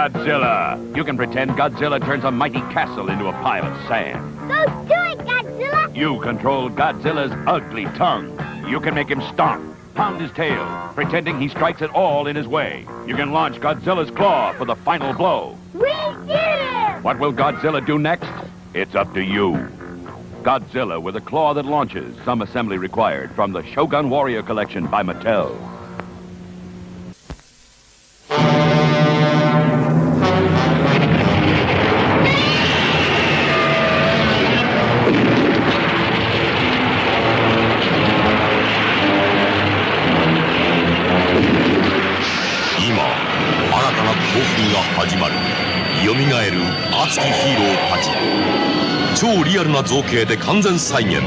Godzilla. You can pretend Godzilla turns a mighty castle into a pile of sand. Go do it, Godzilla! You control Godzilla's ugly tongue. You can make him stomp, pound his tail, pretending he strikes it all in his way. You can launch Godzilla's claw for the final blow. We did it! What will Godzilla do next? It's up to you. Godzilla with a claw that launches, some assembly required, from the Shogun Warrior Collection by Mattel.蘇る熱きヒーローたち超リアルな造形で完全再現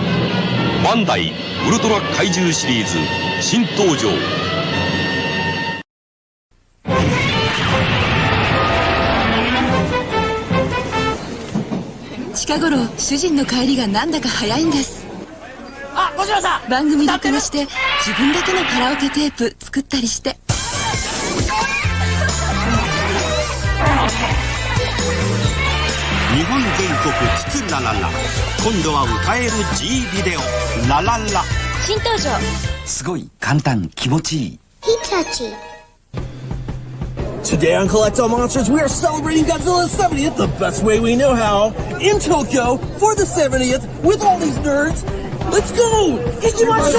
バンダイウルトラ怪獣シリーズ新登場近頃主人の帰りがなんだか早いんです。あ、小島さん番組録画して自分だけのカラオケテープ作ったりして日本全国つつららら今度は歌える G ビデオラララ新登場すごい簡単気持ちいい Hitachi. Today on Collect All Monsters, we are celebrating Godzilla's 70th the best way we know how, in Tokyo, for the 70th, with all these nerds. Let's go! Ikimashou!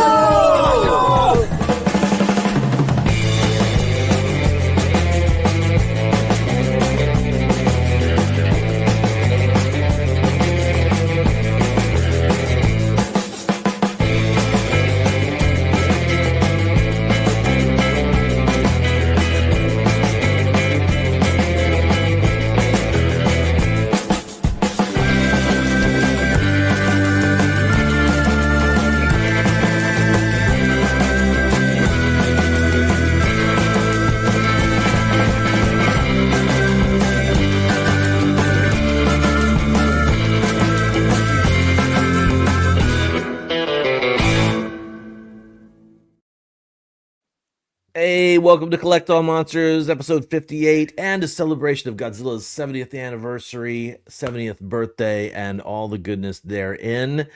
Hey, welcome to Collect All Monsters, episode 58, and a celebration of Godzilla's 70th anniversary, 70th birthday, and all the goodness therein.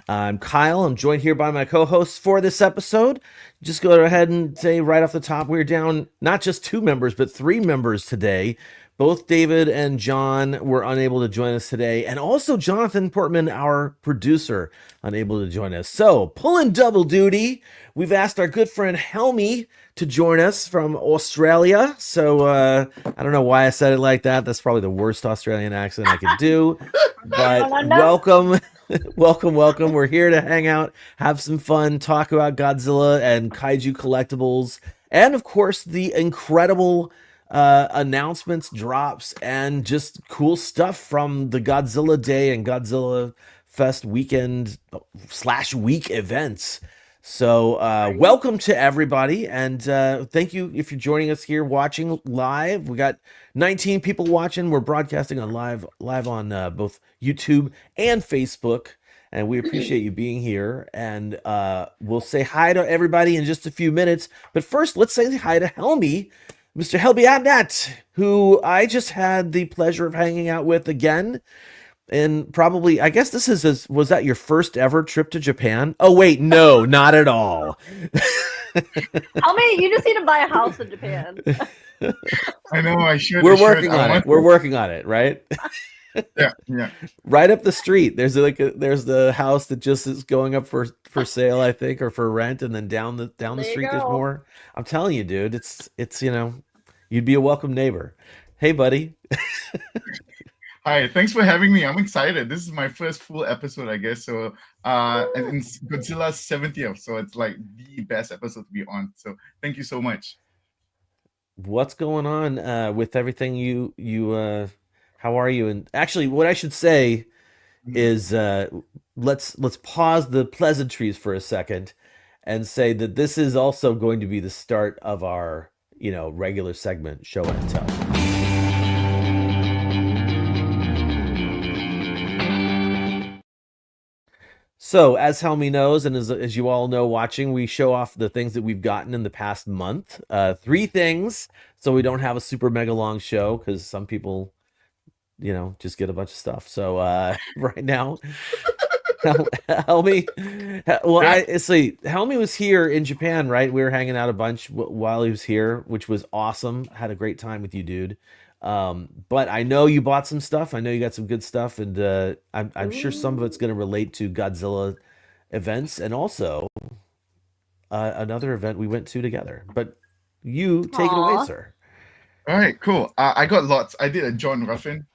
I'm Kyle. I'm joined here by my co-hosts for this episode. Just go ahead and say right off the top, we're down not just 2 members, but 3 members today. Both David and John were unable to join us today, and also Jonathan Portman, our producer, unable to join us. So, pulling double duty, we've asked our good friend Helmy to join us from Australia. So, I don't know why I said it like that. That's probably the worst Australian accent I could do. But welcome, welcome. We're here to hang out, have some fun, talk about Godzilla and kaiju collectibles, and of course, the incredible announcements, drops, and just cool stuff from the Godzilla Day and Godzilla Fest weekend / week events. So welcome to everybody, and thank you if you're joining us here watching live. We got 19 people watching. We're broadcasting on live on both YouTube and Facebook, and we appreciate you being here. And we'll say hi to everybody in just a few minutes. But first, let's say hi to Helmy, Mr. Helby Adnat, who I just had the pleasure of hanging out with again. And probably, I guess was that your first ever trip to Japan? Oh, wait, no, not at all. You just need to buy a house in Japan. I know, I should. We're working on it. We're working on it, right? Yeah. Right up the street, there's the house that just is going up for sale, I think, or for rent, and then down the street there's more. I'm telling you, dude, it's you'd be a welcome neighbor. Hey, buddy. Hi, thanks for having me. I'm excited. This is my first full episode, I guess. So, and it's Godzilla's 70th, so it's like the best episode to be on. So, thank you so much. What's going on with everything? How are you? And actually, what I should say is, let's pause the pleasantries for a second, and say that this is also going to be the start of our, regular segment, Show and Tell. So, as Helmy knows, and as you all know watching, we show off the things that we've gotten in the past month. 3 things, so we don't have a super mega long show because some people, just get a bunch of stuff. So, right now, Helmy, well, Helmy was here in Japan, right? We were hanging out a bunch while he was here, which was awesome. Had a great time with you, dude. But I know you bought some stuff. I know you got some good stuff, and I'm sure some of it's going to relate to Godzilla events and also another event we went to together. But you take it away, Aw. sir. All right, cool. I got lots. I did a John Ruffin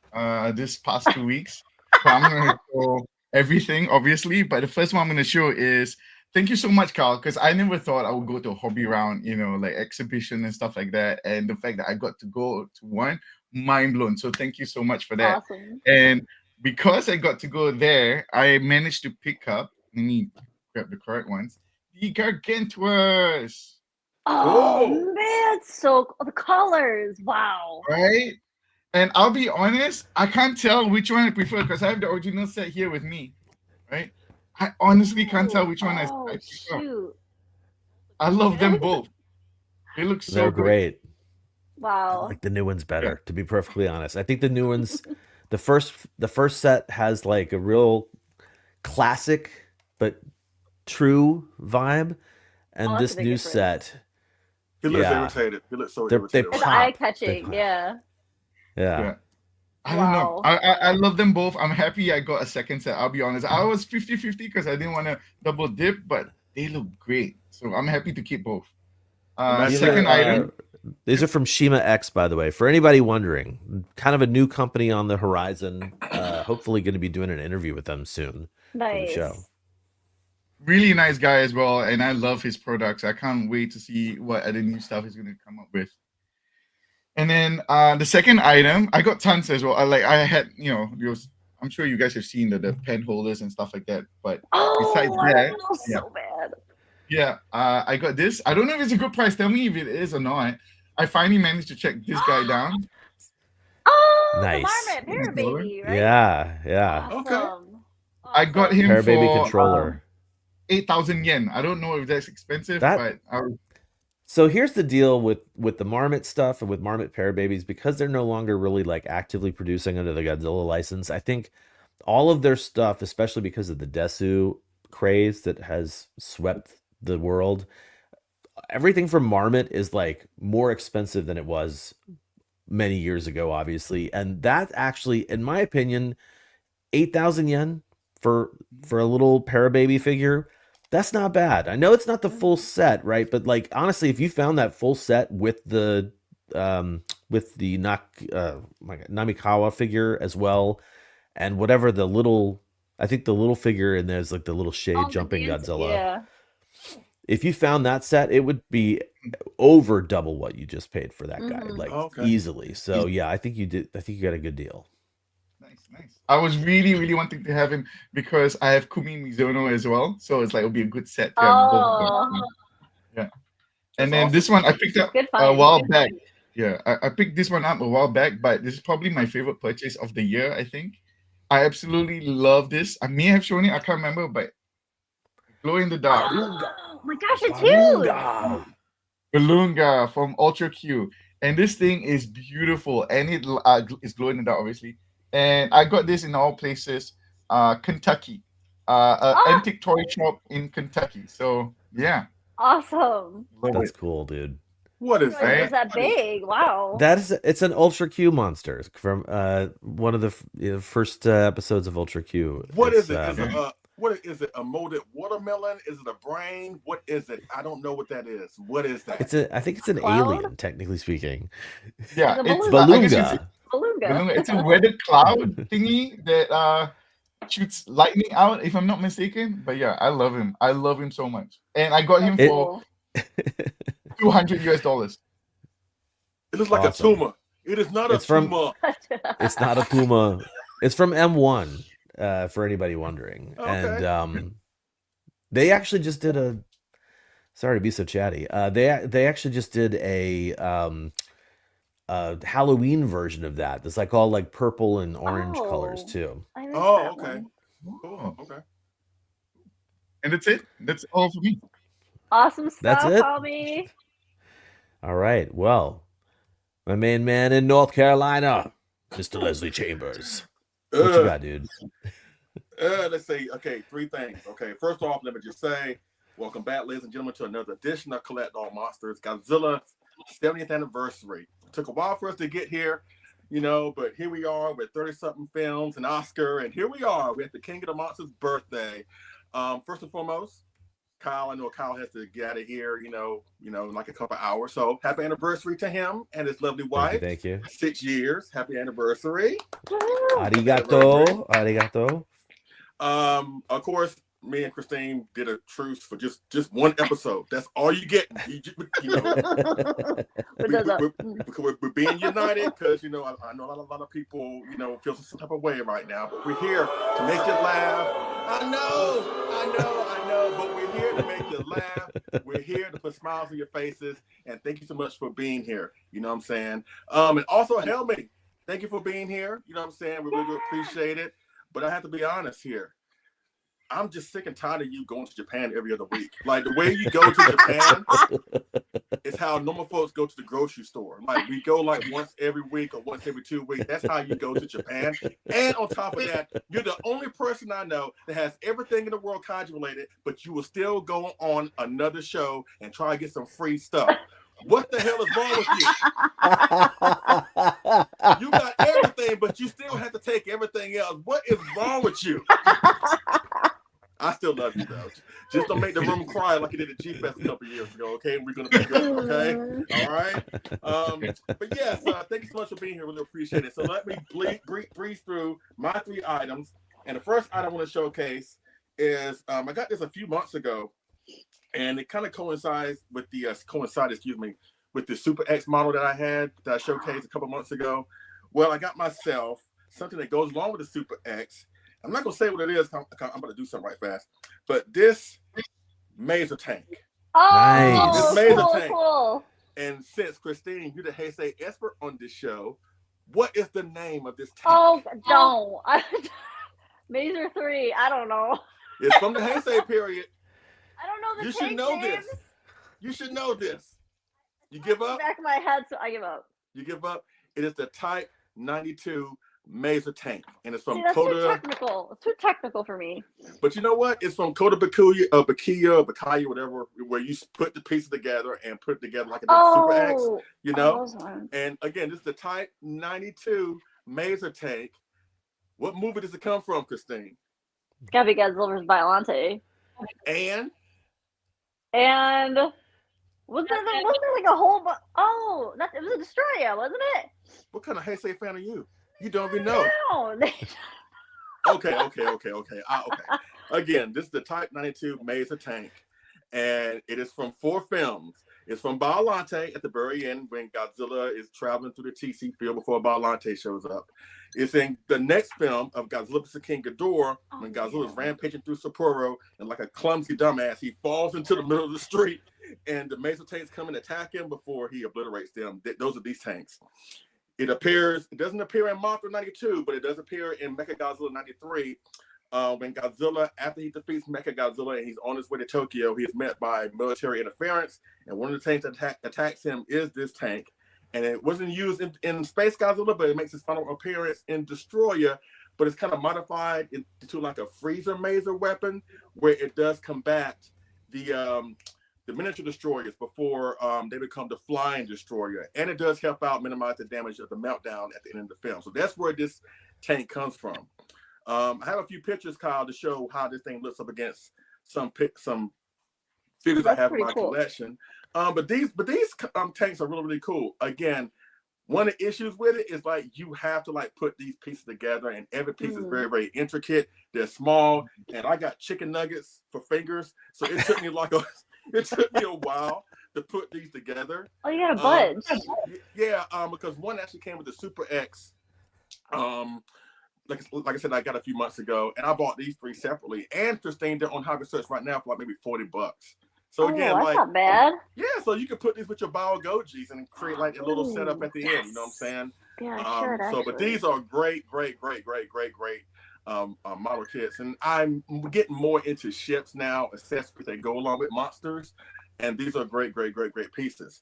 this past 2 weeks. So I'm going to show everything, obviously. But the first one I'm going to show is thank you so much, Carl, because I never thought I would go to a hobby round, like exhibition and stuff like that. And the fact that I got to go to one, mind blown. So thank you so much for that. Awesome. And because I got to go there, I managed to pick up, let me grab the correct ones, the Gargantuas. Oh man, so the colors, wow. Right? And I'll be honest, I can't tell which one I prefer because I have the original set here with me. Right? I honestly can't tell which one I prefer. Shoot. I love them both. They look so They're good. great. I Wow. like the new ones better, to be perfectly honest. I think the new ones, the first set has like a real classic but true vibe, and that's this a big new difference. set, He looks yeah, irritated. He looks so they irritated. It's pop. eye They catching, pop. yeah. Yeah. I don't know. Wow. I love them both. I'm happy I got a second set. I'll be honest. I was 50-50 because I didn't want to double dip, but they look great. So I'm happy to keep both. These Second are, item. These are from Shima X, by the way. For anybody wondering, kind of a new company on the horizon. Hopefully, going to be doing an interview with them soon for the Nice. show. Really nice guy as well, and I love his products. I can't wait to see what other new stuff he's going to come up with. And then the second item, I got tons as well. I had, I'm sure you guys have seen the pen holders and stuff like that. But besides I that, feel so bad. yeah, I got this. I don't know if it's a good price. Tell me if it is or not. I finally managed to check this guy down. Oh, Nice. the Marmot Para Baby, right? Yeah. Awesome. I got him Para Baby for controller. 8,000 yen. I don't know if that's expensive, That- but So here's the deal with the Marmot stuff and with Marmot Para Babies, because they're no longer really like actively producing under the Godzilla license. I think all of their stuff, especially because of the Desu craze that has swept the world, everything from Marmot is like more expensive than it was many years ago, obviously. And that actually, in my opinion, 8,000 yen for a little Para Baby figure, that's not bad. I know it's not the full set, right? But like honestly, if you found that full set with the Namikawa figure as well, and whatever I think the little figure and there's like the little shade Oh, the jumping dance- Godzilla. Yeah. If you found that set, it would be over double what you just paid for that guy, Mhm. like Okay. easily. So yeah, I think you did. I think you got a good deal. nice. I was really, really wanting to have him because I have Kumi Mizuno as well. So it's like it'll be a good set to have both of them. Oh, Yeah. And then this one I picked up good a find. while good back. find. Yeah, I picked this one up a while back, but this is probably my favorite purchase of the year, I think. I absolutely love this. I may have shown it, I can't remember, but glow in the dark. Oh my gosh, it's huge. Balloonga from Ultra Q. And this thing is beautiful. And it is glow in the dark, obviously. And I got this in all places. Kentucky. Antique toy shop in Kentucky. So yeah. Awesome. Love That's it. cool, dude. What is It that? was that big. Wow. It's an Ultra Q monster from one of the first episodes of Ultra Q. What It's, is it? What is it? A molded watermelon? Is it a brain? What is it? I don't know what that is. What is that? I think it's an Cloud? alien, technically speaking. Yeah. It's a It's I guess it's- Beluga. Beluga. It's a weathered cloud thingy that shoots lightning out, if I'm not mistaken. But yeah, I love him. I love him so much. And I got him for $200. It looks like Awesome. a tumor. It is not a It's from- tumor. It's not a Puma. It's from M1, for anybody wondering. Okay. And they actually just did a. Sorry to be so chatty. They actually just did a Halloween version of that. That's like all like purple and orange colors Oh. too. I missed Oh, that okay. one. Cool. Okay. And that's it. That's all for me. Awesome stuff, That's it? homie. All right. Well, my main man in North Carolina, Mr. Leslie Chambers. What you got, dude? Let's see. Okay, 3 things. Okay, first off, let me just say, welcome back, ladies and gentlemen, to another edition of Collect All Monsters, Godzilla's 70th anniversary. It took a while for us to get here, but here we are with 30-something films, an Oscar, and here we are. We're at the King of the Monsters' birthday. First and foremost, Kyle, I know Kyle has to get out of here, in like a couple hours. So happy anniversary to him and his lovely wife. Thank you. 6 years. Happy anniversary. Arigato. Arigato. Of course, me and Christine did a truce for just one episode. That's all you get. We're being united because I know a lot of people feel some type of way right now, but we're here to make you laugh. I know, but we're here to make you laugh. We're here to put smiles on your faces, and thank you so much for being here. You know what I'm saying? And also, Helmy, thank you for being here. You know what I'm saying? We really appreciate it. But I have to be honest here. I'm just sick and tired of you going to Japan every other week. Like, the way you go to Japan is how normal folks go to the grocery store. Like, we go like once every week or once every 2 weeks. That's how you go to Japan. And on top of that, you're the only person I know that has everything in the world kaiju related, but you will still go on another show and try to get some free stuff. What the hell is wrong with you? You got everything, but you still have to take everything else. What is wrong with you? I still love you, though. Just don't make the room cry like you did at G-Fest a couple years ago, okay? We're going to be good, okay? All right? But yes, thank you so much for being here. Really appreciate it. So let me breeze through my 3 items. And the first item I want to showcase is, I got this a few months ago, and it kind of coincides with the, with the Super X model that I showcased a couple months ago. Well, I got myself something that goes along with the Super X. I'm not going to say what it is. I'm going to do something right fast. But this Maser tank. Oh, nice. This Maser tank. Cool. And since, Christine, you're the Heisei expert on this show, what is the name of this tank? Oh, don't. Maser 3. I don't know. It's from the Heisei period. I don't know the You tank should know names. this. You should know this. You give up? Back of my head, so I give up. You give up? It is the Type 92 Maser tank, and it's from That's Kota. too technical. It's too technical for me. But you know what? It's from Kota Bakuya, whatever, where you put the pieces together and put it together like a Super X, And again, this is the Type 92 Maser tank. What movie does it come from, Christine? It's gotta be Godzilla's Biollante. And wasn't there like a whole? It was a Destroyer, wasn't it? What kind of Heisei fan are you? You don't even know. No. Okay. Again, this is the Type 92 Maser tank, and it is from 4 films. It's from Biollante at the very end when Godzilla is traveling through the TC field before Biollante shows up. It's in the next film of Godzilla vs. King Ghidorah when Godzilla is rampaging through Sapporo, and like a clumsy dumbass, he falls into the middle of the street, and the Maser tanks come and attack him before he obliterates them. Those are these tanks. It doesn't appear in Mothra 92, but it does appear in Mechagodzilla 93. When Godzilla, after he defeats Mechagodzilla and he's on his way to Tokyo, he is met by military interference. And one of the tanks that attacks him is this tank. And it wasn't used in Space Godzilla, but it makes its final appearance in Destroyer. But it's kind of modified into like a freezer maser weapon, where it does combat the miniature destroyers before they become the flying destroyer. And it does help out minimize the damage of the meltdown at the end of the film. So that's where this tank comes from. I have a few pictures, Kyle, to show how this thing looks up against some figures I have in my collection. But these tanks are really, really cool. Again, one of the issues with it is like you have to like put these pieces together, and every piece is very, very intricate. They're small, and I got chicken nuggets for fingers, so it took me a while to put these together. Oh, you got a budge. Because one actually came with the Super X. Like I said, I got a few months ago, and I bought these 3 separately. And Christine, they're on Hobby Search right now for like maybe $40. So again, that's like not bad. Yeah, so you can put these with your Bao Gojis and create like a little setup at the end. You know what I'm saying? Yeah, sure. But these are great. model kits, and I'm getting more into ships now, accessories that go along with monsters, and these are great pieces.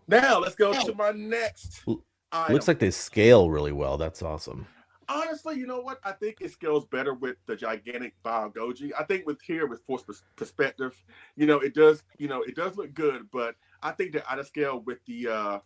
Now let's go to my next item. Looks like they scale really well. That's awesome. Honestly, you know what? I think it scales better with the gigantic Bio Goji. I think with force perspective, it does look good, but I think they're out of scale with the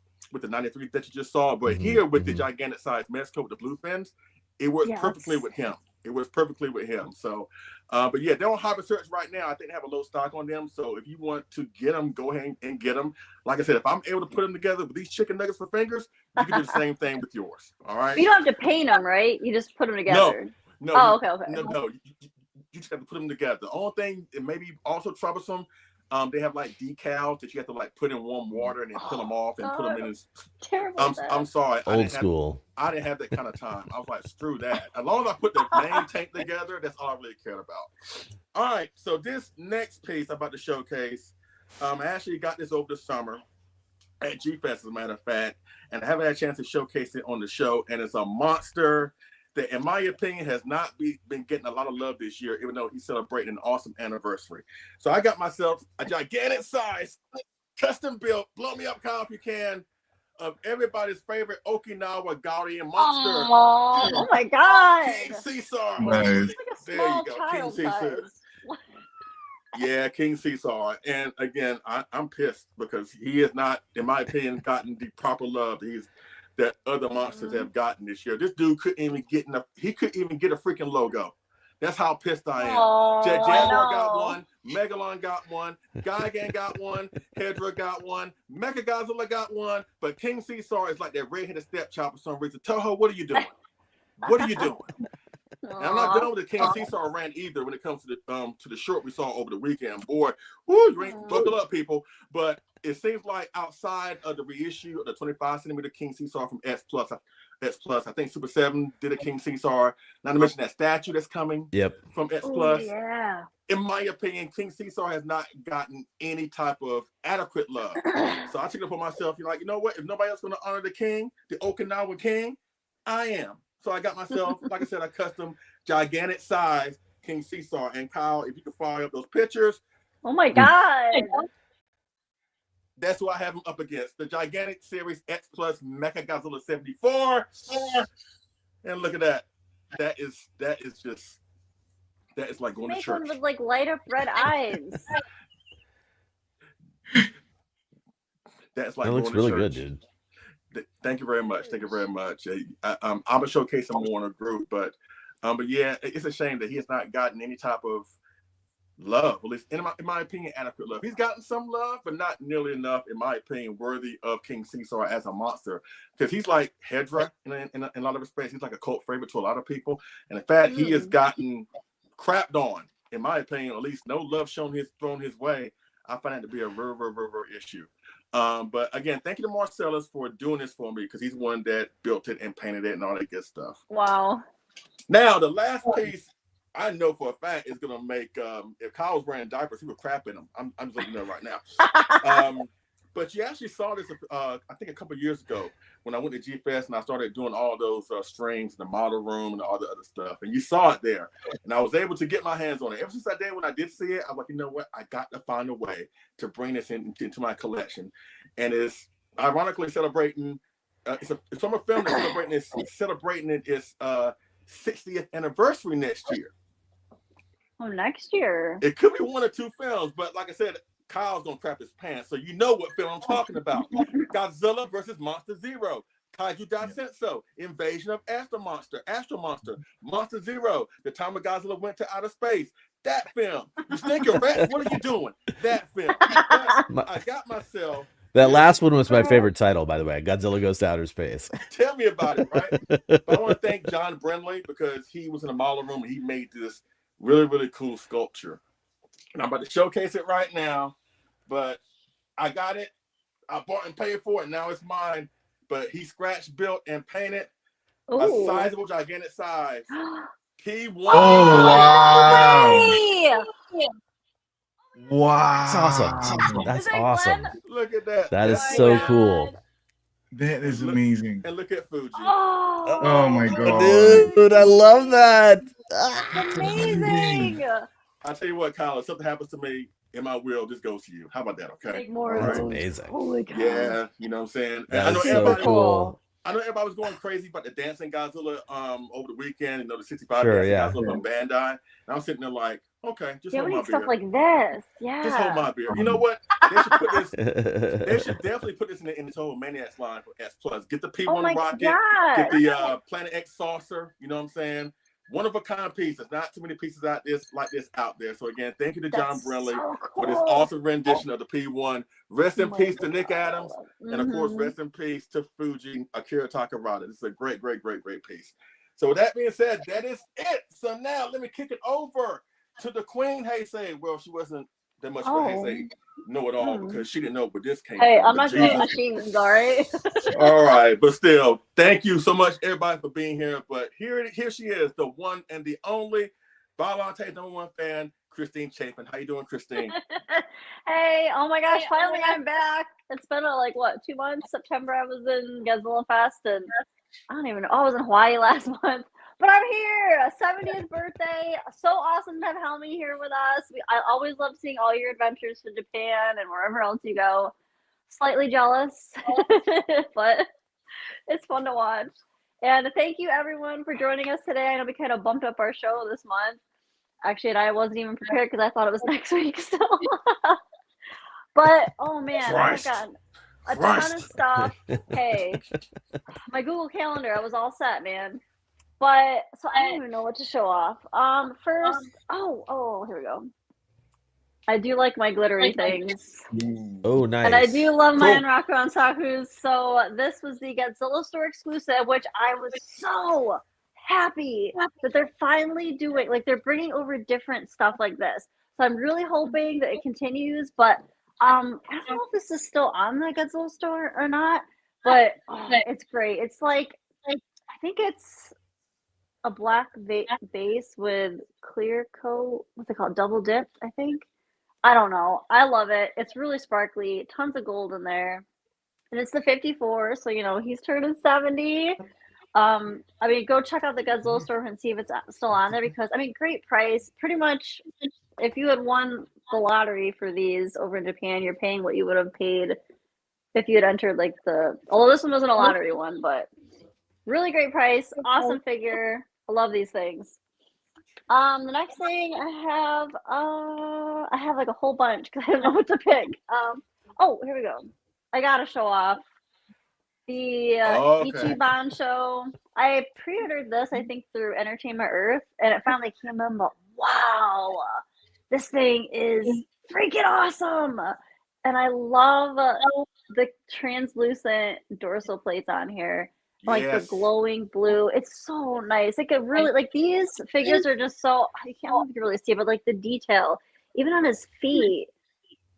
93 that you just saw. But here with the gigantic size Mezco with the blue fins, it works perfectly with him. So, but yeah, they're on Hobby Search right now. I think they have a low stock on them. So if you want to get them, go ahead and get them. Like I said, if I'm able to put them together with these chicken nuggets for fingers, you can do the same thing with yours. All right. You don't have to paint them, right? You just put them together. No. Oh, okay. No. You just have to put them together. The only thing it may be also troublesome. They have like decals that you have to like put in warm water and then peel them off and put them in his. Terrible. I'm sorry. Old school. I didn't have that kind of time. I was like, screw that. As long as I put the main tank together, that's all I really cared about. All right. So this next piece I'm about to showcase, I actually got this over the summer at G-Fest, as a matter of fact, and I haven't had a chance to showcase it on the show. And it's a monster that, in my opinion, has not been getting a lot of love this year, even though he's celebrating an awesome anniversary. So I got myself a gigantic size, custom built, blow me up, Kyle, if you can, of everybody's favorite Okinawa Guardian monster. Oh my God! King Caesar. Nice. There you go, King Caesar. Yeah, King Caesar. And again, I'm pissed because he has not, in my opinion, gotten the proper love that other monsters have gotten this year. This dude couldn't even get a freaking logo. That's how pissed I am. Jaguar got one, Megalon got one, Gigan got one, Hedra got one, Mecha Godzilla got one, but King Caesar is like that red-headed stepchild for some reason. Toho, what are you doing? What are you doing? And I'm not done with the King Caesar rant either when it comes to the short we saw over the weekend. Boy, woo, you ain't buckle up, people. But it seems like outside of the reissue of the 25 centimeter King Caesar from S Plus, I think Super 7 did a King Caesar. Not to mention that statue that's coming from S Plus. Yeah. In my opinion, King Caesar has not gotten any type of adequate love. So I took it upon myself. You're like, you know what? If nobody else is going to honor the king, the Okinawa king, I am. So I got myself, like I said, a custom gigantic size King Caesar. And Kyle, if you can fire up those pictures. Oh my God. That's who I have him up against. The gigantic series X Plus Mecha Godzilla 74. And look at that. That is like going to church. Make one with like light up red eyes. That's like that looks really good, dude. Thank you very much. Thank you very much. I'm gonna showcase him more in a group, but yeah, it's a shame that he has not gotten any type of love, at least in my opinion, adequate love. He's gotten some love, but not nearly enough, in my opinion, worthy of King Caesar as a monster. Because he's like Hedra in a lot of respects. He's like a cult favorite to a lot of people, and in fact, he has gotten crapped on, in my opinion, at least no love thrown his way. I find that to be a very issue. But again, thank you to Marcellus for doing this for me, because he's the one that built it and painted it and all that good stuff. Wow. Now, the last piece I know for a fact is going to make, if Kyle was wearing diapers, he would crap in them. I'm just letting you know right now. But you actually saw this, I think a couple of years ago when I went to G-Fest and I started doing all those streams in the model room and all the other stuff. And you saw it there. And I was able to get my hands on it. Ever since that day when I did see it, I'm like, you know what? I got to find a way to bring this into my collection. And it's ironically celebrating, it's from a film that's celebrating its 60th anniversary next year. Oh, next year. It could be one or two films, but like I said, Kyle's gonna crap his pants, so you know what film I'm talking about. Godzilla versus Monster Zero, Kaiju Senso, Invasion of Astro Monster, Monster Zero, the time when Godzilla went to outer space. That film. You stinking rats, what are you doing? That film. I got myself. That last one was my favorite title, by the way. Godzilla Goes to Outer Space. Tell me about it, right? But I want to thank John Brindley because he was in the model room and he made this really cool sculpture. And I'm about to showcase it right now. But I got it. I bought and paid for it. Now it's mine. But he scratch built and painted a sizable, gigantic size. He won. Oh, wow. Wow. That's awesome. That's awesome. Look at that. That is so cool. That is look, amazing. And look at Fuji. Oh my god. Dude, I love that. It's amazing. I tell you what, Kyle, if something happens to me in my will, this goes to you. How about that? Okay. Make more That's of those. amazing. Holy cow. Yeah, you know what I'm saying? That I know is so everybody cool. I know everybody was going crazy about the Dancing Godzilla over the weekend, the 65 Sure, Dancing yeah. Godzilla from Bandai. And I was sitting there like, okay, just Yeah, hold we my need stuff beer. like this. Yeah. Just hold my beer. You know what? They should put this. They should definitely put this in the Total Maniacs line for S Plus. Get the P1 rocket. Get the Planet X saucer. You know what I'm saying? One of a kind piece. There's not too many pieces like this out there. So again, thank you to John Brinley for this awesome rendition of the P1. Rest in peace to Nick Adams, and of course, rest in peace to Fuji Akira Takarada. This is a great piece. So with that being said, that is it. So now let me kick it over to the Queen Heisei. Well, she wasn't that much of a Heisei know-it-all because she didn't know where this came from. Hey, I'm not doing machines, all right? All right, but still, thank you so much, everybody, for being here. But here she is, the one and the only Biolante's #1 fan, Christine Chapin. How you doing, Christine? Hey, oh my gosh, finally I'm back. It's been 2 months? September I was in Godzilla Fest, and I don't even know. I was in Hawaii last month. But I'm here, 70th birthday. So awesome to have Helmy here with us. I always love seeing all your adventures to Japan and wherever else you go. Slightly jealous, but it's fun to watch. And thank you everyone for joining us today. I know we kind of bumped up our show this month. Actually, and I wasn't even prepared because I thought it was next week still. But, oh man, Christ. I got a ton of stuff. Hey, my Google Calendar, I was all set, man. But so I don't even know what to show off. First, here we go. I do like my glittery things. Oh, nice. And I do love my Enraku Ansakus. So this was the Godzilla store exclusive, which I was so happy that they're finally doing. Like, they're bringing over different stuff like this. So I'm really hoping that it continues. But I don't know if this is still on the Godzilla store or not. But it's great. It's like, I think it's a black base with clear coat. What's it called? Double dipped, I think. I don't know. I love it. It's really sparkly. Tons of gold in there. And it's the 54, so he's turning 70. Go check out the Godzilla store and see if it's still on there because great price. Pretty much if you had won the lottery for these over in Japan, you're paying what you would have paid if you had entered although this one wasn't a lottery one, but really great price, awesome figure. I love these things. The next thing I have a whole bunch because I don't know what to pick. Here we go. I gotta show off the Ichiban show. I pre-ordered this, I think, through Entertainment Earth, and it finally came in. But wow, this thing is freaking awesome! And I love the translucent dorsal plates on here. The glowing blue. It's so nice. It really these figures are just so I can't really see it, but the detail, even on his feet,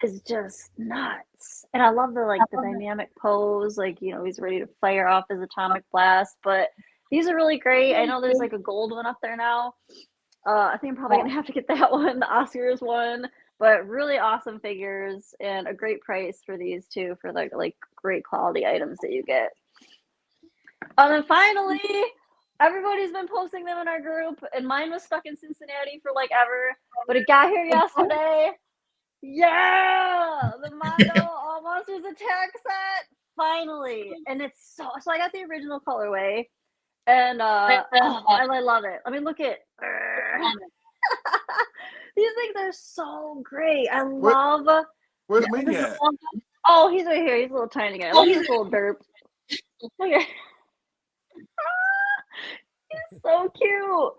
is just nuts. And I love the dynamic pose, he's ready to fire off his atomic blast. But these are really great. I know there's a gold one up there now. I think I'm probably gonna have to get that one, the Oscars one. But really awesome figures and a great price for these too, for great quality items that you get. And then finally, everybody's been posting them in our group, and mine was stuck in Cincinnati for ever, but it got here yesterday. Yeah, the Mondo All Monsters Attack set, finally, and it's so I got the original colorway, and I love it. Look at these things are so great. I love. Where's Maniac? Oh, he's right here. He's a little tiny guy. Look at his little derp. Okay. He's so cute.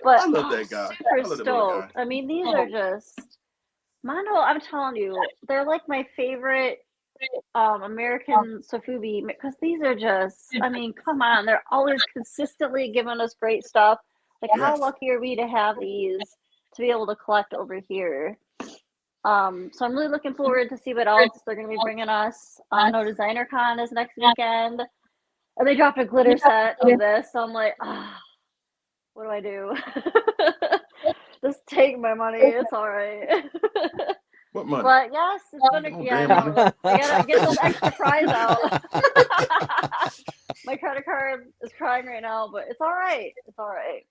But I love that guy. Super stoked. These are just Mondo. I'm telling you, they're my favorite American Sofubi because these are just. Come on, they're always consistently giving us great stuff. How lucky are we to have these to be able to collect over here? So I'm really looking forward to see what else they're going to be bringing us. I know Designer Con is next weekend. And they dropped a glitter set of this, so I'm like, what do I do? Just take my money. It's all right. What money? But yes, it's gonna. I gotta get this extra prize out. credit card is crying right now, but it's all right. It's all right.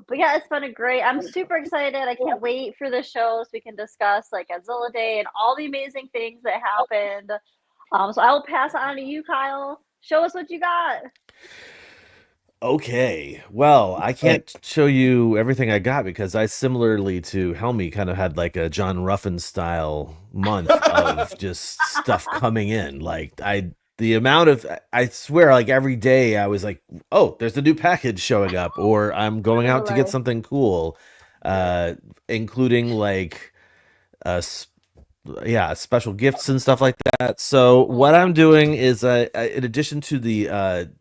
But yeah, it's been a great. I'm super excited. I can't wait for the show so we can discuss like Godzilla Day and all the amazing things that happened. So I will pass it on to you, Kyle. Show us what you got. Okay. Well, I can't show you everything I got because I, similarly to Helmy, kind of had like a John Ruffin style month of just stuff coming in. Like the amount of, I swear, like every day I was like, oh, there's a new package showing up, or I'm going out to get something cool, including like special gifts and stuff like that. So what I'm doing is, in addition to the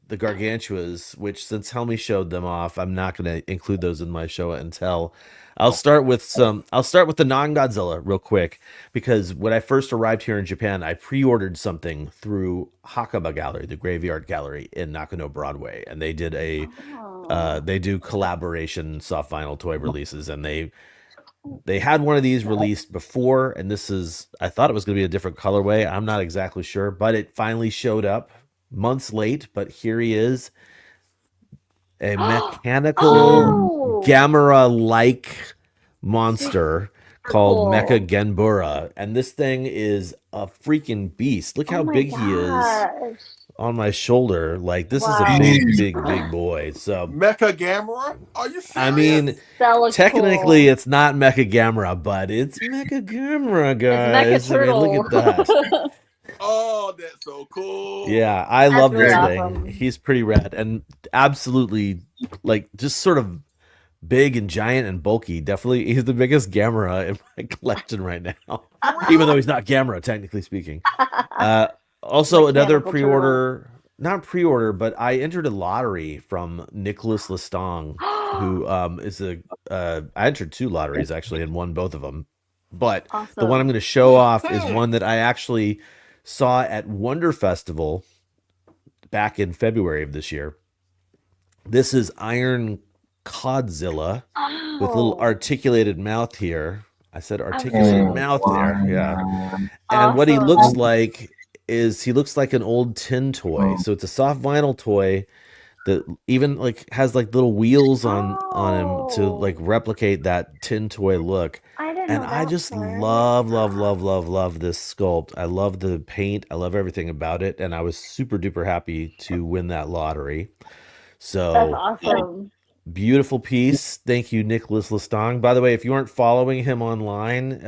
gargantuas, which since Helmy showed them off, I'm not going to include those in my show and tell. I'll start with the non-Godzilla real quick, because when I first arrived here in Japan, I pre-ordered something through Hakaba Gallery, the Graveyard Gallery in Nakano Broadway, and they did they do collaboration soft vinyl toy releases, and they had one of these released before, and I thought it was going to be a different colorway. I'm not exactly sure, but it finally showed up months late, but here he is. A mechanical Gamera-like monster called Mecha Genbura. And this thing is a freaking beast. Look how big he is on my shoulder. Like, this is a big boy. So Mecha Gamera? Are you serious? I mean, technically it's not Mecha Gamera, but it's Mecha Gamera, guys. I mean, look at that. Oh, that's so cool. Yeah, I love this thing. He's pretty rad and absolutely, like, just sort of big and giant and bulky. Definitely, he's the biggest Gamera in my collection right now, even though he's not Gamera, technically speaking. Also, another pre-order, not pre-order, but I entered a lottery from Nicholas Lestang, who is I entered 2 lotteries, actually, and won both of them. But the one I'm going to show off is one that I actually saw at Wonder Festival back in February of this year. This is Iron Godzilla with a little articulated mouth here. I said articulated mouth there, yeah. And what he looks like is he looks like an old tin toy. So it's a soft vinyl toy that even like has like little wheels on him to like replicate that tin toy look. And I just love this sculpt. I love the paint. I love everything about it. And I was super duper happy to win that lottery. So that's awesome. Beautiful piece. Thank you, Nicholas Lestang. By the way, if you aren't following him online,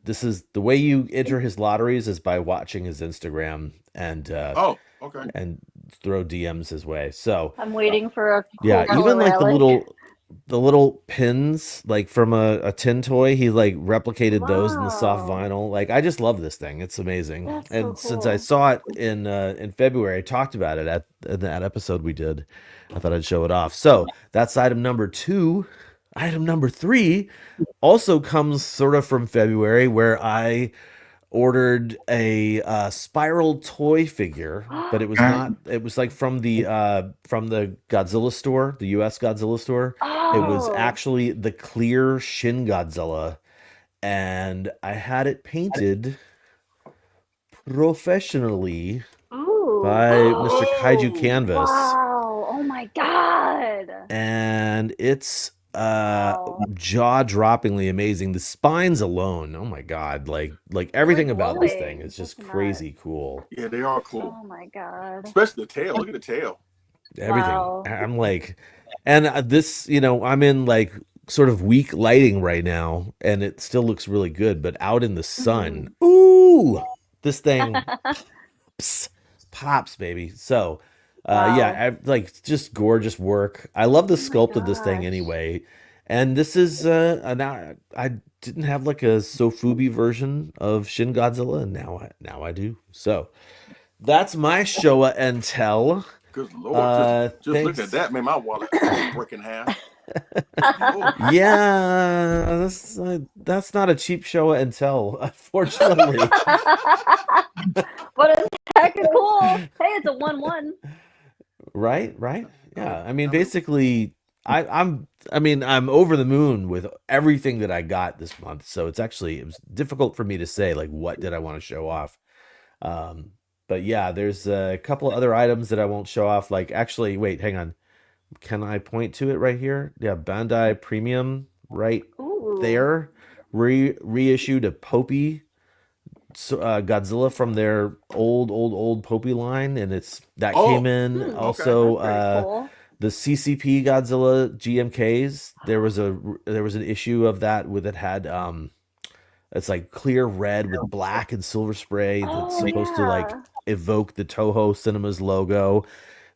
this is the way you enter his lotteries is by watching his Instagram and and throw DMs his way. So I'm waiting for a cool even like rally. the little pins like from a tin toy, he like replicated those in the soft vinyl. Like, I just love this thing. It's amazing. And since I saw it in February, I talked about it at that episode we did. I thought I'd show it off. So that's item number 2. Item number 3 also comes sort of from February, where I ordered a spiral toy figure, but it was not. It was like from the Godzilla store, the US Godzilla store. It was actually the clear Shin Godzilla, and I had it painted professionally by Mr. Kaiju Canvas. Wow! Oh my god! And it's jaw-droppingly amazing. The spines alone, oh my god, like everything about this thing is just crazy cool. Yeah, they are cool. Oh my god! Especially the tail. Look at the tail. Everything. I'm like, and this, I'm in like sort of weak lighting right now, and it still looks really good. But out in the sun, ooh, this thing pops, baby. So. I like just gorgeous work. I love the sculpt of this thing anyway. And this is now I didn't have like a Sofubi version of Shin Godzilla, and now I do. So that's my Showa and Tell. Good lord! Just looking at that made my wallet break in half. Yeah, that's not a cheap Showa and Tell, unfortunately. But it's heckin' cool. Hey, it's a 1/1. Right. Yeah. I mean, basically, I'm over the moon with everything that I got this month. So it was difficult for me to say like what did I want to show off. But But yeah, there's a couple of other items that I won't show off. Like, actually, wait, hang on. Can I point to it right here? Yeah, Bandai Premium right there. Reissued a Popey Godzilla from their old Popey line, and that came in. Okay. Also, Cool. the CCP Godzilla GMKs. There was an issue of that with it had it's like clear red with black and silver spray that's supposed to like evoke the Toho Cinemas logo.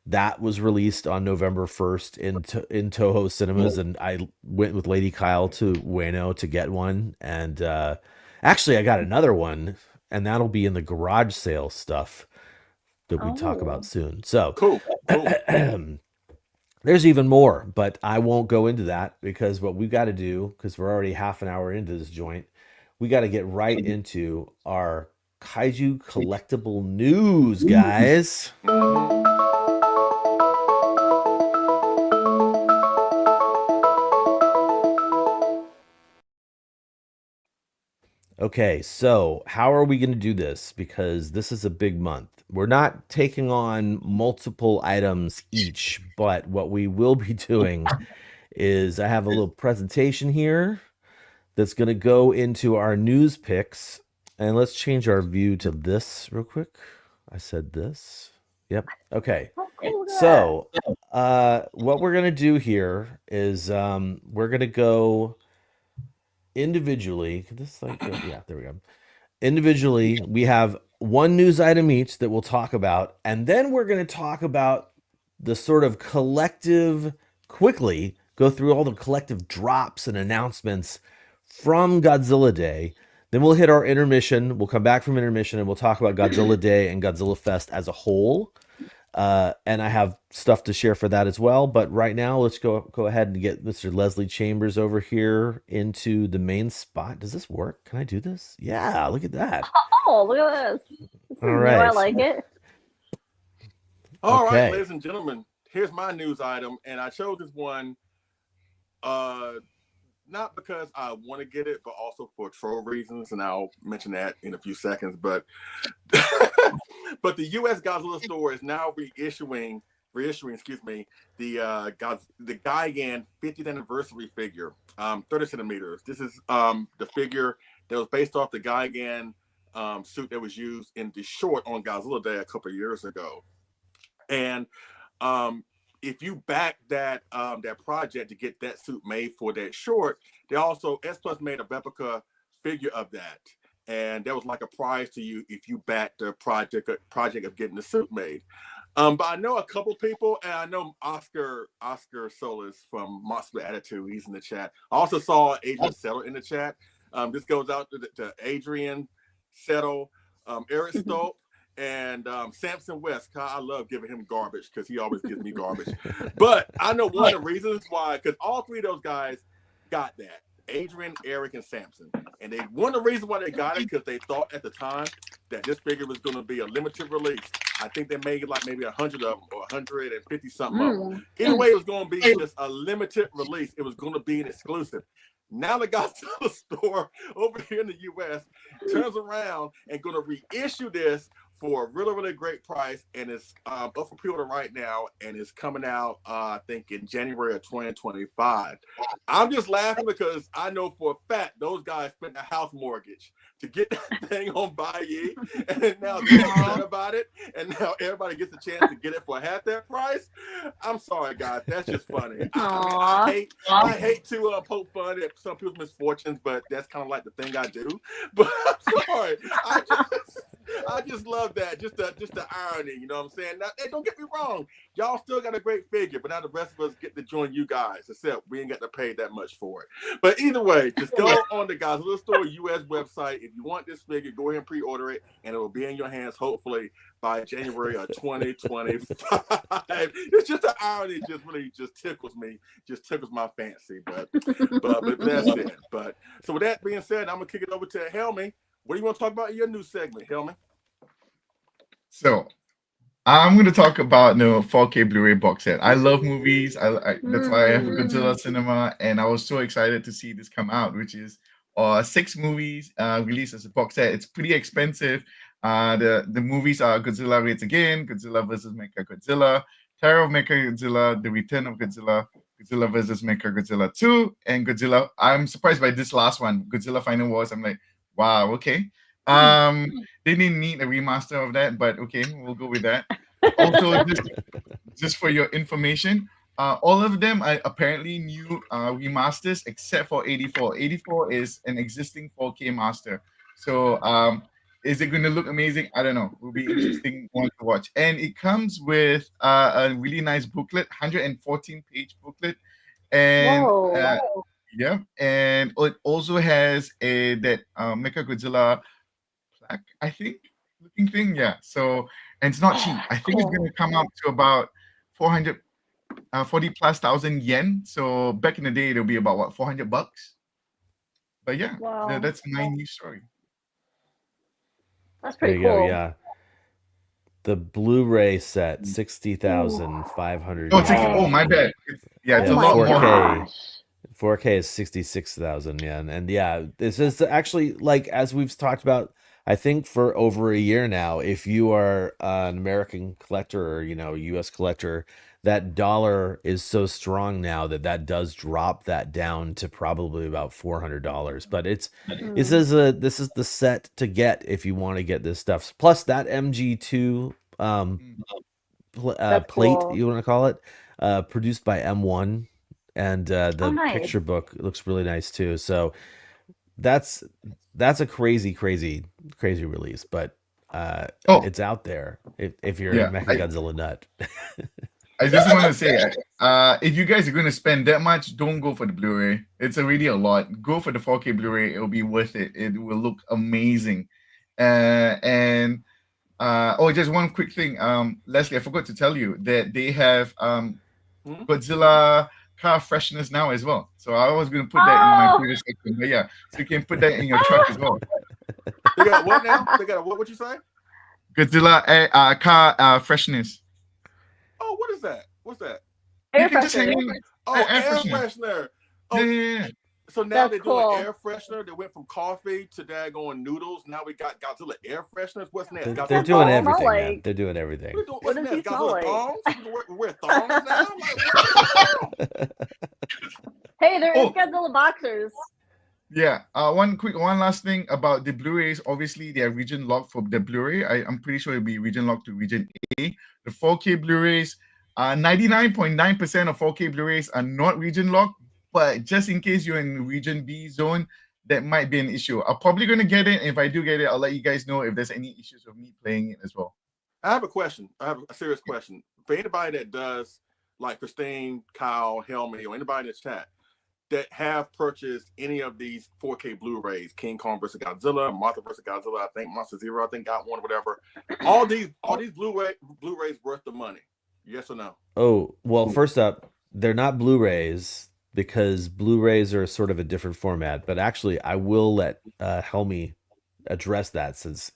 That was released on November 1st in Toho Cinemas, and I went with Lady Kyle to Ueno to get one. And actually, I got another one, and that'll be in the garage sale stuff that we talk about soon. So Cool. there's even more, but I won't go into that because what we've got to do, because we're already half an hour into this joint, we got to get right into our kaiju collectible news, guys. Okay, so how are we going to do this? Because this is a big month. We're not taking on multiple items each, but what we will be doing is I have a little presentation here that's going to go into our news picks. And let's change our view to this real quick. I said this. Yep. Okay. So what we're going to do here is we're going to go individually. This like yeah, there we go. Individually, we have one news item each that we'll talk about, and then we're going to talk about the sort of collective, quickly go through all the collective drops and announcements from Godzilla Day. Then we'll hit our intermission. We'll come back from intermission and we'll talk about Godzilla Day and Godzilla Fest as a whole. And I have stuff to share for that as well. But right now, let's go ahead and get Mr. Leslie Chambers over here into the main spot. Does this work? Can I do this? Yeah, look at that. Oh, look at this. All right. I like it. All right, ladies and gentlemen, here's my news item. And I chose this one not because I want to get it, but also for troll reasons. And I'll mention that in a few seconds. But but the U.S. Godzilla store is now reissuing, the Gigan 50th anniversary figure, 30 centimeters. This is the figure that was based off the Gigan suit that was used in the short on Godzilla Day a couple of years ago. And if you back that that project to get that suit made for that short, they also S Plus made a replica figure of that, and that was like a prize to you if you backed the project of getting the suit made. But I know a couple people, and I know Oscar Solis from Monster Attitude. He's in the chat. I also saw Adrian Settle in the chat. This goes out to Adrian Settle, Eric Stolp, and Samson West. I love giving him garbage because he always gives me garbage. But I know one of the reasons why, because all three of those guys got that. Adrian, Eric, and Samson. And one of the reasons why they got it, because they thought at the time that this figure was going to be a limited release. I think they made like maybe 100 of them or 150 something of them. Either way, it was going to be just a limited release. It was going to be an exclusive. Now the Godzilla store over here in the U.S. turns around and going to reissue this for a really, really great price, and it's up for pre-order right now, and it's coming out, I think, in January of 2025. I'm just laughing because I know for a fact those guys spent a house mortgage to get that thing on Baiyi, and now they're upset about it, and now everybody gets a chance to get it for half that price. I'm sorry, guys. That's just funny. I hate to poke fun at some people's misfortunes, but that's kind of like the thing I do. But I'm sorry. I just love that. Just the irony, you know what I'm saying? Now, hey, don't get me wrong. Y'all still got a great figure, but now the rest of us get to join you guys, except we ain't got to pay that much for it. But either way, just go on the Godzilla Store US website. If you want this figure, go ahead and pre-order it, and it will be in your hands hopefully by January of 2025. It's just the irony just tickles me, just tickles my fancy. But that's it. But so with that being said, I'm gonna kick it over to Helmy. What do you want to talk about in your new segment, Helmy? So I'm going to talk about 4K Blu-ray box set. I love movies. That's why I have a Godzilla cinema, and I was so excited to see this come out, which is 6 movies released as a box set. It's pretty expensive. The movies are Godzilla Raids Again, Godzilla vs. Mechagodzilla, Terror of Mechagodzilla, The Return of Godzilla, Godzilla vs. Mechagodzilla 2, and Godzilla. I'm surprised by this last one, Godzilla Final Wars. I'm like, wow, okay. They didn't need a remaster of that, but okay, we'll go with that. Also, just for your information, all of them are apparently new remasters except for 84. 84 is an existing 4K master. So is it going to look amazing? I don't know. It will be interesting one to watch. And it comes with a really nice booklet, 114-page booklet. And yeah, and it also has that Mechagodzilla plaque, I think, looking thing. Yeah. So, and it's not cheap. I think it's going to come up to about 40,000+ yen. So back in the day, it'll be about what, $400. But yeah, that's my new story. That's pretty there you cool. go, yeah. The Blu-ray set, 60,500. Oh, my bad. It's a lot more. 4K is 66,000, yeah. And yeah, this is actually, like, as we've talked about, I think for over a year now, if you are an American collector or, US collector, that dollar is so strong now that does drop that down to probably about $400. But this is the set to get if you want to get this stuff. Plus that MG2 plate, you want to call it, produced by M1, and the picture book looks really nice too. So that's a crazy release, but it's out there if you're a Mechagodzilla nut. I just want to say, if you guys are going to spend that much, don't go for the Blu-ray. It's already a lot. Go for the 4K Blu-ray. It'll be worth it. It will look amazing. Just one quick thing. Leslie, I forgot to tell you that they have Godzilla car freshness now as well. So I was going to put that in my previous section. But yeah, so you can put that in your truck as well. They got what now? They got what you say? Godzilla car freshness. Oh, what is that? What's that? Air freshener. Air freshener. Oh, yeah. So now they're doing air freshener. They went from coffee to daggone noodles. Now we got Godzilla air fresheners. What's next? They're doing everything, man. They're doing everything. What does he smell like? Thongs? We wear thongs now? Hey, there is Godzilla boxers. Yeah. One last thing about the Blu-rays. Obviously, they are region locked for the Blu-ray. I'm pretty sure it'll be region locked to region A. The 4K Blu-rays, 99.9% of 4K Blu-rays are not region locked. But just in case you're in region B zone, that might be an issue. I'm probably going to get it. If I do get it, I'll let you guys know if there's any issues with me playing it as well. I have a question. I have a serious question. For anybody that does, like Christine, Kyle, Helmy, or anybody in the chat, that have purchased any of these 4K Blu-rays, King Kong vs. Godzilla, Martha vs. Godzilla, I think Monster Zero, I think got one, whatever. All these Blu-rays worth the money. Yes or no? Oh, well, first up, they're not Blu-rays because Blu-rays are sort of a different format. But actually, I will let Helmy address that since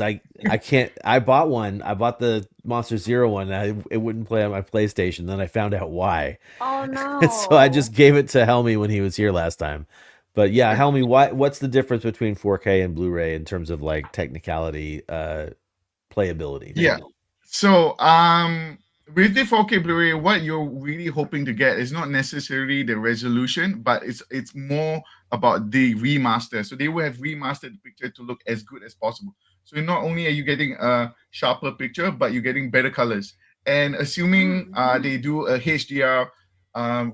I can't. I bought one. I bought the Monster Zero one. It wouldn't play on my PlayStation. Then I found out why. Oh no! So I just gave it to Helmy when he was here last time. But yeah, Helmy, what's the difference between 4K and Blu-ray in terms of like technicality, playability? Yeah. So with the 4K Blu-ray, what you're really hoping to get is not necessarily the resolution, but it's more about the remaster. So they will have remastered the picture to look as good as possible. So not only are you getting a sharper picture, but you're getting better colors. And assuming they do a HDR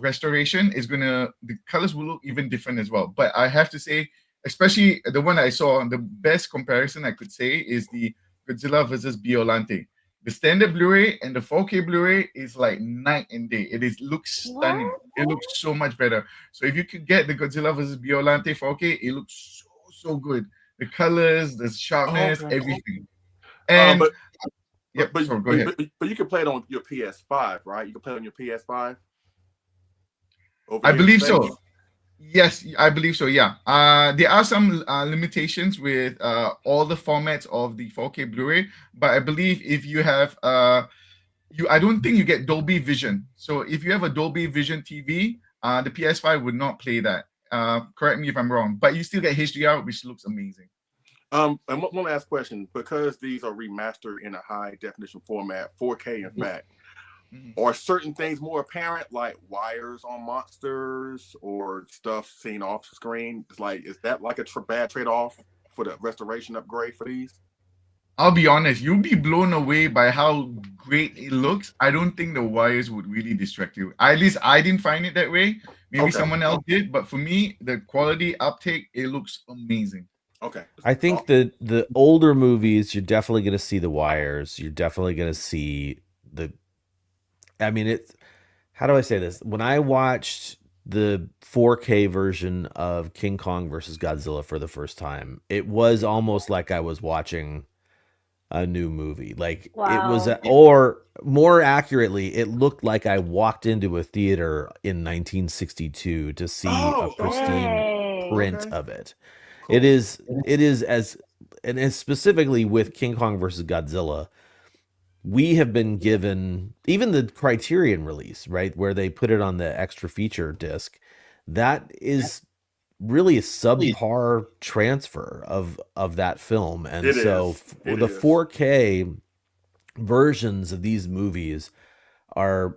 restoration, the colors will look even different as well. But I have to say, especially the one I saw, the best comparison I could say is the Godzilla vs. Biollante. The standard Blu-ray and the 4K Blu-ray is like night and day. It looks stunning. It looks so much better. So if you could get the Godzilla vs. Biollante 4K, it looks so good. The colors, the sharpness, everything. And but go ahead. But you can play it on your PS5, right? You can play it on your PS5. I believe so. Yes, I believe so. Yeah. There are some limitations with all the formats of the 4K Blu-ray, but I believe if you have I don't think you get Dolby Vision. So if you have a Dolby Vision TV, the PS5 would not play that. Correct me if I'm wrong, but you still get HDR, which looks amazing. And one last question, because these are remastered in a high definition format, 4K in fact, are certain things more apparent, like wires on monsters or stuff seen off screen? Is that like a bad trade-off for the restoration upgrade for these? I'll be honest, you'll be blown away by how great it looks. I don't think the wires would really distract you. At least I didn't find it that way. Maybe someone else did, but for me, the quality uptake, it looks amazing. Okay. I think the older movies, you're definitely going to see the wires. You're definitely going to see how do I say this? When I watched the 4K version of King Kong versus Godzilla for the first time, it was almost like I was watching a new movie. Like it was, or more accurately, it looked like I walked into a theater in 1962 to see a pristine print of it. Cool. It is as specifically with King Kong versus Godzilla, we have been given even the Criterion release, right, where they put it on the extra feature disc. That is really a subpar transfer of that film, and the 4K versions of these movies are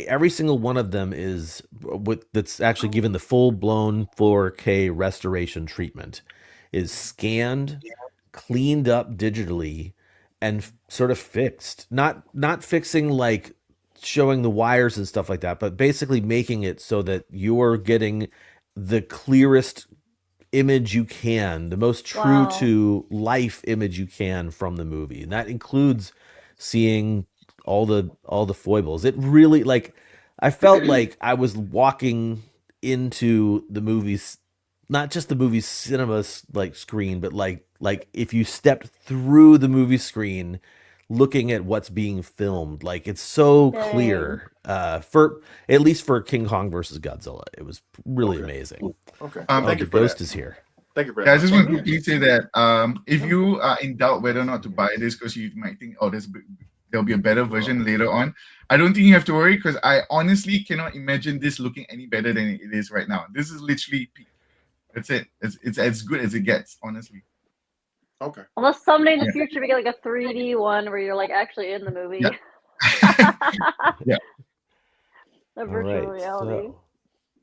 every single one of them is that's actually given the full-blown 4K restoration treatment, is scanned, cleaned up digitally, and sort of fixed. Not fixing like showing the wires and stuff like that, but basically making it so that you're getting the clearest image you can, the most true to life image you can from the movie. And that includes seeing all the foibles. It really, like, I felt like I was walking into the movies, not just the movie cinema like screen, but like if you stepped through the movie screen looking at what's being filmed, like it's so clear. For at least for King Kong versus Godzilla, it was really amazing. Okay. Thank you. Ghost is here. Thank you very much. I just want to quickly say that if you are in doubt whether or not to buy this because you might think, there'll be a better version later on, I don't think you have to worry, because I honestly cannot imagine this looking any better than it is right now. This is literally peak. That's it. It's as good as it gets, honestly. Okay. Unless someday in the future we get like a 3D one where you're like actually in the movie. Yeah. The virtual reality.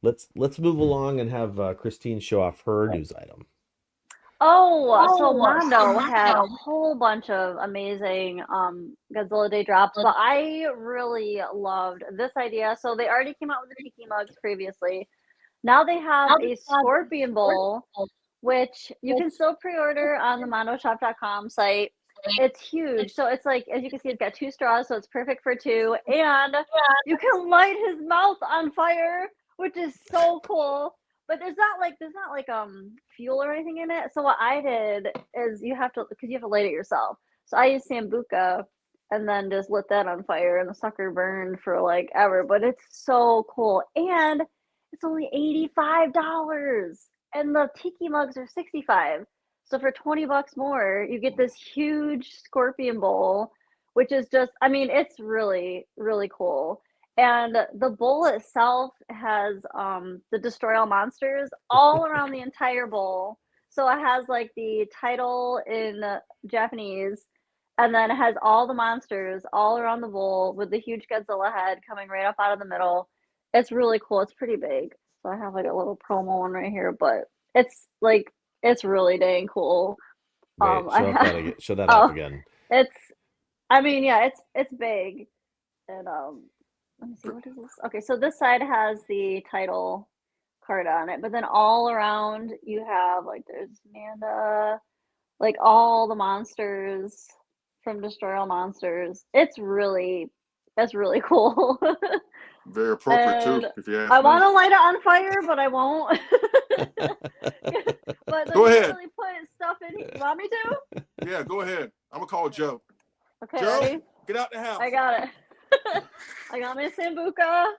So let's move along and have Christine show off her news item. So Mondo had a whole bunch of amazing Godzilla Day drops, but I really loved this idea. So they already came out with the Tiki mugs previously. Now they have a Scorpion Bowl, which you can still pre-order on the mondoshop.com site. It's huge. So it's like, as you can see, it's got 2 straws, so it's perfect for 2. And you can light his mouth on fire, which is so cool. But there's not like fuel or anything in it. So what I did is you have to light it yourself. So I used Sambuca and then just lit that on fire, and the sucker burned for like ever. But it's so cool. And it's only $85. And the Tiki mugs are $65. So for $20 more, you get this huge Scorpion Bowl, which is just, I mean, it's really, really cool. And the bowl itself has the Destroy All Monsters all around the entire bowl. So it has like the title in Japanese, and then it has all the monsters all around the bowl with the huge Godzilla head coming right up out of the middle. It's really cool. It's pretty big. So I have like a little promo one right here, but it's really dang cool. Wait, show that up again. It's big. And let me see, what is this? Okay, so this side has the title card on it, but then all around you have like there's Amanda, like all the monsters from Destroy All Monsters. It's really cool. Very appropriate too, if you ask I me. want to light it on fire, but I won't. But go ahead. Really put stuff in here. You want me to? Yeah, go ahead. I'm gonna call Joe. Okay, Joe, ready? get out the house. I got it. I got my Sambuca.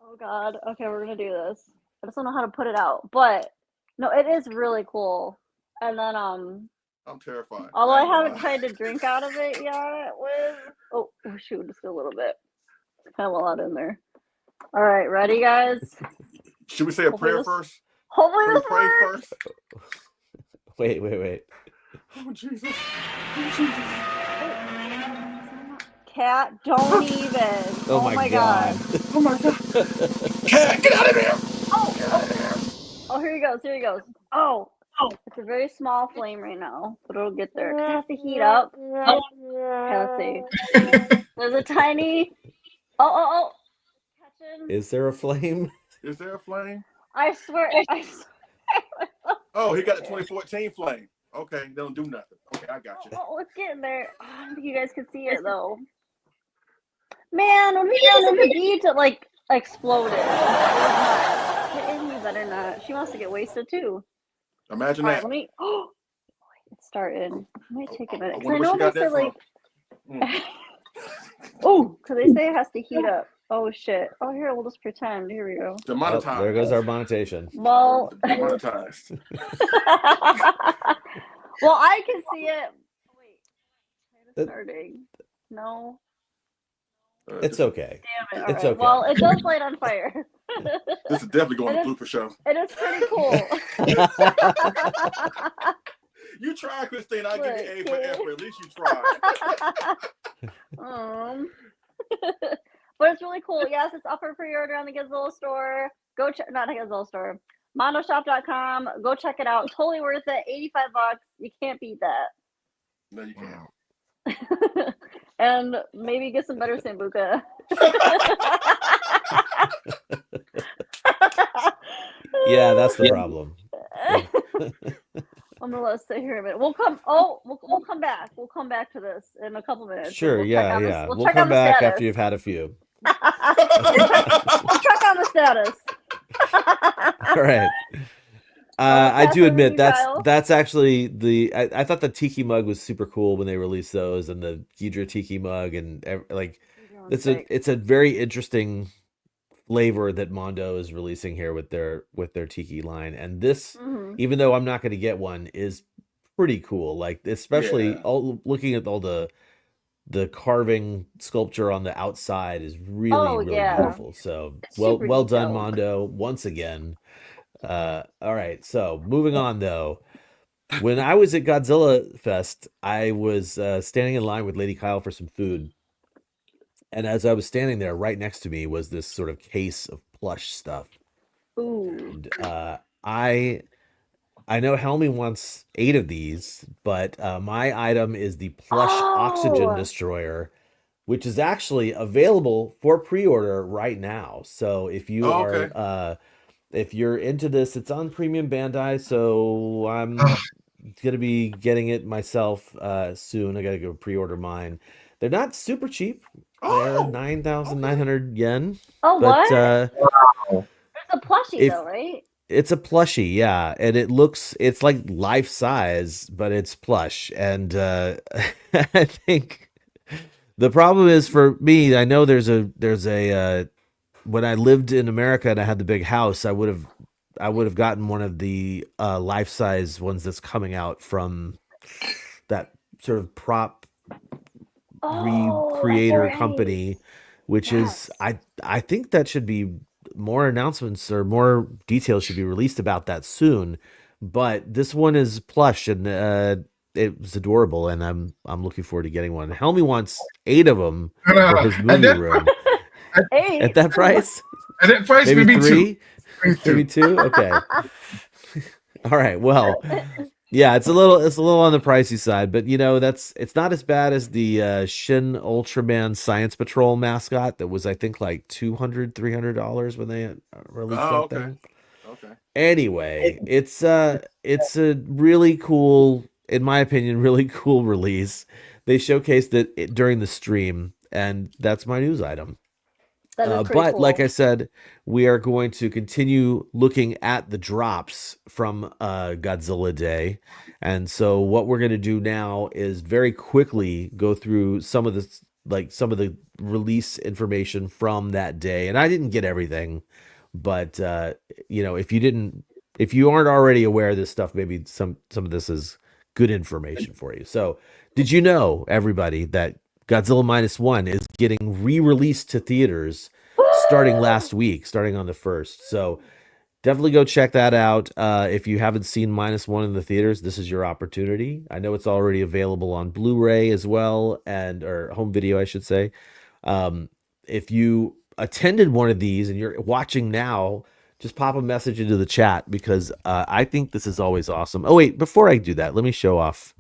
Oh God. Okay, we're gonna do this. I just don't know how to put it out, but no, it is really cool. And then I'm terrified. Although I haven't tried to drink out of it yet. Oh shoot, just a little bit. It's kind of a lot in there. All right, ready, guys? Should we say a prayer first? Hopefully Can we pray first? Wait. Oh Jesus! Oh Jesus! Cat, don't even. Oh my God. Oh my God! Cat, get out of here! Oh, here he goes. Oh, it's a very small flame right now, but it'll get there. 'Cause it has to heat up. Okay, let's see. There's a tiny. Oh. Catching. Is there a flame? Is there a flame? I swear. Oh, he got a 2014 flame. Okay, don't do nothing. Okay, I got you. Oh, it's getting there. Oh, I don't think you guys can see it though. Man, when we get the beads, it like exploded. You better not. She wants to get wasted too. Imagine All that. right, let me. Oh, it started. It might take a minute. I 'Cause wonder I where know she they got say that like. Oh, because they say it has to heat up. Oh shit. Oh, here we'll just pretend. Here we go. Demonetized. There goes our monetization. Well. Demonetized. Well, I can see it. Wait. It's starting. No. It's okay. Damn it. It's All right. okay. Well, it does light on fire. This is definitely going to blooper show. It is pretty cool. You try, Christine. I'll give you A for Look. effort. At least you tried. But it's really cool. Yes, it's up for pre-order on the Godzilla store. Go check, not the Godzilla store, mondoshop.com. Go check it out. Totally worth it. $85. You can't beat that. No, you can't. And maybe get some better Sambuca. Yeah, that's the problem. I'm gonna let us sit here a minute. We'll come. Oh, we'll come back. We'll come back to this in a couple minutes. Sure, We'll check on yeah. We'll We'll check come on the back status. after you've had a few. We'll check on the status. All right. I do admit Kyle. that's actually I thought the tiki mug was super cool when they released those, and the Ghidra tiki mug, and like it's a very interesting flavor that Mondo is releasing here with their tiki line, and this, even though I'm not going to get one, is pretty cool. Like especially looking at all the carving sculpture on the outside is really beautiful. So well done, Mondo, once again. All right, so moving on though. When I was at Godzilla Fest, I was standing in line with Lady Kyle for some food. And as I was standing there, right next to me was this sort of case of plush stuff. Ooh. And I know Helmy wants 8 of these, but my item is the plush oxygen destroyer, which is actually available for pre-order right now. So if you are if you're into this, it's on Premium Bandai, so I'm gonna be getting it myself soon. I gotta go pre-order mine. They're not super cheap. They're 9,900 yen. Oh, but, what? It's a plushie though, right? It's a plushie, yeah, and it's like life size, but it's plush. And I think the problem is for me, I know there's a when I lived in America and I had the big house, I would have gotten one of the life size ones that's coming out from that sort of prop recreator company, which is I think that should be more announcements or more details should be released about that soon. But this one is plush and it was adorable, and I'm looking forward to getting one. Helmy wants 8 of them for his movie room. At that price? At that price, maybe 3? Maybe 2? Okay. All right. Well, yeah, it's a little on the pricey side, but it's not as bad as the Shin Ultraman Science Patrol mascot that was, I think, like $200-$300 when they released that thing. Okay. Anyway, it's a really cool, in my opinion, really cool release. They showcased it during the stream, and that's my news item. But cool. like I said, we are going to continue looking at the drops from Godzilla Day. And so what we're going to do now is very quickly go through some of the release information from that day. And I didn't get everything, but if you aren't already aware of this stuff, maybe some of this is good information for you. So did you know, everybody, that Godzilla -1 is getting re-released to theaters starting last week, starting on the 1st. So Definitely go check that out. If you haven't seen -1 in the theaters, this is your opportunity. I know it's already available on Blu-ray as well, and or home video, I should say. Um, if you attended one of these and you're watching now, just pop a message into the chat because I think this is always awesome. Oh wait, before I do that, let me show off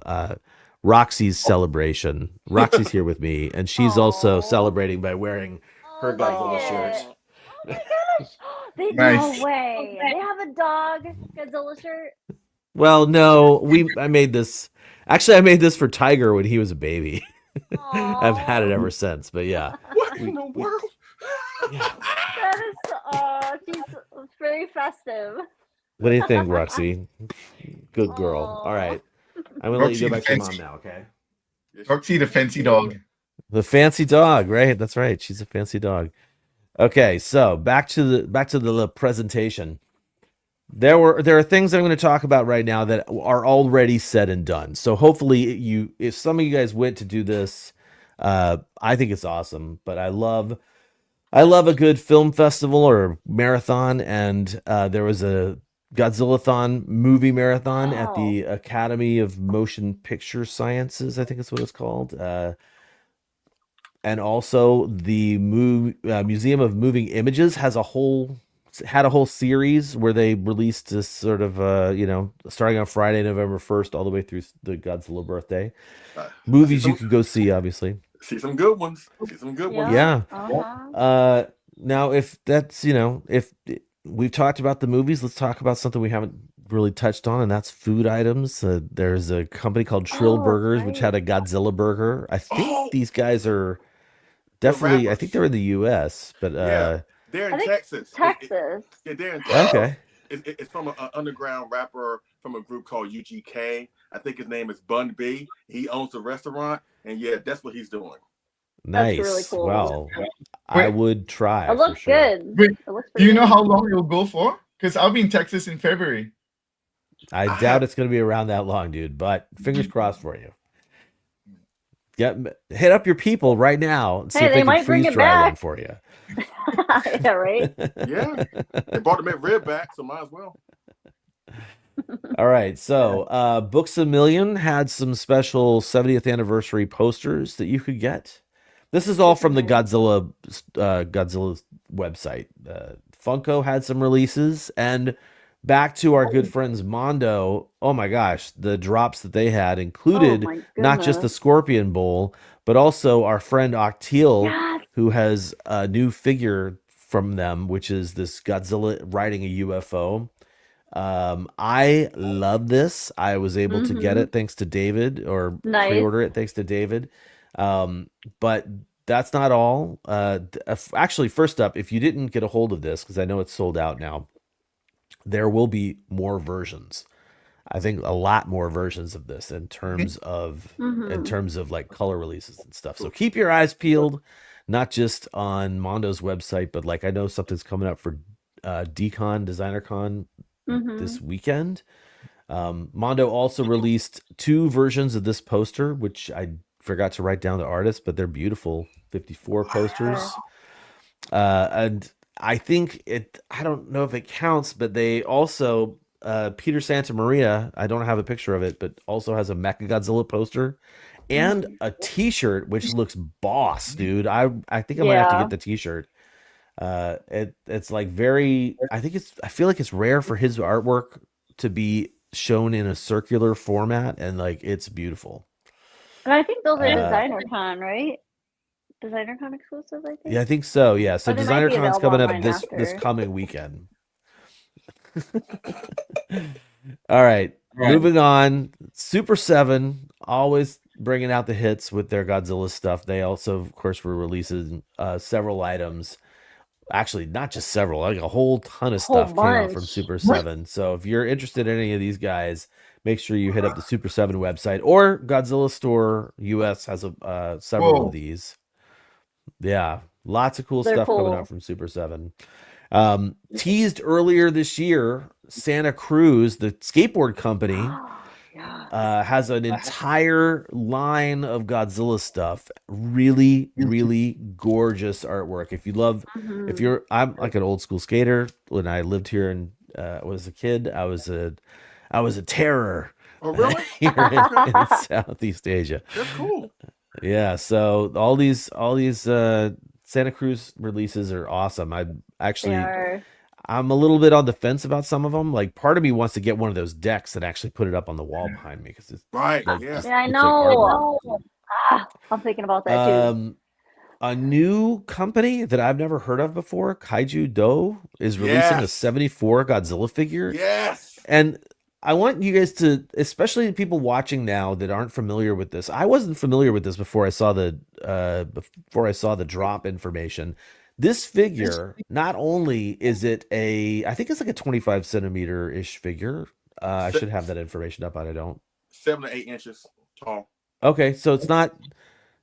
Roxy's celebration. Roxy's here with me, and she's also celebrating by wearing her Godzilla shirt. Oh my gosh! Nice. No way. They have a dog Godzilla shirt. Well, no, I made this. Actually, I made this for Tiger when he was a baby. I've had it ever since. But yeah, What in the world? That is she's very festive. what do you think, Roxy? Good girl. All right, I'm gonna let you go back to Roxy, mom now. Okay. Roxy, the fancy dog. The fancy dog, right? That's right. She's a fancy dog. Okay, so back to the presentation. There are things that I'm going to talk about right now that are already said and done. So hopefully if some of you guys went to do this, I think it's awesome. But I love a good film festival or marathon, and there was a Godzilla-thon movie marathon at the Academy of Motion Picture Sciences, I think is what it's called. And also the Museum of Moving Images had a whole series where they released this sort of starting on Friday, November 1st, all the way through the Godzilla birthday. Movies you could go see, obviously. See some good ones. Yeah. Now, if that's if we've talked about the movies, let's talk about something we haven't really touched on, and that's food items. There's a company called Trill Burgers, which had a Godzilla burger. I think these guys are definitely. I think they're in the U.S., but they're in Texas. Texas. Yeah, they're in Texas. Okay. It's from an underground rapper from a group called UGK. I think his name is Bun B. He owns a restaurant, and yeah, that's what he's doing. Nice. That's really cool. Well, I would try. It looks good. Wait, It looks do you know good. how long it'll go for? Because I'll be in Texas in February. I doubt it's going to be around that long, dude, but fingers crossed for you. Hit up your people right now and see if they might can bring freeze it dry one back. for you. Yeah, right? Yeah. They brought the McRib back, so might as well. All right, so Books A Million had some special 70th anniversary posters that you could get. This is all from the Godzilla website. Funko had some releases, and back to our good friends Mondo. Oh my gosh, the drops that they had included not just the Scorpion Bowl, but also our friend Octeil, who has a new figure from them, which is this Godzilla riding a UFO. I love this. I was able to get it thanks to David, or pre-order it thanks to David. But that's not all. Actually, first up, if you didn't get a hold of this, because I know it's sold out now, there will be more versions. I think a lot more versions of this in terms of like color releases and stuff. So keep your eyes peeled, not just on Mondo's website, but like I know something's coming up for DesignerCon this weekend. Mondo also released 2 versions of this poster, which I forgot to write down the artist, but they're beautiful 54 posters. And I think I don't know if it counts, but they also, Peter Santamaria, I don't have a picture of it, but also has a Mechagodzilla poster and a t-shirt, which looks boss, dude. I think I might have to get the t-shirt. It's like I feel like it's rare for his artwork to be shown in a circular format, and like it's beautiful. And I think those are DesignerCon, right? DesignerCon exclusive, I think. Yeah, I think so. Yeah, so DesignerCon's coming up this after. coming weekend. All right, moving on. Super 7 always bringing out the hits with their Godzilla stuff. They also, of course, were releasing several items. Actually, not just several, like a whole ton of stuff came out from Super 7. So if you're interested in any of these guys, make sure you hit up the Super 7 website, or Godzilla Store US has several of these. Yeah, lots of cool stuff coming out from Super 7. Teased earlier this year, Santa Cruz, the skateboard company, has an entire line of Godzilla stuff. Really, really gorgeous artwork. If you love, I'm like an old school skater. When I lived here in was a kid, I was a terror Oh, really? here in Southeast Asia. That's cool. Yeah, so all these Santa Cruz releases are awesome. I'm a little bit on the fence about some of them. Like part of me wants to get one of those decks and actually put it up on the wall behind me because it's Right. like Yeah. just Yeah, I looks like artwork. know. I'm thinking about that too. A new company that I've never heard of before, Kaiju Do, is releasing a Yes. 74 Godzilla figure. Yes. And I want you guys to, especially people watching now that aren't familiar with this. I wasn't familiar with this before I saw the drop information. This figure, not only is it I think it's like a 25 centimeter ish figure. I should have that information up, but I don't. 7 to 8 inches tall. Okay, so it's not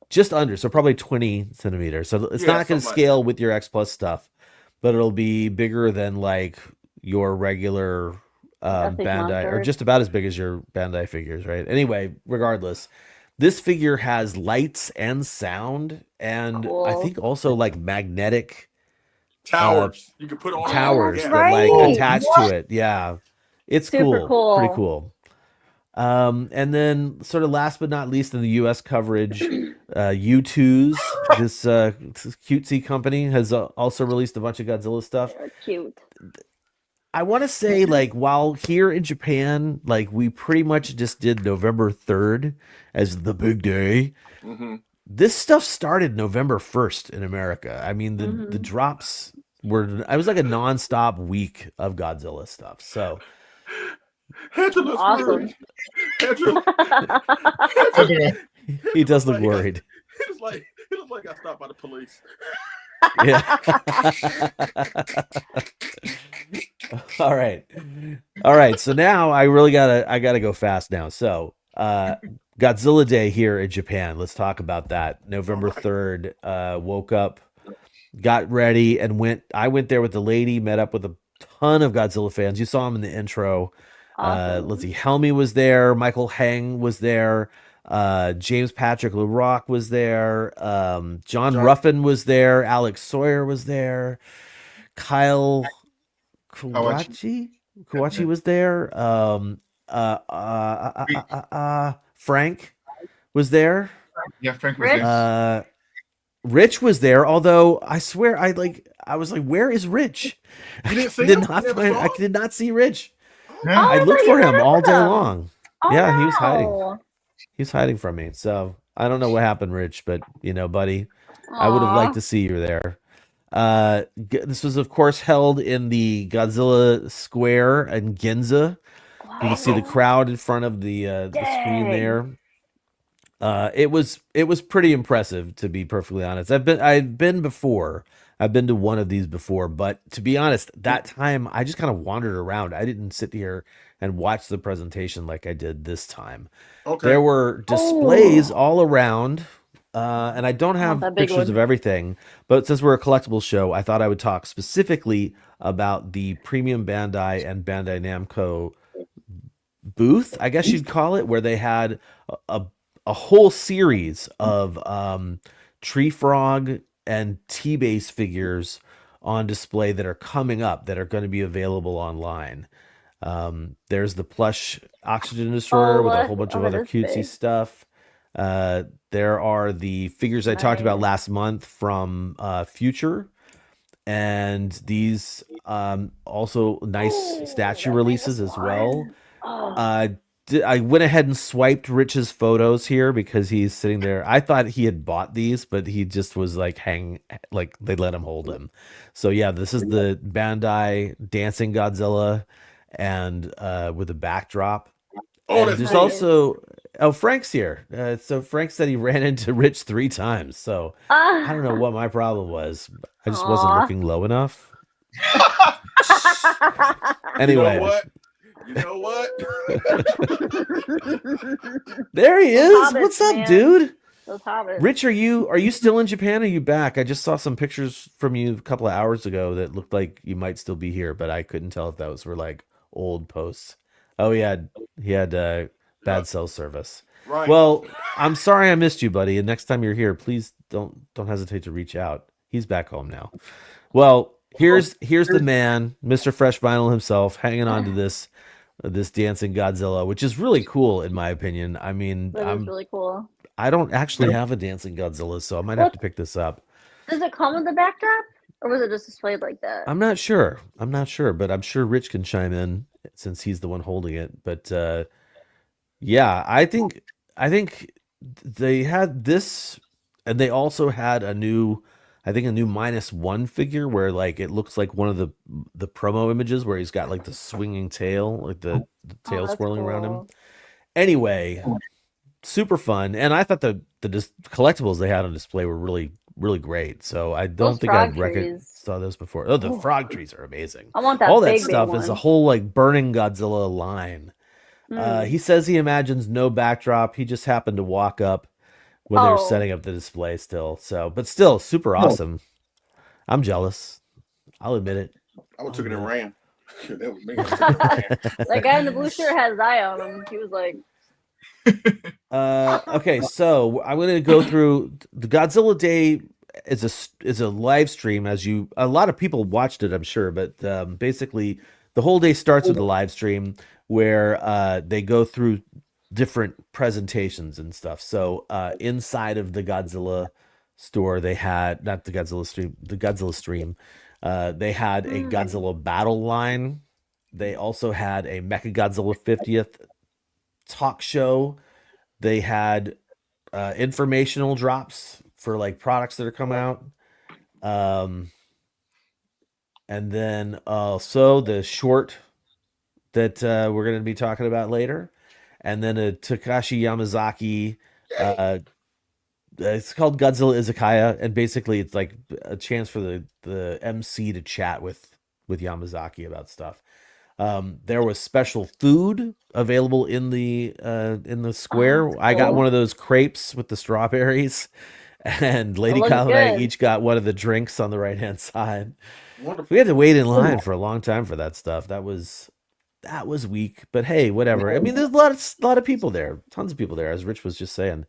just under, so probably 20 centimeters. So it's not going to something like scale with your X Plus stuff, but it'll be bigger than like your regular Epic Bandai, or monster. just about as big as your Bandai figures, right? Anyway, regardless, this figure has lights and sound, and I Cool. think also like magnetic Towers. You can put on towers Yeah. that like Right. attach to it. Yeah, it's Super pretty cool. cool. And then sort of last but not least in the US coverage, U2's, this cutesy company has also released a bunch of Godzilla stuff. They're cute. I want to say, like, while here in Japan, like, we pretty much just did November 3rd as the big day. Mhm. This stuff started November 1st in America. I mean, the drops it was like a nonstop week of Godzilla stuff. So Angela's Awesome. worried. Angela, he does look worried. It was like I stopped by the police. Yeah. All right. So now I really gotta go fast now. So Godzilla Day here in Japan. Let's talk about that. November 3rd. Woke up, got ready, and I went there with the lady, met up with a ton of Godzilla fans. You saw him in the intro. Awesome. Let's see, Helmy was there, Michael Heng was there, James Patrick LaRock was there, John Ruffin was there, Alex Sawyer was there, Kyle Kawachi was there, Frank was there. Yeah, Frank was Rich? there. Rich was there, although I swear I was like, where is Rich? You didn't see I did him? not You never find, saw I him? did not see Rich. Yeah. I looked thought for you him were all day with him. long. Oh, Yeah, he was hiding. no. He's hiding from me. So I don't know what happened, Rich, but buddy, I would have Aw. liked to see you there. This was, of course, held in the Godzilla Square in Ginza. You can see the crowd in front of the screen Dang. there. It was pretty impressive, to be perfectly honest. I've been before. I've been to one of these before, but to be honest, that time I just kind of wandered around. I didn't sit here and watch the presentation like I did this time. Okay. There were displays all around, and I don't have that big pictures one. of everything, but since we're a collectibles show, I thought I would talk specifically about the Premium Bandai and Bandai Namco booth, I guess you'd call it, where they had a whole series of Tree Frog and T-Base figures on display that are coming up that are going to be available online. There's the plush Oxygen Destroyer with a whole bunch of other that's cutesy big. stuff. There are the figures I talked about Nice. last month from Future, and these also nice statue releases as well. Oh, I went ahead and swiped Rich's photos here because he's sitting there. I thought he had bought these, but he just was like they let him hold him. So yeah, this is the Bandai dancing Godzilla, and with a backdrop. Oh, And that's there's cool. also Frank's here. So Frank said he ran into Rich 3 times. So I don't know what my problem was. I just wasn't Aw. looking low enough. You Anyway, know what? You know what? there he Those is. hobbits, What's up, man. dude? Those hobbits. Rich, are you still in Japan? Or are you back? I just saw some pictures from you a couple of hours ago that looked like you might still be here, but I couldn't tell if those were like old posts. Oh, he had bad cell service. Right. Well, I'm sorry I missed you, buddy. And next time you're here, please don't hesitate to reach out. He's back home now. Well, Here's the man, Mr. Fresh Vinyl himself, hanging on to this dancing Godzilla, which is really cool in my opinion. I mean, That is really cool. I don't actually have a dancing Godzilla, so I might have to pick this up. Does it come with the backdrop, or was it just displayed like that? I'm not sure, but I'm sure Rich can chime in since he's the one holding it. But yeah, I think they had this, and they also had a new -1 figure where like it looks like one of the promo images where he's got like the swinging tail, like the tail swirling around him. Anyway, super fun, and I thought the collectibles they had on display were really great. So I don't think I saw those before. Oh, the frog trees are amazing. I want that. All that big stuff one. is a whole like burning Godzilla line. He says he imagines no backdrop. He just happened to walk up when they were setting up the display still. So, but still super awesome. I'm jealous. I'll admit it. I would took it and ran. That was me. That guy in the blue shirt had his eye on him. He was like, okay, so I'm going to go through the Godzilla Day is a live stream, as a lot of people watched it, I'm sure, but basically the whole day starts with a live stream where they go through different presentations and stuff. So inside of the Godzilla store, they had not the Godzilla stream, the Godzilla stream. They had a Godzilla battle line. They also had a Mechagodzilla 50th talk show. They had informational drops for like products that are coming out. And then also the short that we're going to be talking about later. And then a Takashi Yamazaki, it's called Godzilla Izakaya. And basically it's like a chance for the MC to chat with Yamazaki about stuff. There was special food available in the square. I got one of those crepes with the strawberries, and Lady Kyle and I each got one of the drinks on the right-hand side. Wonderful. We had to wait in line for a long time for that stuff. That was weak, but hey, whatever. I mean, there's a lot of people there, tons of people there, as Rich was just saying.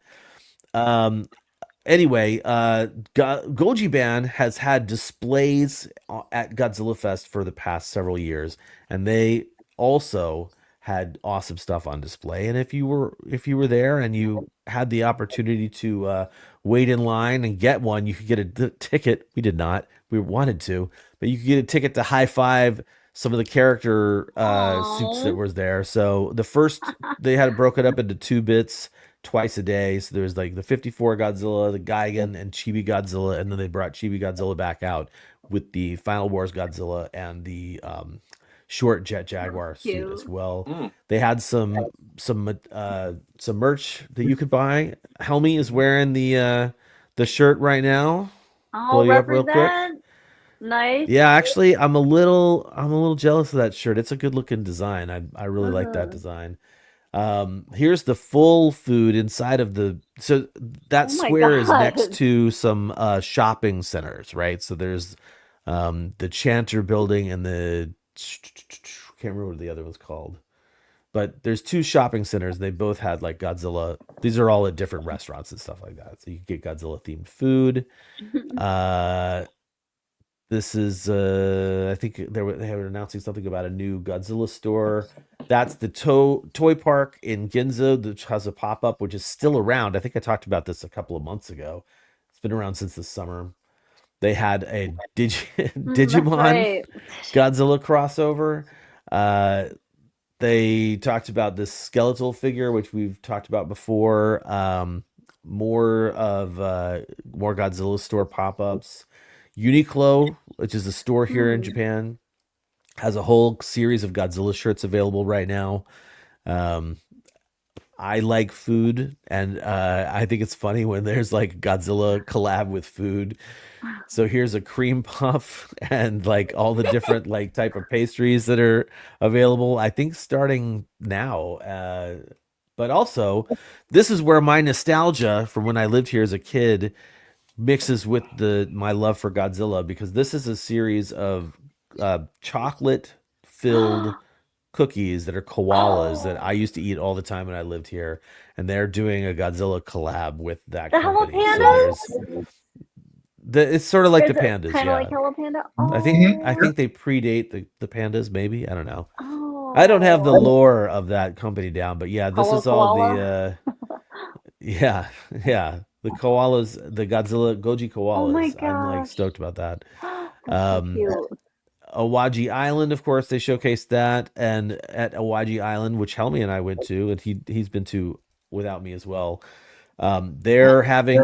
Anyway, Goji Band has had displays at Godzilla Fest for the past several years, and they also had awesome stuff on display. And if you were there and you had the opportunity to wait in line and get one, you could get a ticket. We did not. We wanted to, but you could get a ticket to high five some of the character suits that was there. So the first, they had it broken up into 2 bits twice a day. So there's like the 54 Godzilla, the Gigan, and Chibi Godzilla, and then they brought Chibi Godzilla back out with the Final Wars Godzilla and the short Jet Jaguar suit as well. They had some merch that you could buy. Helmy is wearing the shirt right now. "Oh, you up real quick. represent." Nice. Yeah, actually, I'm a little jealous of that shirt. It's a good looking design. I really like that design. Here's the full food inside of so that square is next to some shopping centers, right? So there's the Chanter building and the can't remember what the other one's called. But there's 2 shopping centers. They both had like Godzilla. These are all at different restaurants and stuff like that. So you can get Godzilla themed food. This is, I think they were announcing something about a new Godzilla store. That's the toy park in Ginza, which has a pop-up, which is still around. I think I talked about this a couple of months ago. It's been around since the summer. They had a Digimon Godzilla crossover. They talked about this skeletal figure, which we've talked about before. More Godzilla store pop-ups. Uniqlo, which is a store here in Japan, has a whole series of Godzilla shirts available right now. I like food, and I think it's funny when there's like Godzilla collab with food. So here's a cream puff and like all the different like type of pastries that are available, I think starting now. But also, this is where my nostalgia from when I lived here as a kid mixes with my love for Godzilla, because this is a series of chocolate filled cookies that are koalas that I used to eat all the time when I lived here, and they're doing a Godzilla collab with that company. Hello Pandas? So It's sort of like the Is it pandas, kind of like yeah. Hello Panda? I Oh. think they predate the pandas, maybe. I don't know. I don't have the Oh. lore of that company down, but yeah, this Hello is all Koala. yeah, yeah. The koalas, the Goji Oh my koalas. I'm like gosh. stoked about that. That's so cute. Awaji Island, of course, they showcased that, and at Awaji Island, which Helmy and I went to, and he's been to without me as well. They're having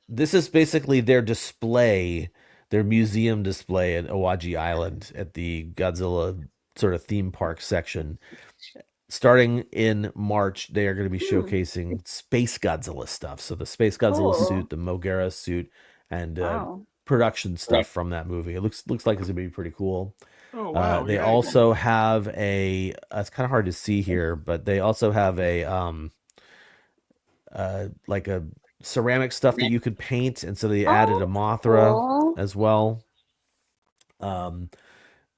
this is basically their display, their museum display at Awaji Island at the Godzilla sort of theme park section. Starting in March, they are going to be showcasing Space Godzilla stuff. So the Space Godzilla suit, the Mogera suit, and Wow. production stuff from that movie. It looks like it's going to be pretty cool. Oh wow! They also have a. It's kind of hard to see here, but they also have a like a ceramic stuff that you could paint, and so they added a Mothra cool. as well.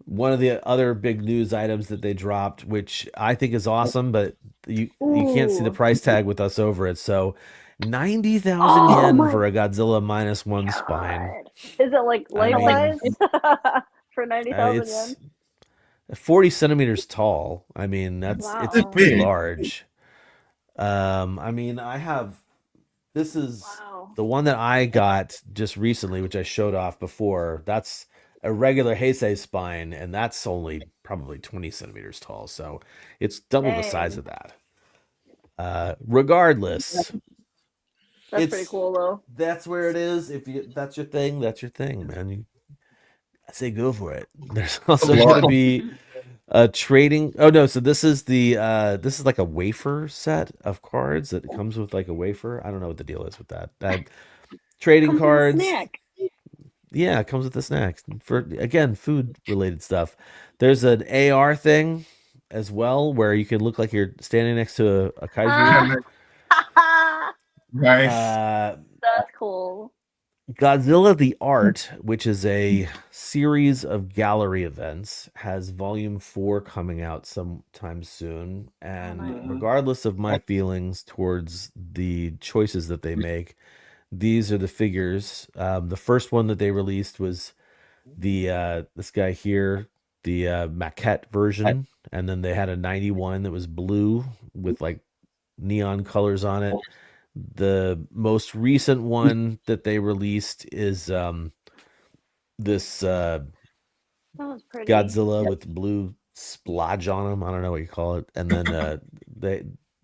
One of the other big news items that they dropped, which I think is awesome, but you can't see the Ooh. price tag with us over it. So 90,000 yen for a Godzilla -1 spine. Is it like life mean, size for 90,000 yen? It's 40 centimeters tall. I mean, it's Wow. pretty large. I mean, this is the one that I got just recently, which I showed off before. That's a regular Heisei spine, and that's only probably 20 centimeters tall. So it's double the size of that. Regardless, That's pretty cool though. That's where it is. If that's your thing, that's your thing, man. I say go for it. There's also going to be a trading. Oh no! So this is like a wafer set of cards that comes with like a wafer. I don't know what the deal is with that. Trading cards. Yeah, it comes with the snacks for again food related stuff. There's an AR thing as well where you can look like you're standing next to a kaiju. Nice. That's cool. Godzilla the Art, which is a series of gallery events, has volume 4 coming out sometime soon. And regardless of my feelings towards the choices that they make, these are the figures. The first one that they released was the this guy here, the maquette version, and then they had a 91 that was blue with like neon colors on it. The most recent one that they released is this Godzilla with blue splodge on him. I don't know what you call it. And then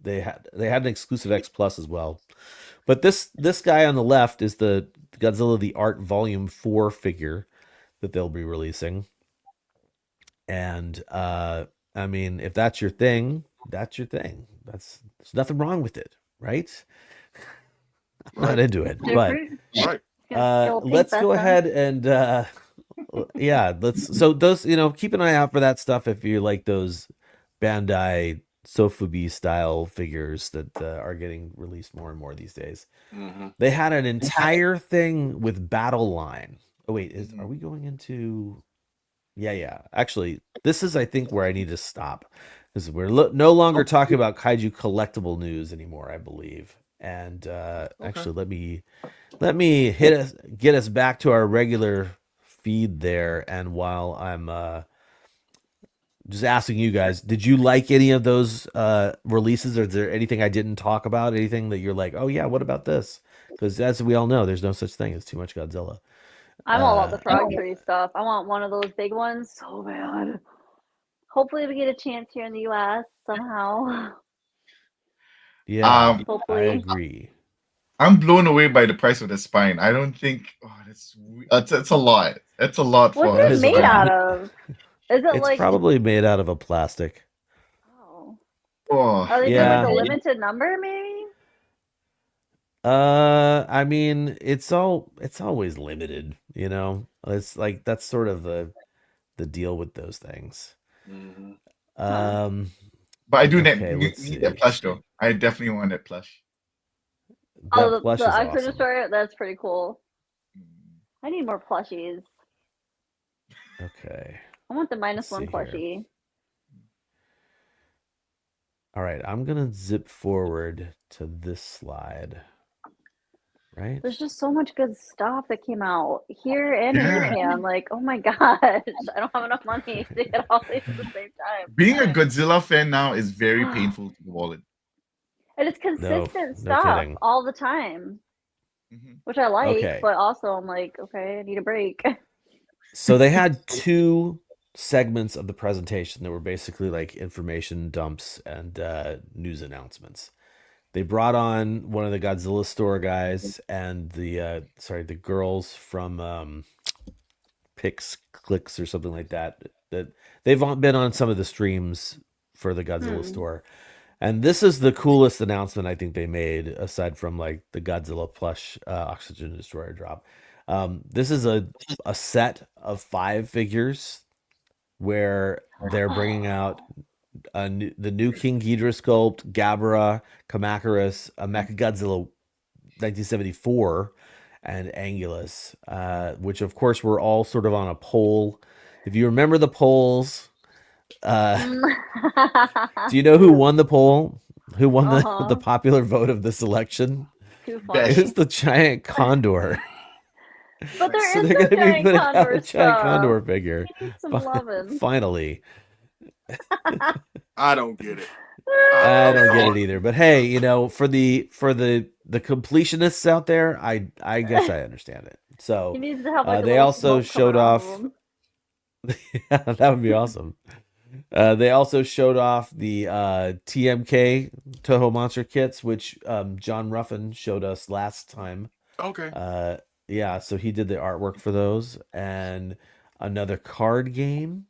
they had an exclusive X Plus as well. But this guy on the left is the Godzilla the Art Volume 4 figure that they'll be releasing. And I mean, if that's your thing, that's your thing. There's nothing wrong with it, right? I'm not into it, but let's go ahead and yeah, so those, keep an eye out for that stuff if you like those Bandai Sofubi style figures that are getting released more and more these days. They had an entire thing with Battle Line. Oh wait, are we going into? Yeah. Actually, this is I think where I need to stop because we're no longer talking about kaiju collectible news anymore, I believe. And actually, let me get us back to our regular feed there. And while I'm just asking you guys, did you like any of those releases? Or is there anything I didn't talk about? Anything that you're like, oh yeah, what about this? Because as we all know, there's no such thing as too much Godzilla. I'm all about the frog tree stuff. I want one of those big ones so bad. Hopefully we get a chance here in the US somehow. Yeah, hopefully. I agree. I'm blown away by the price of the spine. I don't think it's a lot. It's a lot for What's it made out of? Is it it's probably made out of a plastic. Oh, are they yeah. doing like a limited number maybe? I mean, it's always limited, It's like that's sort of the deal with those things. But I do need that plush though. I definitely want that plush. The Oxford Destroyer, that's pretty cool. I need more plushies. Okay. I want the -1 plushie. All right, I'm gonna zip forward to this slide right? There's just so much good stuff that came out here and in Yeah. Japan. Like, oh my gosh, I don't have enough money to get all these at the same time. Being a Godzilla fan now is very painful to the wallet. And it's No, consistent no stuff kidding. all the time, Mhm. which I like, Okay. but also I'm like, okay, I need a break. So they had two segments of the presentation that were basically like information dumps and news announcements. They brought on one of the Godzilla store guys and the girls from Pix Clicks or something like that. That they've been on some of the streams for the Godzilla store. And this is the coolest announcement I think they made, aside from like the Godzilla plush Oxygen Destroyer drop. This is a set of 5 figures where they're bringing out the new King Ghidorah sculpt, Gabara, Kamacuras, Mechagodzilla 1974, and Angulus, which of course were all sort of on a poll. If you remember the polls, do you know who won the poll? Who won the popular vote of this election? Too It funny. was the giant condor. But there So is they're some going to be giant putting out a condor giant condor stuff. figure. He needs some lovin'. Finally. I don't get it. I don't get it either. But hey, you know, for the completionists out there, I guess I understand it. So He needs to have like a they little also smoke showed coming out off. of him. Yeah, that would be awesome. They also showed off the TMK Toho Monster kits, which John Ruffin showed us last time. Okay. Yeah, so he did the artwork for those, and another card game.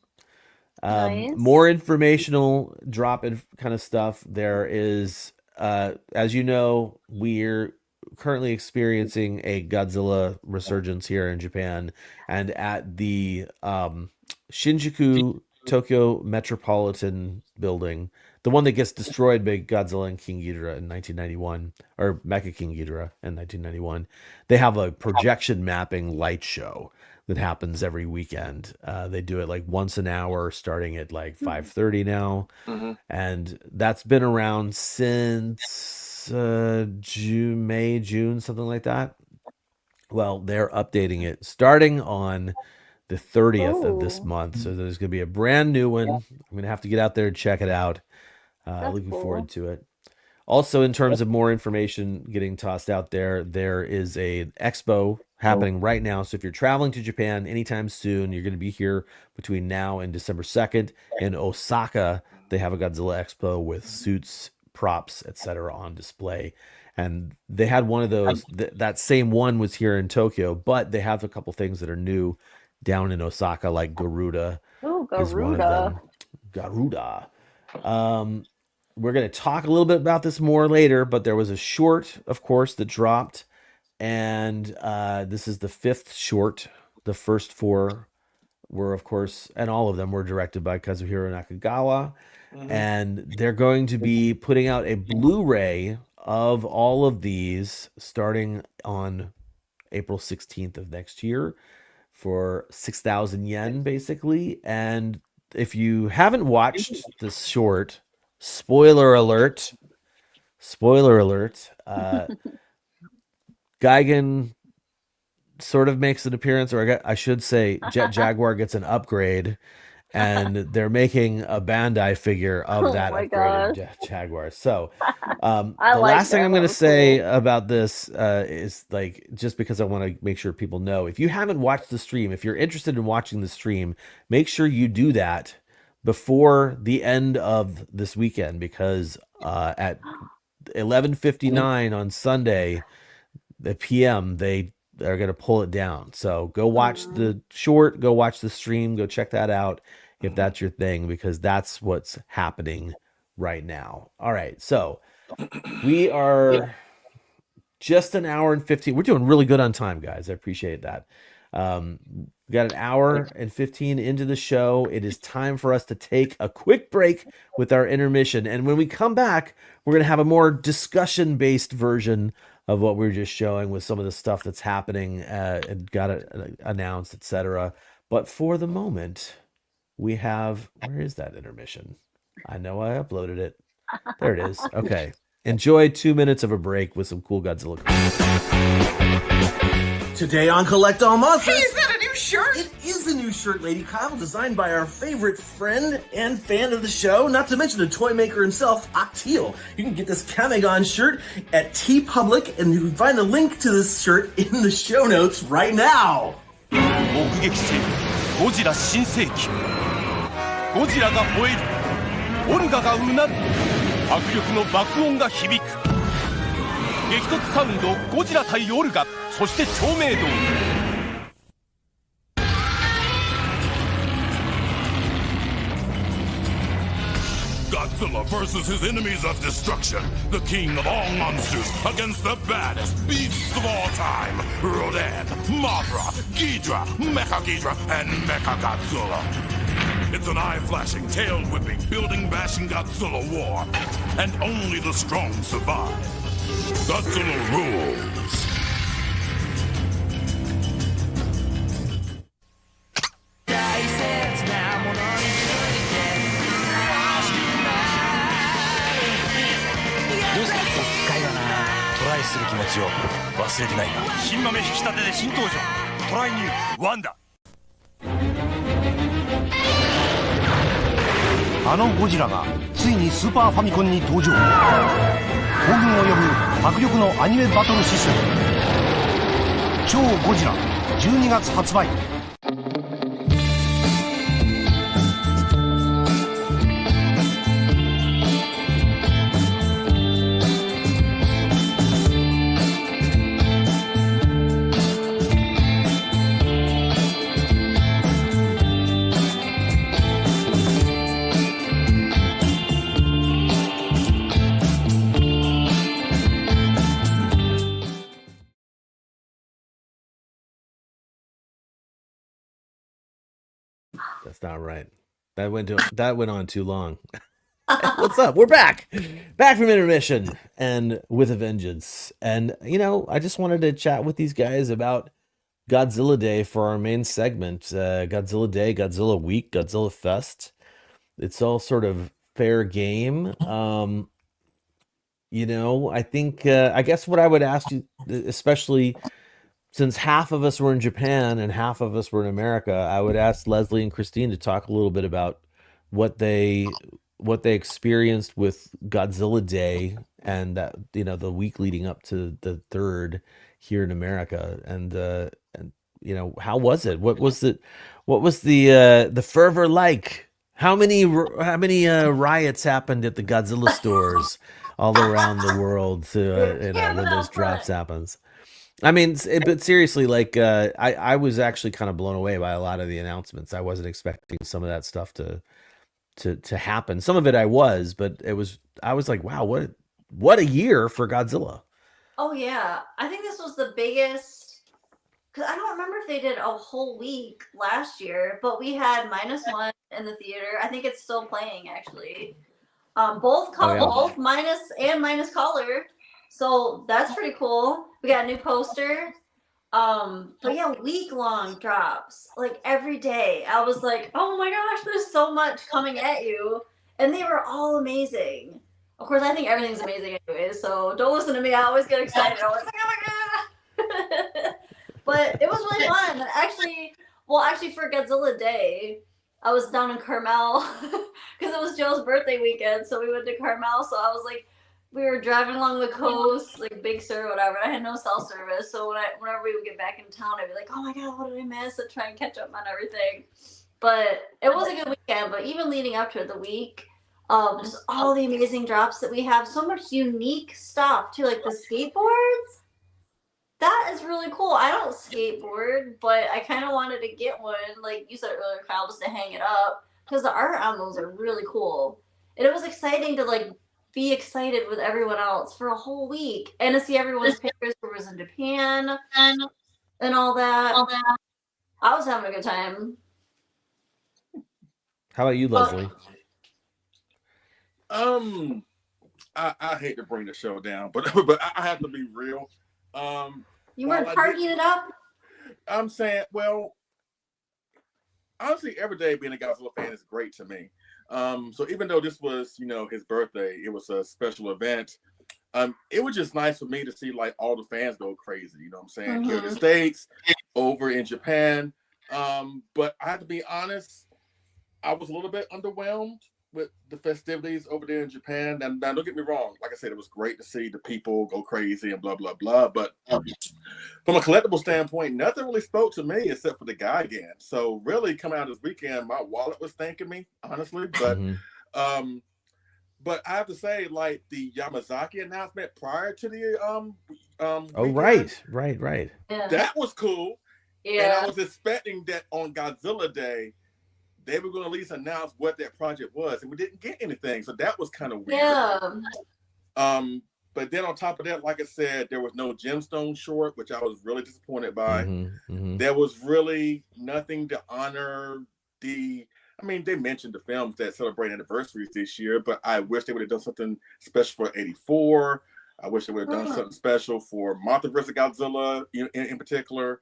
Nice. More informational drop in kind of stuff. There is, as you know, we're currently experiencing a Godzilla resurgence here in Japan, and at the Shinjuku Tokyo Metropolitan Building, the one that gets destroyed by Godzilla and King Ghidorah in 1991, or Mecha King Ghidorah in 1991, they have a projection mapping light show that happens every weekend. They do it like once an hour, starting at like 5:30 now, and that's been around since June, something like that. Well, they're updating it starting on the 30th of this month. So there's going to be a brand new one. I'm going to have to get out there and check it out. Looking forward to it. Also, in terms of more information getting tossed out there, there is a expo happening right now. So if you're traveling to Japan anytime soon, you're going to be here between now and December 2nd in Osaka. They have a Godzilla expo with suits, props, etc. on display. And they had one of those. That same one was here in Tokyo, but they have a couple things that are new down in Osaka, like Garuda. Oh, Is one of them. Garuda. We're going to talk a little bit about this more later, but there was a short, of course, that dropped. And this is the 5th short. The first 4 were, of course, and all of them were directed by Kazuhiro Nakagawa. And they're going to be putting out a Blu-ray of all of these starting on April 16th of next year for 6,000 yen, basically. And if you haven't watched this short, spoiler alert, Gigan sort of makes an appearance, or I should say Jet Jaguar gets an upgrade, and they're making a Bandai figure of that upgraded Jet Jaguar. So the last thing I'm going to say about this is, like, just because I want to make sure people know, if you haven't watched the stream, if you're interested in watching the stream, make sure you do that before the end of this weekend, because at 11:59 on Sunday, the PM, they are going to pull it down. So go watch the short, go watch the stream, go check that out if that's your thing, because that's what's happening right now. All right, so we are just an hour and 15. We're doing really good on time, guys. I appreciate that. We got an hour and 15 into the show. It is time for us to take a quick break with our intermission. And when we come back, we're going to have a more discussion-based version of what we were just showing, with some of the stuff that's happening and got it announced, etc. But for the moment, we have, where is that intermission? I know I uploaded it. There it is. Okay. Enjoy 2 minutes of a break with some cool Godzilla. Today on Collect All Monsters. Hey, is that a new shirt? It is a new shirt, Lady Kyle, designed by our favorite friend and fan of the show, not to mention the toy maker himself, Octeal. You can get this Kamegon shirt at Teepublic, and you can find a link to this shirt in the show notes right now. 目撃せよゴジラ新世紀ゴジラが吠えるオルガがうなる迫力の爆音が響く激突サウンドゴジラ対オルガそして透明度Godzilla versus his enemies of destruction, the king of all monsters against the baddest beasts of all time, Rodan, Mothra, Ghidra, Mecha Ghidra, and Mecha Godzilla. It's an eye-flashing, tail-whipping, building-bashing Godzilla war, and only the strong survive. Godzilla rules. Godzilla ゴジラがついにスーパーファミコンに登場。興奮を呼ぶ迫力のアニメバトルシステム超ゴジラ12月発売。That's not right. That went on too long. What's up? We're back from intermission and with a vengeance. And I just wanted to chat with these guys about Godzilla Day for our main segment. Godzilla Day, Godzilla Week, Godzilla Fest. It's all sort of fair game. I think I guess what I would ask you, especially since half of us were in Japan and half of us were in America, I would ask Leslie and Christine to talk a little bit about what they experienced with Godzilla Day and that the week leading up to the 3rd here in America, and how was it? What was the fervor like? How many riots happened at the Godzilla stores all around the world when those drops happens? I mean, but seriously, I was actually kind of blown away by a lot of the announcements. I wasn't expecting some of that stuff to happen. Some of it I was, but I was like, wow, what a year for Godzilla. Oh yeah, I think this was the biggest, because I don't remember if they did a whole week last year, but we had -1 in the theater. I think it's still playing actually. Both minus and minus color. So that's pretty cool. We got a new poster. But yeah, week-long drops. Like every day. I was like, oh my gosh, there's so much coming at you. And they were all amazing. Of course, I think everything's amazing anyway, so don't listen to me. I always get excited. I was like, oh my god. But it was really fun. Actually for Godzilla Day, I was down in Carmel because it was Joe's birthday weekend. So we went to Carmel. So I was like, we were driving along the coast, like Big Sur or whatever. I had no cell service, so whenever we would get back in town, I'd be like, "Oh my god, what did I miss?" And try and catch up on everything. But it was a good weekend. But even leading up to the week, just all the amazing drops that we have, so much unique stuff too, like the skateboards. That is really cool. I don't skateboard, but I kind of wanted to get one, like you said earlier, Kyle, just to hang it up because the art on those are really cool. And it was exciting to be excited with everyone else for a whole week and to see everyone's pictures who was in Japan and all that. I was having a good time. How about you, Leslie? I hate to bring the show down, but I have to be real. You weren't partying it up? I'm saying, well, honestly, every day being a Godzilla fan is great to me. So even though this was, his birthday, it was a special event. it was just nice for me to see like all the fans go crazy. You know what I'm saying? Here in the States, over in Japan. But I have to be honest, I was a little bit underwhelmed with the festivities over there in Japan. And now, don't get me wrong. Like I said, it was great to see the people go crazy and blah, blah, blah. But from a collectible standpoint, nothing really spoke to me except for the Gigan. So really coming out this weekend, my wallet was thanking me, honestly. But I have to say, like the Yamazaki announcement prior to the Right. Yeah. that was cool. And Yeah. I was expecting that on Godzilla Day, they were going to at least announce what that project was, and we didn't get anything. So that was kind of weird. Yeah. But then on top of that, like I said, there was no gemstone short, which I was really disappointed by. There was really nothing to honor I mean, they mentioned the films that celebrate anniversaries this year, but I wish they would have done something special for 84. I wish they would have done something special for Mothra vs. Godzilla in particular.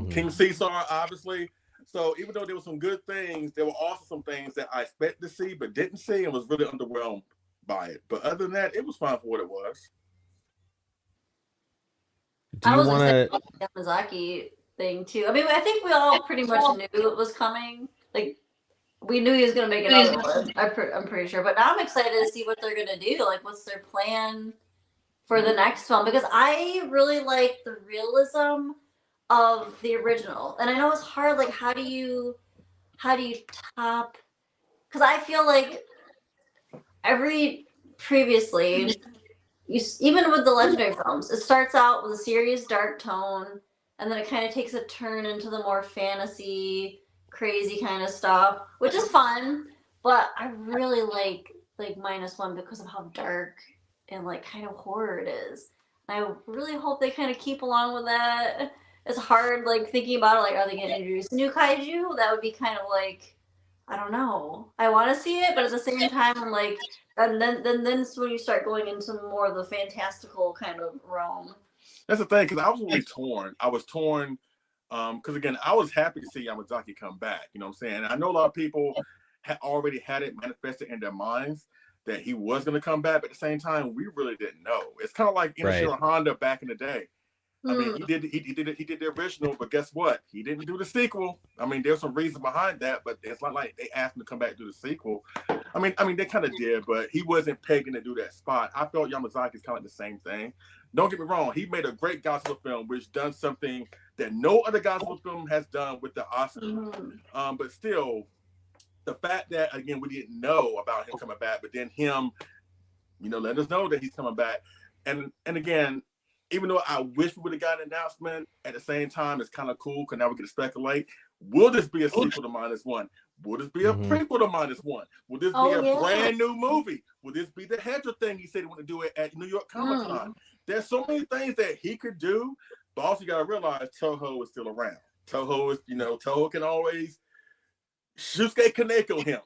King Caesar, obviously. So even though there were some good things, there were also some things that I expected to see but didn't see and was really underwhelmed by it. But other than that, it was fine for what it was. Do you want to? The Yamazaki thing too. I mean, I think we all pretty much knew it was coming. Like, we knew he was going to make another one. I'm pretty sure. But now I'm excited to see what they're going to do. Like, what's their plan for the next film? Because I really like the realism of the original. And I know it's hard. Like, how do you top? Because I feel like previously, even with the legendary films, it starts out with a serious dark tone, and then it kind of takes a turn into the more fantasy, crazy kind of stuff, which is fun. But I really like -1 because of how dark and like kind of horror it is. And I really hope they kind of keep along with that. It's hard, like, thinking about it, like, are they going to introduce new kaiju? That would be kind of like, I don't know. I want to see it, but at the same time, I'm like, and then when you start going into more of the fantastical kind of realm. That's the thing, because I was really torn. I was torn because, again, I was happy to see Yamazaki come back. You know what I'm saying? And I know a lot of people had already had it manifested in their minds that he was going to come back. But at the same time, we really didn't know. It's kind of like Inoshiro Honda back in the day. I mean, he did the original, but guess what? He didn't do the sequel. I mean, there's some reason behind that, but it's not like they asked him to come back and do the sequel. I mean, they kind of did, but he wasn't pegging to do that spot. I felt Yamazaki's kind of like the same thing. Don't get me wrong, he made a great Godzilla film, which done something that no other Godzilla film has done with the Oscar. But still, the fact that, again, we didn't know about him coming back, but then him, let us know that he's coming back. And again, even though I wish we would have gotten an announcement, at the same time, it's kind of cool because now we can speculate. Will this be a sequel to -1? Will this be a prequel to -1? Will this be a brand new movie? Will this be the Hedra thing he said he wanted to do it at New York Comic Con? There's so many things that he could do, but also you got to realize Toho is still around. Toho is, Toho can always Shusuke Kaneko him.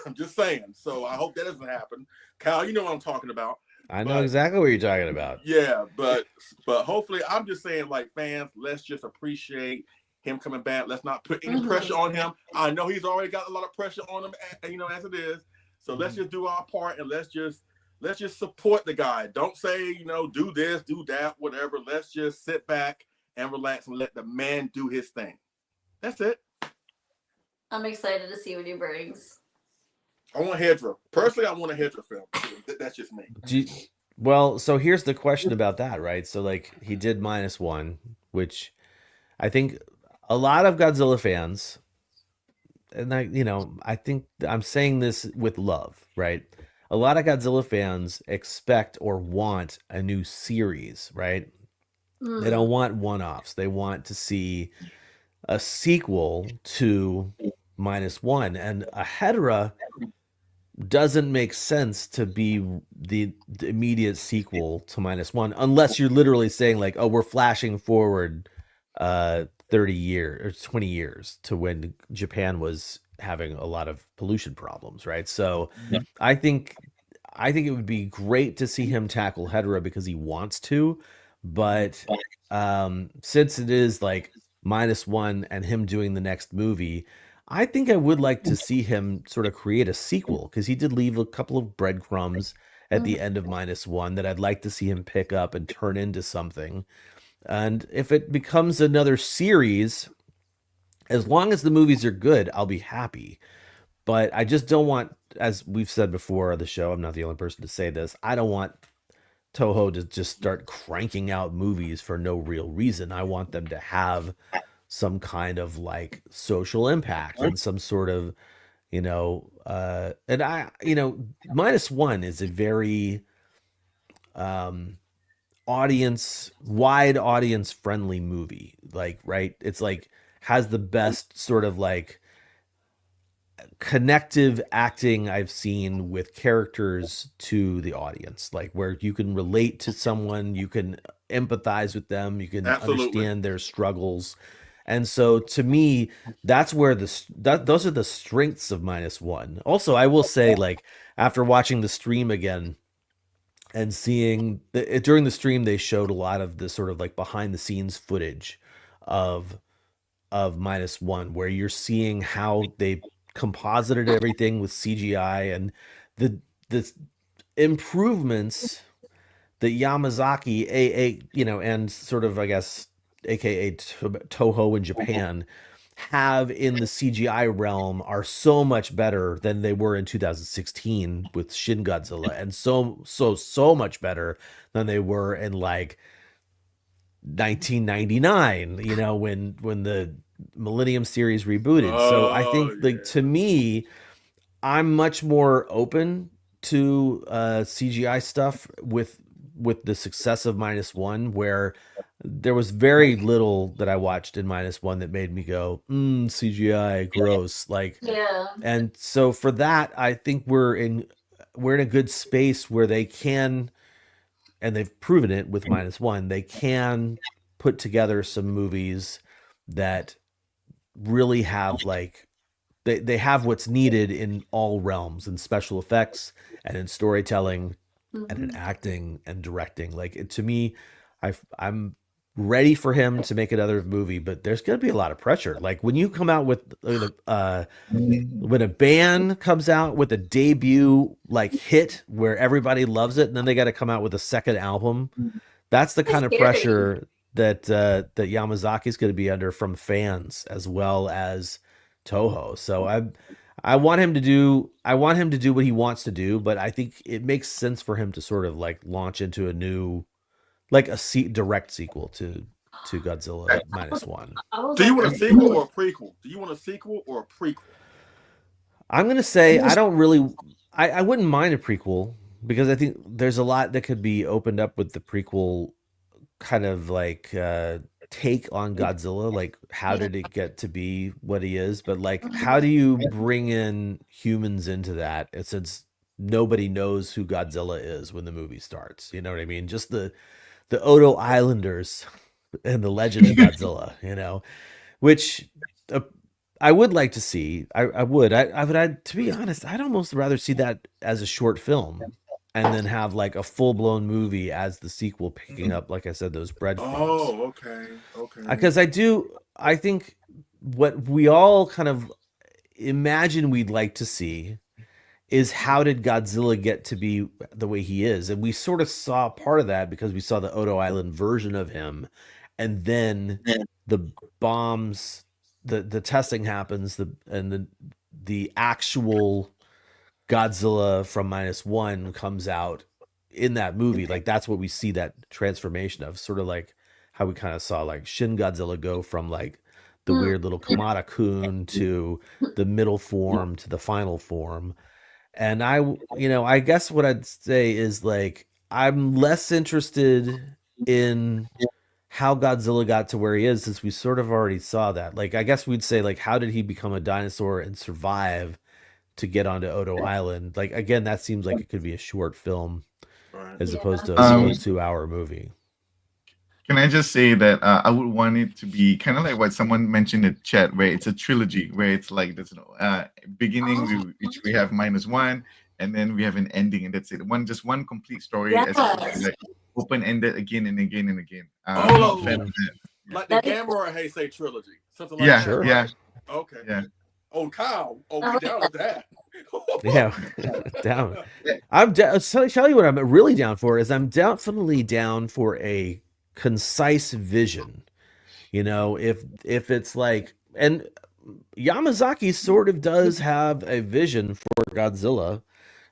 I'm just saying. So I hope that doesn't happen. Kyle, you know what I'm talking about. I know exactly what you're talking about. Yeah, but hopefully, I'm just saying, like, fans, let's just appreciate him coming back. Let's not put any pressure on him. I know he's already got a lot of pressure on him, as it is. So let's just do our part and let's just support the guy. Don't say, do this, do that, whatever. Let's just sit back and relax and let the man do his thing. That's it. I'm excited to see what he brings. I want Hedra. Personally, I want a Hedra film. That's just me. Well, so here's the question about that, right? So, like, he did -1, which I think a lot of Godzilla fans, and I think I'm saying this with love, right? A lot of Godzilla fans expect or want a new series, right? They don't want one-offs. They want to see a sequel to -1, and a Hedra doesn't make sense to be the immediate sequel to -1 unless you're literally saying, like, oh, we're flashing forward 30 years or 20 years to when Japan was having a lot of pollution problems, right? So I think it would be great to see him tackle Hedra because he wants to, but since it is like -1 and him doing the next movie, I think I would like to see him sort of create a sequel because he did leave a couple of breadcrumbs at the end of -1 that I'd like to see him pick up and turn into something. And if it becomes another series, as long as the movies are good, I'll be happy. But I just don't want, as we've said before on the show, I'm not the only person to say this, I don't want Toho to just start cranking out movies for no real reason. I want them to have some kind of like social impact and some sort of, and -1 is a very wide audience friendly movie. Like, right? It's like has the best sort of like connective acting I've seen with characters to the audience, like where you can relate to someone, you can empathize with them, you can understand their struggles. And so to me, that's where those are the strengths of -1. Also, I will say, like, after watching the stream again and seeing during the stream, they showed a lot of the sort of like behind the scenes footage of -1, where you're seeing how they composited everything with CGI and the improvements that Yamazaki, and sort of, I guess, aka Toho in Japan, have in the CGI realm are so much better than they were in 2016 with Shin Godzilla, and so much better than they were in like 1999, when the Millennium series rebooted. So I think, like, to me, I'm much more open to CGI stuff with the success of -1, where there was very little that I watched in -1 that made me go, CGI, gross. Like, and so for that, I think we're in a good space where they can, and they've proven it with -1, they can put together some movies that really have like they have what's needed in all realms, in special effects and in storytelling and in acting and directing. Like, to me, I'm ready for him to make another movie, but there's going to be a lot of pressure. Like, when you come out with when a band comes out with a debut like hit where everybody loves it, and then they got to come out with a second album, that's the kind of pressure that Yamazaki's going to be under from fans as well as Toho. So I want him to do what he wants to do, but I think it makes sense for him to sort of like launch into a new, like a direct sequel to Godzilla -1. Do you want a sequel or a prequel? Do you want a sequel or a prequel? I'm going to say I don't really. I wouldn't mind a prequel, because I think there's a lot that could be opened up with the prequel kind of like take on Godzilla. Like, how did it get to be what he is? But like, how do you bring in humans into that, since nobody knows who Godzilla is when the movie starts? You know what I mean? Just the Odo Islanders and the legend of Godzilla, which I would like to see. I would, to be honest, I'd almost rather see that as a short film, and then have like a full-blown movie as the sequel, picking up, like I said, those breadcrumbs. Oh, okay. Because I think what we all kind of imagine we'd like to see is, how did Godzilla get to be the way he is? And we sort of saw part of that because we saw the Odo Island version of him, and then the bombs, the testing happens, and the actual Godzilla from -1 comes out in that movie. Like, that's what we see that transformation of, sort of like how we kind of saw like Shin Godzilla go from like the weird little Kamada-kun to the middle form to the final form. And I guess what I'd say is, like, I'm less interested in how Godzilla got to where he is, since we sort of already saw that. Like, I guess we'd say, like, how did he become a dinosaur and survive to get onto Odo Island? Like, again, that seems like it could be a short film, as opposed to a 2-hour movie. Can I just say that I would want it to be kind of like what someone mentioned in the chat, where it's a trilogy, where it's like this beginning, which we have -1, and then we have an ending, and that's it. One complete story, as opposed to like open-ended again and again and again. Like the Gamera Heisei trilogy, something like that. Sure. Yeah. Okay. Yeah. Oh, Kyle. Oh, we down with that. Yeah, down. So tell you what I'm really down for is I'm definitely down for a concise vision. You know, if it's like, and Yamazaki sort of does have a vision for Godzilla,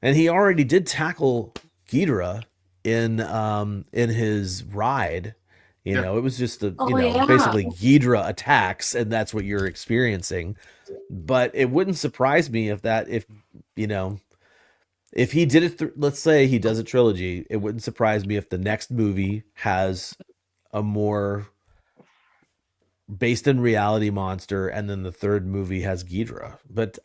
and he already did tackle Ghidorah in his ride. You know, it was just basically Ghidorah attacks, and that's what you're experiencing. But it wouldn't surprise me if you know, if he did it, let's say he does a trilogy, it wouldn't surprise me if the next movie has a more based in reality monster, and then the third movie has Ghidorah. But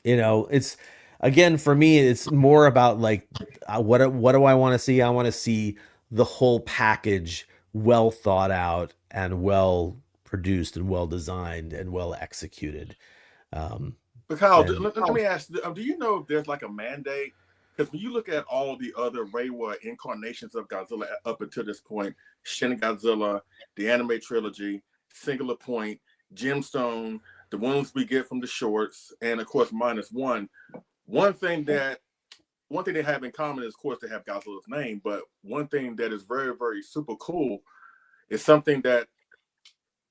you know, it's again for me, it's more about like what do I want to see? I want to see the whole package, well thought out and well produced and well designed and well executed. But Kyle, let me ask: do you know if there's like a mandate? Because when you look at all the other Reiwa incarnations of Godzilla up until this point, Shin Godzilla, the anime trilogy, Singular Point, Gemstone, the ones we get from the shorts, and of course -1. One thing they have in common is, of course, they have Godzilla's name. But one thing that is very, very super cool is something that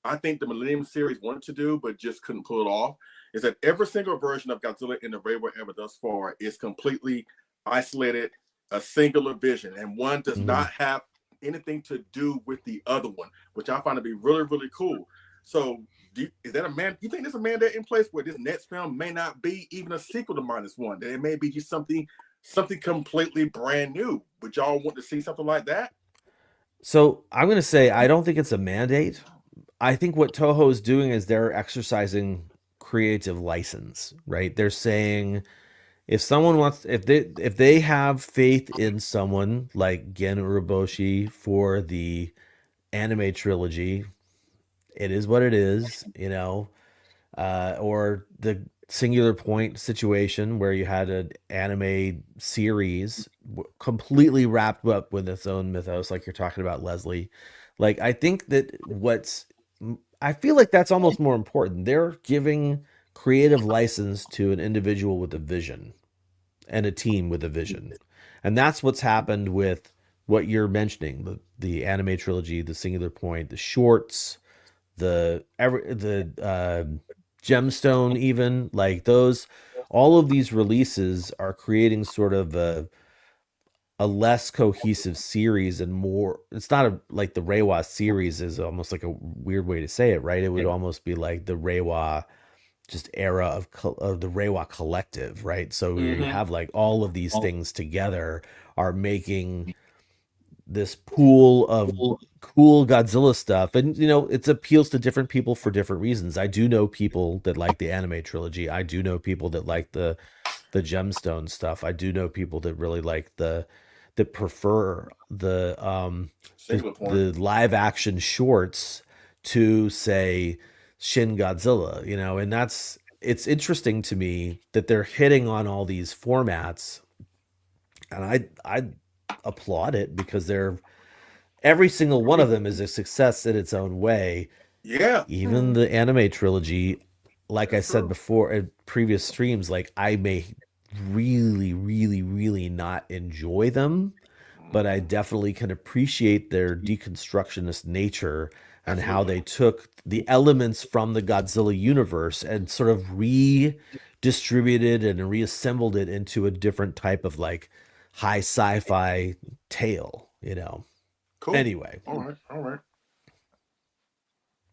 I think the Millennium series wanted to do, but just couldn't pull it off, is that every single version of Godzilla in the Reiwa ever thus far is completely isolated, a singular vision, and one does not have anything to do with the other one, which I find to be really, really cool. So is that you think there's a mandate in place where this next film may not be even a sequel to -1, that it may be just something completely brand new? Would y'all want to see something like that? So I'm going to say I don't think it's a mandate. I think what Toho is doing is they're exercising creative license, right? They're saying if someone wants, if they have faith in someone like Gen Uroboshi for the anime trilogy, it is what it is, you know, or the Singular Point situation where you had an anime series completely wrapped up with its own mythos, like you're talking about, Leslie. Like, I think that I feel like that's almost more important. They're giving creative license to an individual with a vision and a team with a vision. And that's what's happened with what you're mentioning, the anime trilogy, the Singular Point, the shorts, the Gemstone, even like those, all of these releases are creating sort of a less cohesive series and more, it's not like the Reiwa series is almost like a weird way to say it, right? It would almost be like the Reiwa just era of the Reiwa collective, right? So you have like all of these things together are making this pool of cool Godzilla stuff. And, you know, it appeals to different people for different reasons. I do know people that like the anime trilogy. I do know people that like the Gemstone stuff. I do know people that really like that prefer the live action shorts to, say, Shin Godzilla, you know, and it's interesting to me that they're hitting on all these formats, and I applaud it because every single one of them is a success in its own way. Yeah. Even the anime trilogy, like I said before in previous streams, like I may really, really, really not enjoy them, but I definitely can appreciate their deconstructionist nature and how they took the elements from the Godzilla universe and sort of redistributed and reassembled it into a different type of like high sci-fi tale, you know. Cool. Anyway. All right.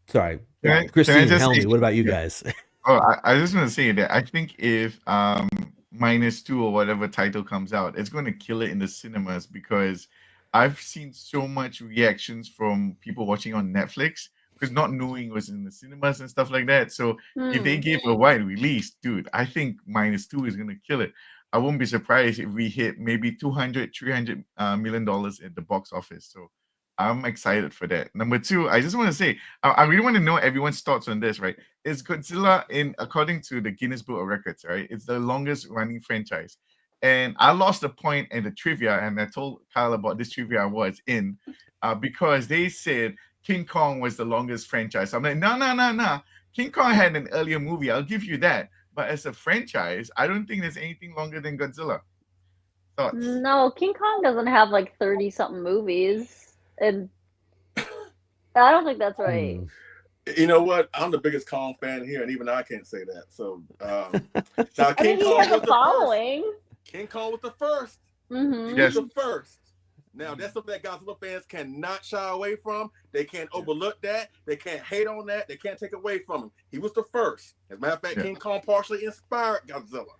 Sorry. Can Christine I and just Helmy, say- what about you guys? Oh, I just want to say that I think if -2 or whatever title comes out, it's going to kill it in the cinemas, because I've seen so much reactions from people watching on Netflix because not knowing it was in the cinemas and stuff like that. So if they gave a wide release, dude, I think -2 is going to kill it. I won't be surprised if we hit maybe $200-300 million at the box office. So I'm excited for that. Number two, I just want to say, I really want to know everyone's thoughts on this, right? Is Godzilla, according to the Guinness Book of Records, right? It's the longest running franchise. And I lost a point in the trivia, and I told Kyle about this trivia I was in, because they said King Kong was the longest franchise. I'm like, no. King Kong had an earlier movie. I'll give you that. But but as a franchise, I don't think there's anything longer than Godzilla. Thoughts? No, King Kong doesn't have like 30 something movies. And I don't think that's right. You know what? I'm the biggest Kong fan here, and even I can't say that. So now I King mean, he Kong has was a the following. first. King Kong was the first. Mm-hmm. He was the first. Now that's something that Godzilla fans cannot shy away from. They can't overlook that. They can't hate on that. They can't take away from him. He was the first. As a matter of fact, King Kong partially inspired Godzilla.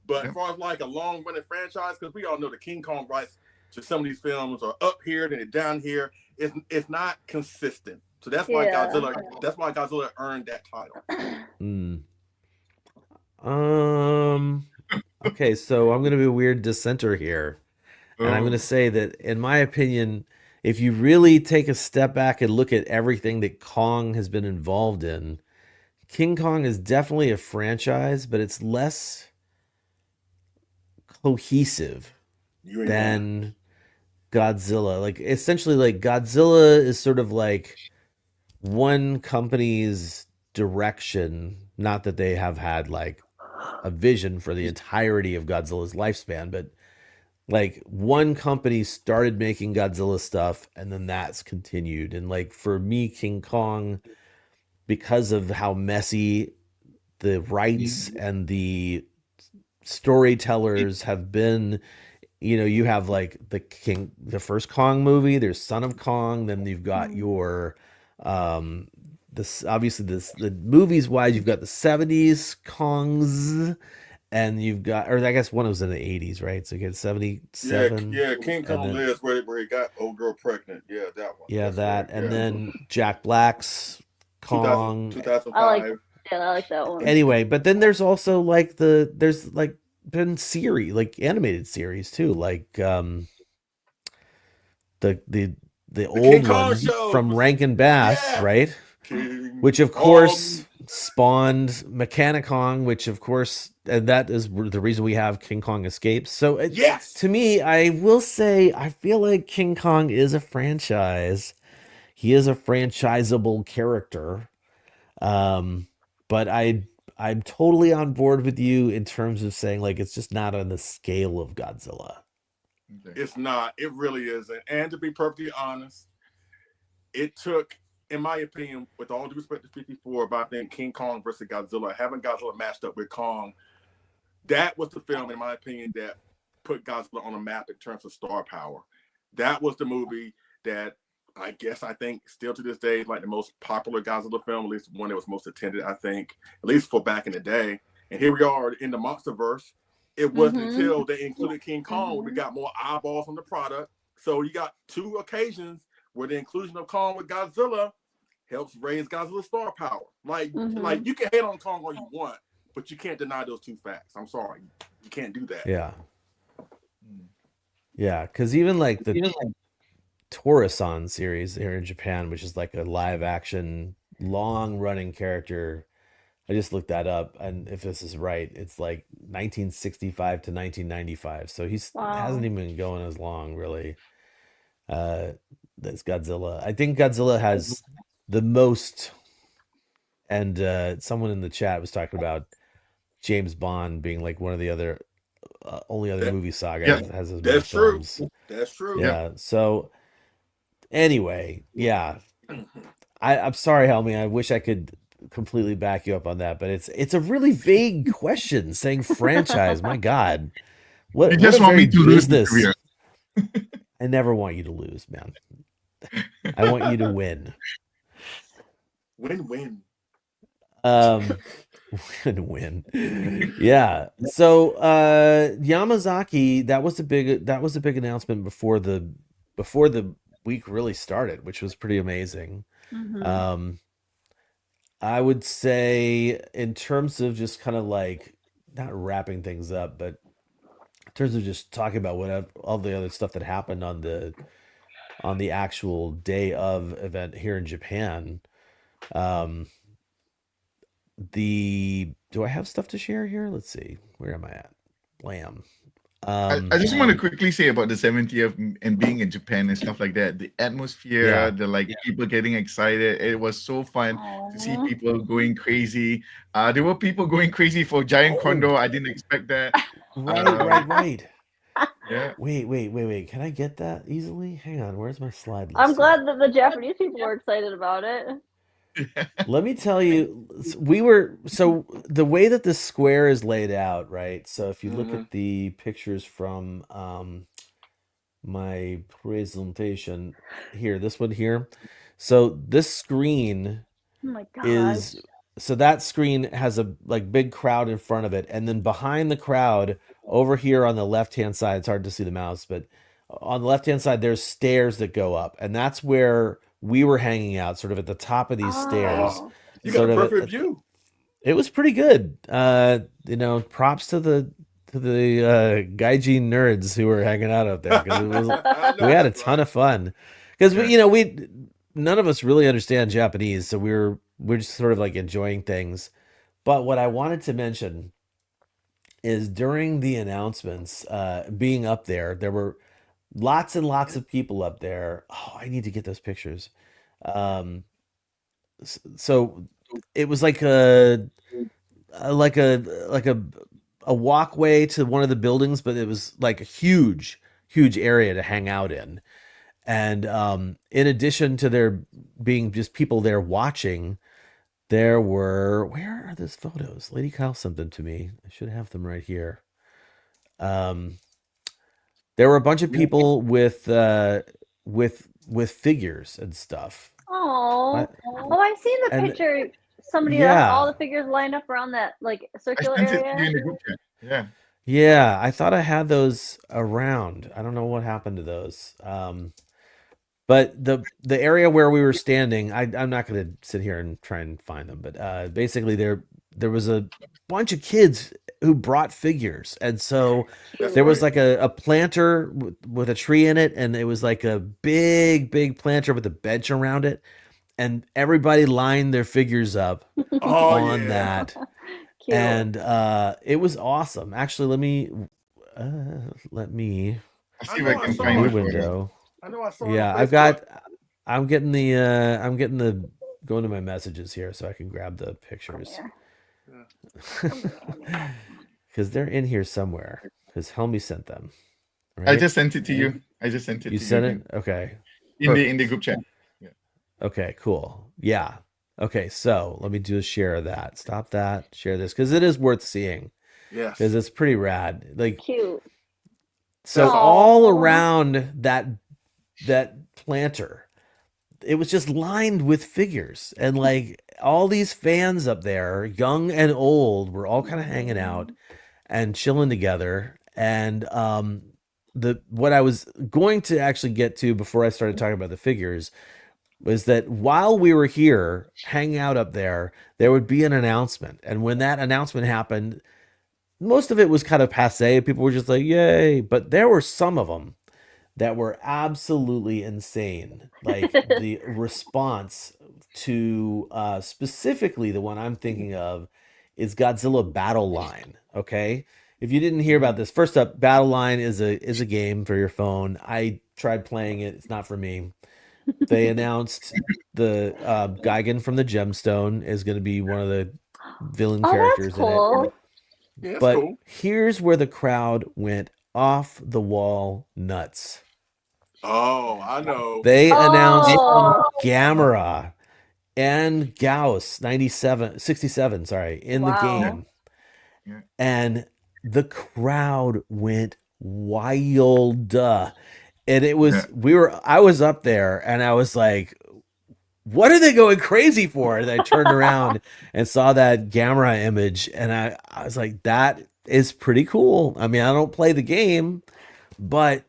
But as far as like a long-running franchise, because we all know the King Kong rights to some of these films are up here, then they're down here. It's not consistent. So that's why Godzilla earned that title. Okay, so I'm gonna be a weird dissenter here. And I'm going to say that, in my opinion, if you really take a step back and look at everything that Kong has been involved in, King Kong is definitely a franchise, but it's less cohesive than Godzilla. Like, essentially, like, Godzilla is sort of like one company's direction. Not that they have had, like, a vision for the entirety of Godzilla's lifespan, but like one company started making Godzilla stuff and then that's continued. And like for me, King Kong, because of how messy the rights and the storytellers have been, you have like the first Kong movie, there's Son of Kong, then you've got your the movies wise, you've got the 70s Kongs. And you've got, or I guess one was in the 80s, right? So you get 77. Yeah, King Kong lives where he got old girl pregnant. Yeah, that one. Yeah, that. And then Jack Black's Kong. 2005. I like that one. Anyway, but then there's also like there's like been series, like animated series too, like the old one from Rankin Bass, right? Which of course spawned Mechanicon, which of course, and that is the reason we have King Kong Escapes. So to me, I will say, I feel like King Kong is a franchise. He is a franchisable character. But I'm totally on board with you in terms of saying like, it's just not on the scale of Godzilla. It's not. It really isn't. And to be perfectly honest, it took, in my opinion, with all due respect to 54, but I think King Kong versus Godzilla, having Godzilla matched up with Kong, that was the film, in my opinion, that put Godzilla on a map in terms of star power. That was the movie that I think still to this day, like the most popular Godzilla film, at least one that was most attended, I think, at least for back in the day. And here we are in the MonsterVerse. It wasn't until they included King Kong where we got more eyeballs on the product. So you got two occasions where the inclusion of Kong with Godzilla helps raise Godzilla's star power. Like you can hate on Kong all you want, but you can't deny those two facts. I'm sorry. You can't do that. Yeah. Yeah, because even like the Torisan series here in Japan, which is like a live action, long running character. I just looked that up, and if this is right, it's like 1965 to 1995. So hasn't even been going as long, really. That's Godzilla. I think Godzilla has the most, and someone in the chat was talking about James Bond being like one of the other only other movie saga that has as many films. That's true. Yeah. So anyway, yeah. I'm sorry, Helmy. I wish I could completely back you up on that, but it's a really vague question saying franchise. My God, you just want me to lose this? Career. I never want you to lose, man. I want you to win. Win-win. Win. Yeah. So Yamazaki, that was a big announcement before the week really started, which was pretty amazing. I would say in terms of just kind of like not wrapping things up, but in terms of just talking about all the other stuff that happened on the actual day of event here in Japan. Do I have stuff to share here? Let's see. Where am I at? Lamb. I just want to quickly say about the 70th and being in Japan and stuff like that. The atmosphere, the people getting excited. It was so fun to see people going crazy. There were people going crazy for Giant Condor. I didn't expect that. Right. Yeah. Wait. Can I get that easily? Hang on. Where's my slide list? I'm glad that the Japanese people were excited about it. Let me tell you, so the way that the square is laid out, right? So if you look at the pictures from my presentation here, this one here. So this screen Oh my gosh. is, so that screen has a like big crowd in front of it, and then behind the crowd over here on the left-hand side, it's hard to see the mouse, but on the left-hand side, there's stairs that go up, and that's where we were hanging out, sort of at the top of these stairs. You got a perfect view. It was pretty good. Props to the gaijin nerds who were hanging out up there, because we had a ton of fun. Because we none of us really understand Japanese, so we're just sort of like enjoying things. But what I wanted to mention is during the announcements, being up there, there were lots and lots of people up there. Oh, I need to get those pictures. So it was like a walkway to one of the buildings, but it was like a huge area to hang out in. And in addition to there being just people there watching, there were, where are those photos? Lady Kyle sent them to me. I should have them right here. There were a bunch of people with figures and stuff. Oh, I've seen the picture. Somebody has all the figures lined up around that like circular I sent area. it to you in the group chat. Yeah. Yeah, I thought I had those around. I don't know what happened to those. But the area where we were standing, I'm not going to sit here and try and find them, but basically there was a bunch of kids who brought figures, and so there was like a planter with a tree in it, and it was like a big planter with a bench around it, and everybody lined their figures up on that. Cute. And it was awesome. Actually, let me I'll see if I can find it for you. window. I know I saw. Yeah, I'm getting the going to my messages here so I can grab the pictures. Because they're in here somewhere. Because Helmy sent them. Right? I just sent it to you. You sent it? Okay. In the group chat. Yeah. Okay, cool. Yeah. Okay, so let me do a share of that. Stop that. Share this, because it is worth seeing. Yes. Because it's pretty rad. Like, cute. So all around that planter, it was just lined with figures, and like all these fans up there, young and old, were all kind of hanging out and chilling together. And what I was going to actually get to before I started talking about the figures was that while we were here hanging out up there, there would be an announcement, and when that announcement happened, most of it was kind of passé. People were just like, yay. But there were some of them that were absolutely insane. Like the response to specifically the one I'm thinking of is Godzilla Battle Line. Okay. If you didn't hear about this, first up, Battle Line is a game for your phone. I tried playing it. It's not for me. They announced the Gigan from the Gemstone is going to be one of the villain characters in it. Yeah, that's But cool. here's where the crowd went off the wall nuts. Oh, I know. They announced Gamera and Gauss 67, sorry, in the game. Yeah. And the crowd went wild. And it was I was up there and I was like, what are they going crazy for? And I turned around and saw that Gamera image, and I was like, that is pretty cool. I mean, I don't play the game, but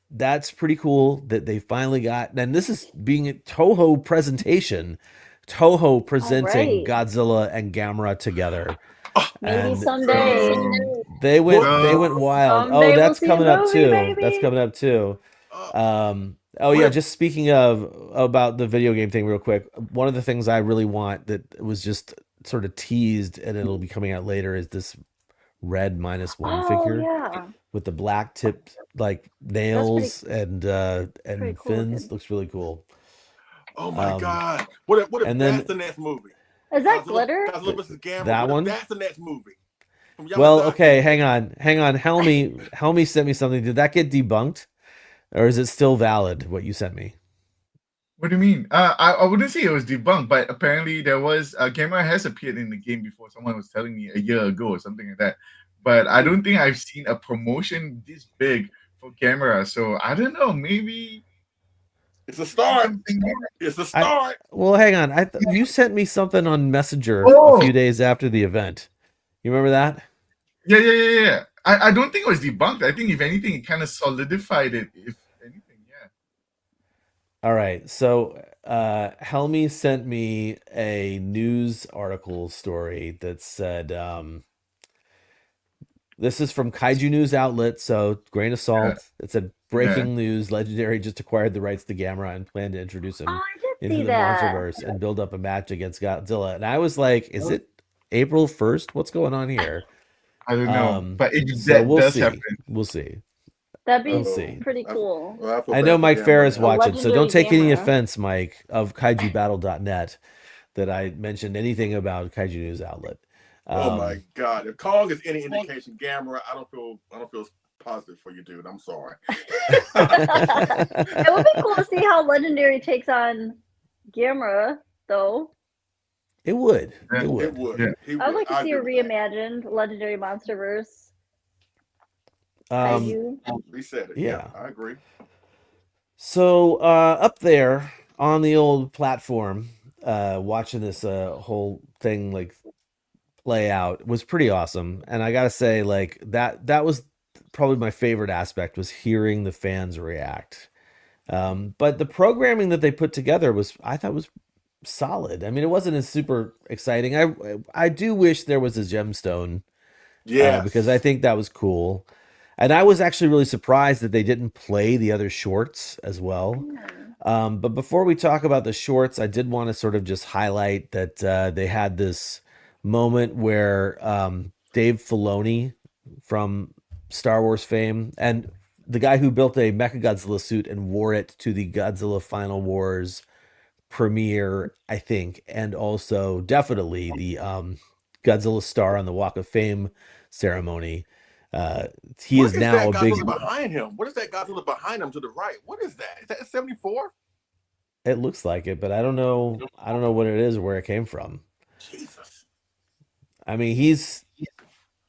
that's pretty cool that they finally got, and this is being a Toho presentation, Toho presenting Godzilla and Gamera together. Maybe someday. They went wild. Someday That's we'll see coming a up movie, too. baby. That's coming up too. Just speaking about the video game thing real quick, one of the things I really want that was just sort of teased and it'll be coming out later is this red -1 Oh figure yeah, with the black tipped like that's pretty nails pretty and cool looking. fins. Looks really cool. Oh my Um, God! What if and that's then the next movie? Is that glitter? Godzilla versus Gamera. that What if one. that's the next movie from Well, Yamazaki? okay, hang on. Helmy sent me something. Did that get debunked, or is it still valid? What you sent me? What do you mean? I wouldn't say it was debunked, but apparently there was Gamera has appeared in the game before. Someone was telling me a year ago or something like that. But I don't think I've seen a promotion this big for Gamera. So I don't know. Maybe it's a start. Something more. It's a start. Well, hang on. You sent me something on Messenger a Oh, few days after the event. You remember that? yeah. I don't think it was debunked. I think if anything, it kind of solidified it. If anything, yeah. All right. So, Helmy sent me a news article story that said, this is from Kaiju News Outlet, so grain of salt. It said, breaking news, Legendary just acquired the rights to Gamera and plan to introduce him Oh, I did into see the that. Monsterverse and build up a match against Godzilla. And I was like, is it April 1st? What's going on here? I don't know, but if So that we'll does see. happen, We'll see. That'd be We'll see. pretty cool. Well, feel I bad know for Mike Gamera Fair is now. watching, so don't legendary take any Gamera. offense, Mike, of kaijubattle.net that I mentioned anything about Kaiju News Outlet. Oh my God! If Kong is any indication, Gamera, I don't feel positive for you, dude. I'm sorry. It would be cool to see how Legendary takes on Gamera, though. It would. Yeah. It would. It would. Yeah. He would. I'd like to I see a agree with that. reimagined Legendary Monsterverse. Um, Kaiju. Reset it. yeah. I agree. So up there on the old platform, watching this whole thing like play out was pretty awesome. And I gotta say, like that was probably my favorite aspect, was hearing the fans react. But the programming that they put together I thought was solid. I mean, it wasn't as super exciting. I do wish there was a gemstone, Yes. because I think that was cool. And I was actually really surprised that they didn't play the other shorts as well. But before we talk about the shorts, I did want to sort of just highlight that they had this moment where Dave Filoni from Star Wars fame, and the guy who built a Mechagodzilla suit and wore it to the Godzilla Final Wars premiere, I think, and also definitely the Godzilla star on the Walk of Fame ceremony. He What is is now that a Godzilla big. behind him? What is that Godzilla behind him to the right? What is that? Is that 74? It looks like it, but I don't know. I don't know what it is or where it came from. Jesus. I mean,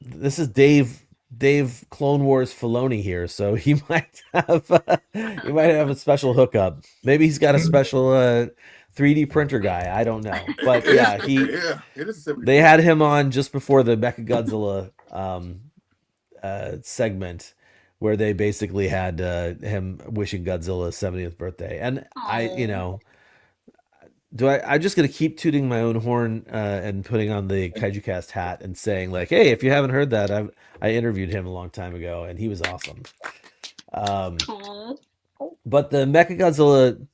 this is Dave Clone Wars Filoni here, so he might have a special hookup. Maybe he's got a special 3D printer guy. I don't know, but yeah, Yeah, it is a 74. they had him on just before the Mechagodzilla segment, where they basically had him wishing Godzilla's 70th birthday, and I'm just gonna keep tooting my own horn and putting on the Kaiju Cast hat and saying like, hey, if you haven't heard that, I interviewed him a long time ago and he was awesome. But the Mechagodzilla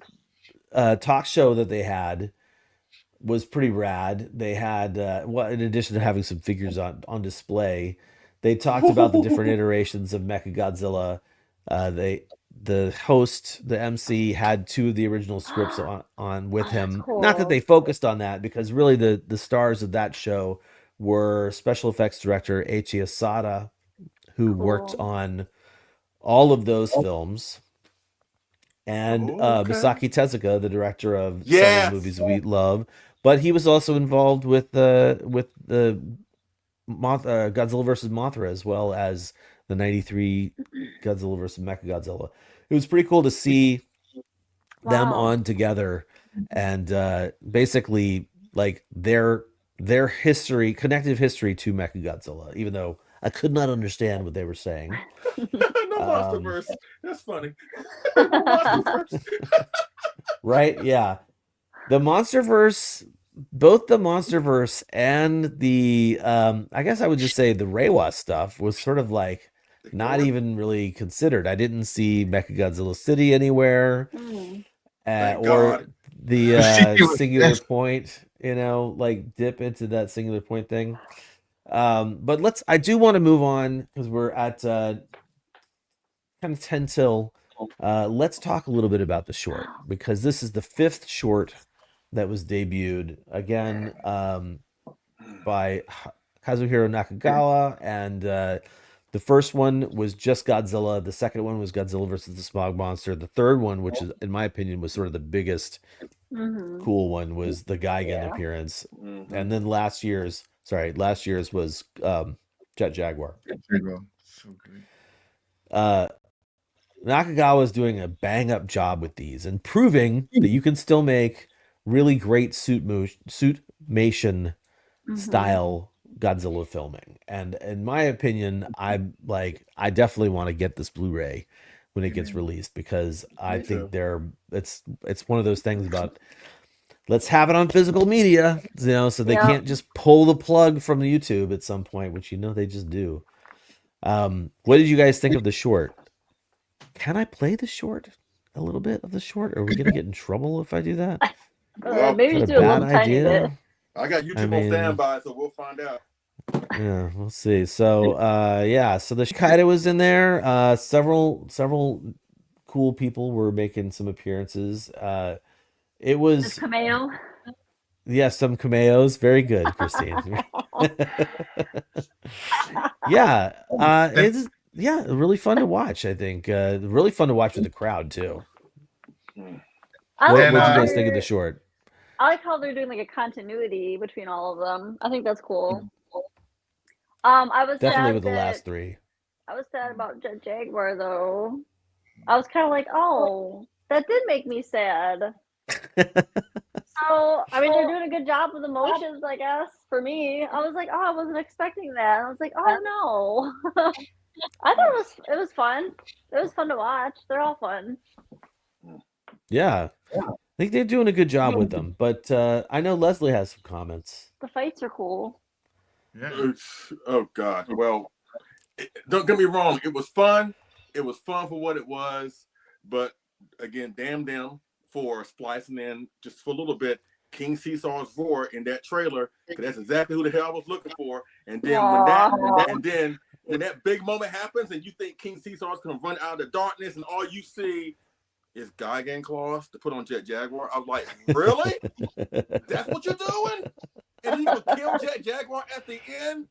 talk show that they had was pretty rad. They had in addition to having some figures on display, they talked about the different iterations of Mechagodzilla. The host, the MC, had two of the original scripts on with him. cool. Not that they focused on that, because really the stars of that show were special effects director Eiichi Asada, who worked on all of those films, and Misaki Tezuka, the director of some of the movies we love. But he was also involved with the Godzilla versus Mothra, as well as the '93 Godzilla versus Mechagodzilla. It was pretty cool to see them on together, and basically like their history, connective history to Mechagodzilla, even though I could not understand what they were saying. No Monsterverse. That's funny. Monsterverse. Right? Yeah. The Monsterverse, both the Monsterverse and the I guess I would just say the Reiwa stuff was sort of like not even really considered. I didn't see Mechagodzilla City anywhere, or God. the singular point, like dip into that singular point thing. But I do want to move on because we're at kind of 10 till. Let's talk a little bit about the short, because this is the 5th short that was debuted again by Kazuhiro Nakagawa, and the first one was just Godzilla. The second one was Godzilla versus the Smog Monster. The third one, which is, in my opinion, was sort of the biggest cool one, was the Gigan appearance. And then last year's was Jet Jaguar. So good. Nakagawa is doing a bang up job with these and proving that you can still make really great suitmation style Godzilla filming. And in my opinion, I definitely want to get this Blu-ray when it gets released, because I think it's one of those things about, let's have it on physical media, so they can't just pull the plug from the YouTube at some point, which they just do. What did you guys think of the short? Can I play the short? A little bit of the short? Or are we gonna get in trouble if I do that? Well, maybe do a little tiny bit. I got YouTube on standby, so we'll find out. Yeah, we'll see. So so the Kaido was in there. Several cool people were making some appearances. It was cameo. Yeah, some cameos. Very good, Christine. It's really fun to watch, I think. Really fun to watch with the crowd too. What did you guys think of the short? I like how they're doing like a continuity between all of them. I think that's cool. I was definitely sad with the last 3. I was sad about Jet Jaguar though. I was kind of like, oh, that did make me sad. So, I mean, they're doing a good job with emotions, I guess, for me. I was like, oh, I wasn't expecting that. I was like, oh, no. I thought it was fun. It was fun to watch. They're all fun. Yeah. I think they're doing a good job with them. But I know Leslie has some comments. The fights are cool. Yeah. Oh, God. Well, don't get me wrong. It was fun. It was fun for what it was. But, again, damn them for splicing in just for a little bit King Caesar's roar in that trailer, because that's exactly who the hell I was looking for. And then when that big moment happens and you think King Caesar's gonna run out of the darkness and all you see is Gigan claws to put on Jet Jaguar, I was like, really? That's what you're doing? And you gonna kill Jet Jaguar at the end?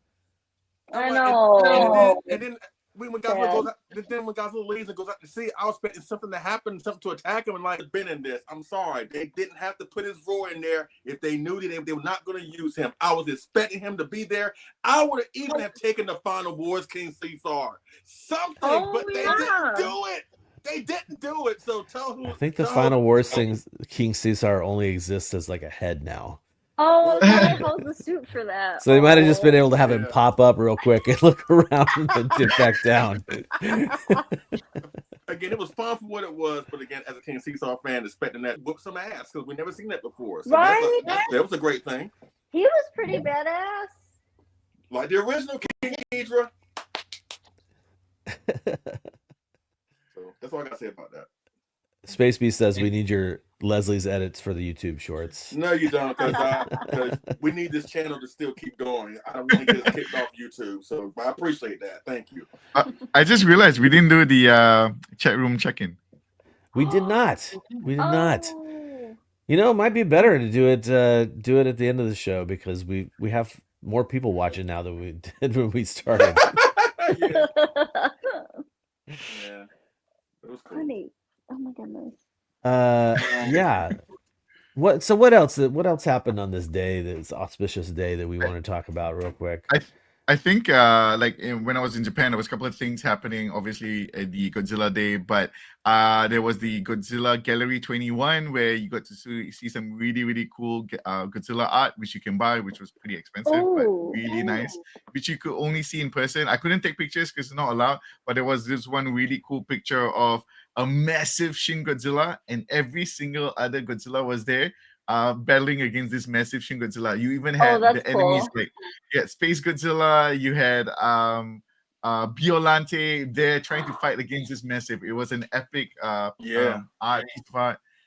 I know. And then when Godzilla goes out, then when Godzilla leaves and goes out to sea, I was expecting something to happen, something to attack him, and like, been in this. I'm sorry, they didn't have to put his roar in there if they knew that they were not going to use him. I was expecting him to be there. I would have even have taken the Final Wars King Caesar, something, but they didn't do it. They didn't do it. So I think the Final Wars King Caesar only exists as like a head now. Oh, they hold the suit for that. So they might have just been able to have him pop up real quick and look around and then dip back down. Again, it was fun for what it was, but again, as a King Caesar fan, expecting that whoop some ass because we've never seen that before. So right? That was a great thing. He was pretty badass. Like the original King Ghidorah. So that's all I got to say about that. Space Beast says we need your Leslie's edits for the YouTube shorts. No, you don't, because we need this channel to still keep going. I don't want to get kicked off YouTube, so I appreciate that. Thank you. I just realized we didn't do the chat room check-in. We did not. We did not. You know, it might be better to do it at the end of the show, because we have more people watching now than we did when we started. Yeah. It was cool. Funny. Oh my goodness. Yeah. What else happened on this day, this auspicious day, that we want to talk about real quick? I think when I was in Japan, there was a couple of things happening. Obviously, the Godzilla Day, but there was the Godzilla Gallery 21, where you got to see some really, really cool Godzilla art, which you can buy, which was pretty expensive, but really nice, which you could only see in person. I couldn't take pictures because it's not allowed, but there was this one really cool picture of a massive Shin Godzilla, and every single other Godzilla was there. Battling against this massive Shin Godzilla. You even had the enemies like Space Godzilla. You had Biolante there trying to fight against this massive. It was an epic art.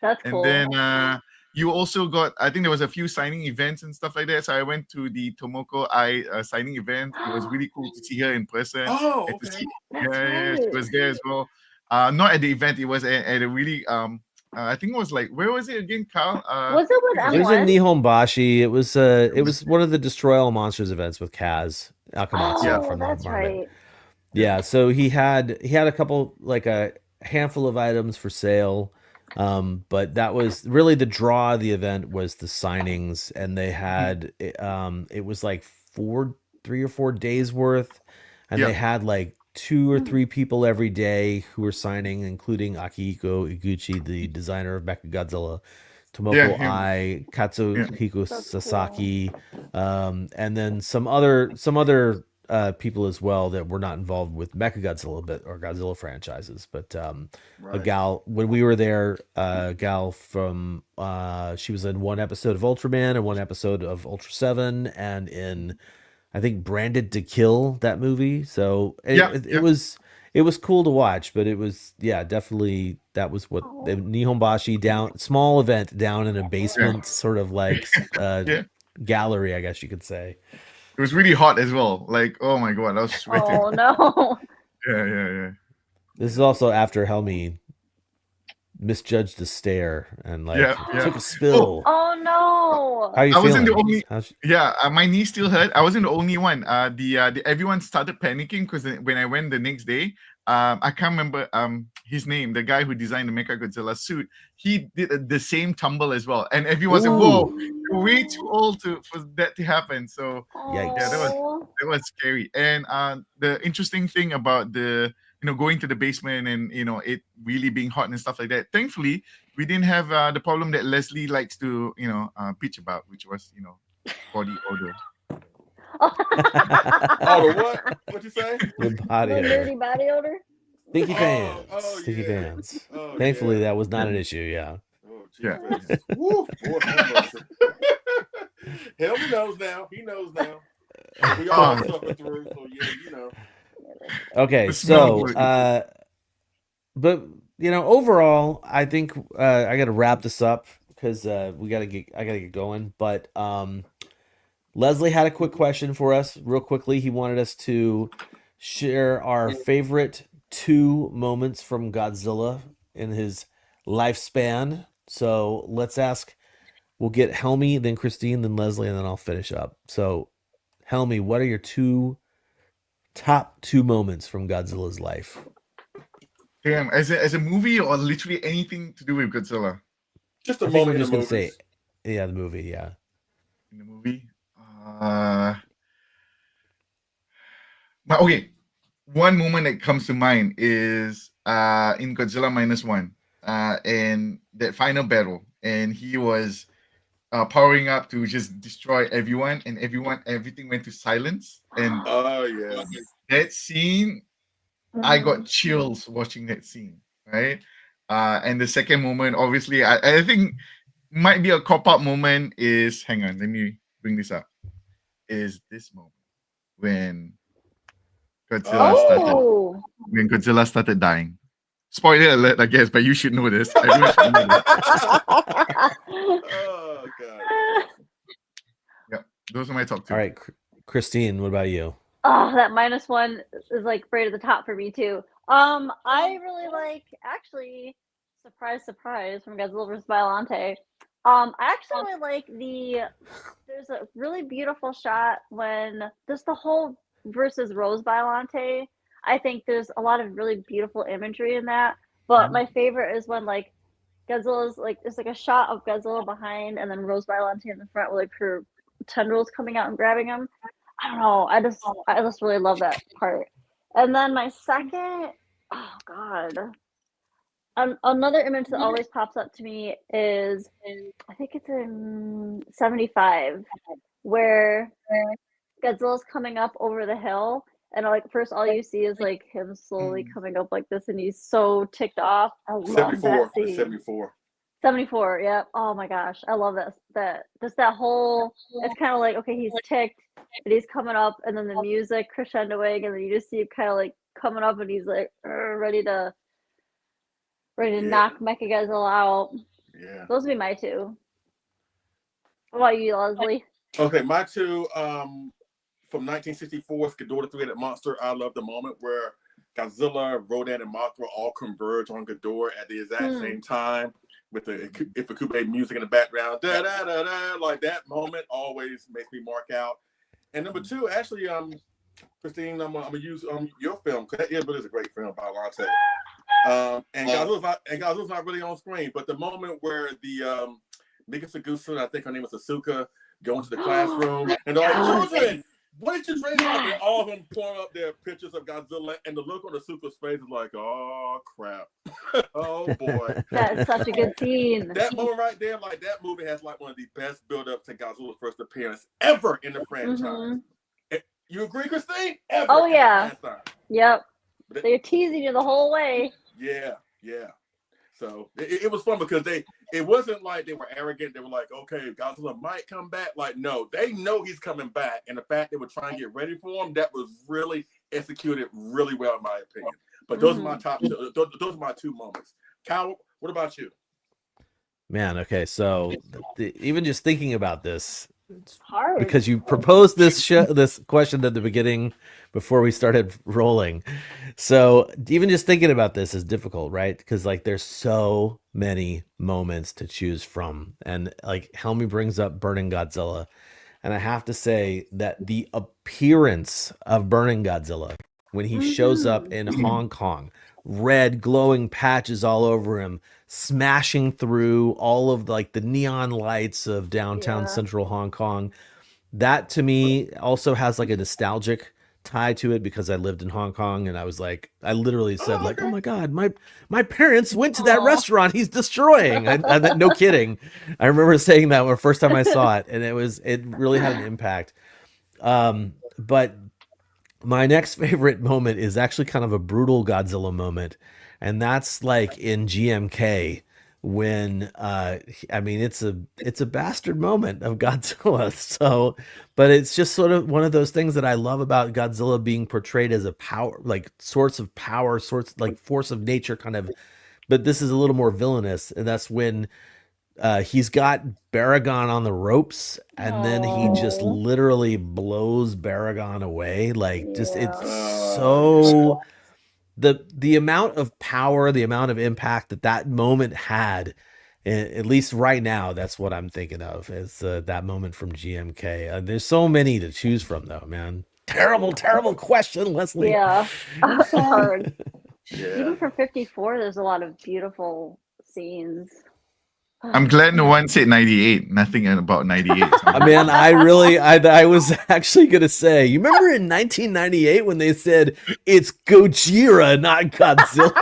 That's cool. And then you also got, I think there was a few signing events and stuff like that. So I went to the Tomoko Ai signing event. It was really cool to see her in person. Oh, and to okay. see, That's yeah, she right. was there as well. Not at the event. It was at a really I think it was like, where was it again, Carl? Was it with It was in M1? Nihonbashi. It was one of the Destroy All Monsters events with Kaz Akamatsu Yeah. Oh, from the that's Marmot. right. Yeah, so he had a couple, like a handful of items for sale. But that was really the draw of the event, was the signings, and they had it was like 3 or 4 days worth, and they Yeah. had like 2 or 3 people every day who were signing, including Akihiko Iguchi, the designer of Mechagodzilla, Yeah, Tomoko him. Ai, Katsuhiko That's Sasaki, and then some other people as well that were not involved with Mechagodzilla or Godzilla franchises. But a Right. gal, when we were there, a gal from she was in one episode of Ultraman and one episode of Ultra 7, and in, I think, Branded to Kill, that movie. So Yeah, it was cool to watch, but it was, yeah, definitely, that was what the Nihonbashi small event down in a basement, sort of like Yeah. gallery, I guess you could say. It was really hot as well. Like, oh my god, I was sweating. Oh no. Yeah. This is also after Helmi misjudged the stare and Yeah. took a spill. Oh no. How are you I feeling? wasn't the only. How's- Yeah, my knee still hurt. I wasn't the only one. The everyone started panicking because when I went the next day, I can't remember his name. The guy who designed the Mechagodzilla suit, he did the same tumble as well, and everyone said, "Whoa, you're way too old for that to happen." So Yikes. yeah, that was scary. And the interesting thing about the going to the basement and it really being hot and stuff like that. Thankfully, we didn't have the problem that Leslie likes to pitch about, which was body odor. Oh, the what? What you say? The body The odor. dirty body odor? Stinky pants. oh, Stinky yeah. pants. Oh, Thankfully, yeah. that was not an issue. Yeah. Oh, Yeah. Jesus. Woo, boy, have mercy. Helmy knows now. He knows now. We all suffer through, so yeah, Okay, The smell so was- but overall, I think I got to wrap this up because I gotta get going. But Leslie had a quick question for us, real quickly. He wanted us to share our favorite 2 moments from Godzilla in his lifespan. So let's ask. We'll get Helmi, then Christine, then Leslie, and then I'll finish up. So, Helmi, what are your top 2 moments from Godzilla's life? Damn, as a movie or literally anything to do with Godzilla? just a I think we're moment just in gonna the movies. say, yeah, the movie, yeah. In the movie. But okay, one moment that comes to mind is in Godzilla -1, and that final battle, and he was powering up to just destroy everyone, and everything went to silence. And Oh yeah. that scene, I got chills watching that scene, right? And the second moment, obviously, I think might be a cop-out moment is, hang on, let me bring this up, is this moment when Oh. Godzilla started dying. Spoiler alert, I guess, but you should know this. Everyone should know this. Oh god. Yeah, those are my top 2. All right, Christine, what about you? Oh, that -1 is like right at the top for me too. I really like, actually, surprise, surprise, from Godzilla vs. Biollante. I actually really like there's a really beautiful shot when just the whole versus Rose Biollante. I think there's a lot of really beautiful imagery in that. But my favorite is when like Godzilla's like, there's like a shot of Godzilla behind and then Rose Biollante in the front with like her tendrils coming out and grabbing him. I don't know. I just really love that part. And then my second, oh god, another image that always pops up to me is, I think it's in 75, where Godzilla's coming up over the hill, and like first all you see is like him slowly coming up like this, and he's so ticked off. I love 74. that scene. 74. 74, yeah. Oh my gosh, I love that just that whole, it's kind of like, okay, he's ticked and he's coming up, and then the music crescendoing, and then you just see him kind of like coming up, and he's like ready to knock Mechagodzilla out. Yeah. Those would be my 2. What about you, Leslie? Okay, my two from 1964's Ghidorah the Three-Headed Monster. I love the moment where Godzilla, Rodan, and Mothra all converge on Ghidorah at the exact same time with the Ifukube music in the background. Da da da da. Like that moment always makes me mark out. And number two, actually, Christine, I'm gonna use your film because that is a great film by Lante. And Godzilla's not really on screen, but the moment where the Mika Sagusa, I think her name was Asuka, go into the classroom and they're like, children, what did you dream about? And all of them pulling up their pictures of Godzilla, and the look on Asuka's face is like, oh crap. Oh boy. That's such a good scene. That moment right there, like that movie has like one of the best build-ups to Godzilla's first appearance ever in the franchise. You agree, Christine? Ever. Oh yeah. Yep. They're teasing you the whole way. Yeah. So it was fun because it wasn't like they were arrogant. They were like, okay, Godzilla might come back. Like, no, they know he's coming back. And the fact they were trying to get ready for him, that was really executed really well, in my opinion. But those are my top two. Those are my two moments. Kyle, what about you? Man, okay, so even just thinking about this, it's hard because you proposed this question at the beginning before we started rolling. So even just thinking about this is difficult, right? Because like there's so many moments to choose from, and like Helmy brings up Burning Godzilla, and I have to say that the appearance of Burning Godzilla when he shows up in Hong Kong, red glowing patches all over him, smashing through all of like the neon lights of downtown central Hong Kong. That to me also has like a nostalgic tie to it because I lived in Hong Kong, and I was like, I literally said like, oh my God, my parents went to that restaurant he's destroying. No kidding. I remember saying that the first time I saw it, and it really had an impact. But my next favorite moment is actually kind of a brutal Godzilla moment, and that's like in GMK when I mean it's a bastard moment of Godzilla. So, but it's just sort of one of those things that I love about Godzilla being portrayed as a power, like source of power, like force of nature kind of, but this is a little more villainous, and that's when he's got Baragon on the ropes, and then he just literally blows Baragon away. Like just it's so the amount of power, the amount of impact that moment had, at least right now, that's what I'm thinking of is that moment from GMK. There's so many to choose from though, man. Terrible question, Leslie. Yeah. It's hard. Yeah. Even for 54, there's a lot of beautiful scenes. I'm glad no one said 98. Nothing about 98. Man, I was actually going to say, you remember in 1998 when they said it's Gojira, not Godzilla?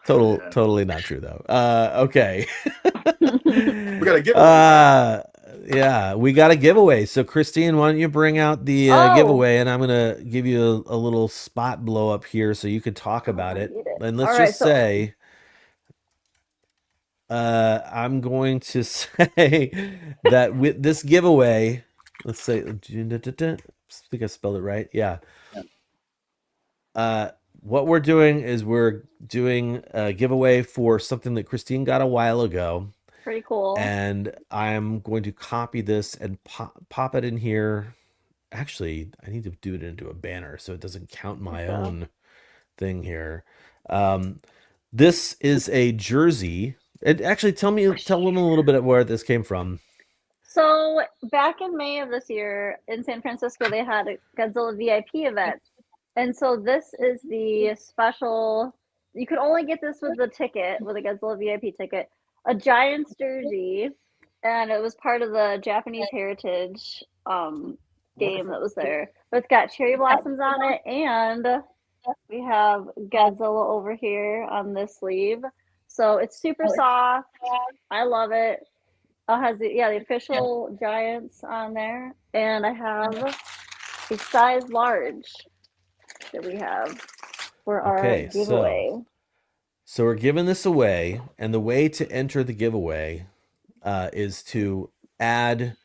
Totally not true though. Okay. We got a giveaway. Yeah, we got a giveaway. So Christine, why don't you bring out the giveaway, and I'm going to give you a little spot blow up here so you can talk about it. And let's say I'm going to say that with this giveaway, let's say, I think I spelled it right. Yeah. What we're doing is we're doing a giveaway for something that Christine got a while ago. Pretty cool. And I'm going to copy this and pop it in here. Actually, I need to do it into a banner so it doesn't count my own thing here. This is a jersey. And actually, tell them a little bit of where this came from. So back in May of this year in San Francisco, they had a Godzilla VIP event. And so this is the special, you could only get this with the ticket, with a Godzilla VIP ticket, a Giants jersey, and it was part of the Japanese Heritage game that was there. But it's got cherry blossoms on it, and we have Godzilla over here on this sleeve. So it's super soft. I love it. It has the official Giants on there, and I have a size large that we have for our giveaway. So we're giving this away, and the way to enter the giveaway is to add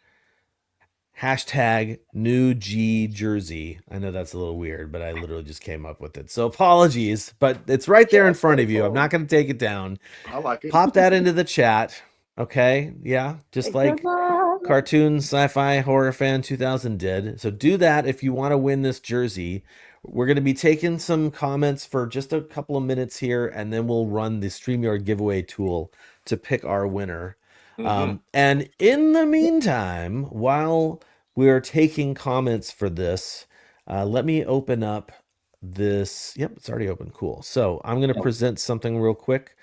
hashtag new G jersey. I know that's a little weird, but I literally just came up with it. So apologies, but it's right there in front of you. I'm not going to take it down. I like it. Pop that into the chat. Okay. Yeah. Just like cartoon, sci-fi, horror fan 2000 did. So do that if you want to win this jersey. We're going to be taking some comments for just a couple of minutes here, and then we'll run the StreamYard giveaway tool to pick our winner. And in the meantime, while we're taking comments for this, let me open up this. Yep, it's already open. Cool. So I'm going to present something real quick.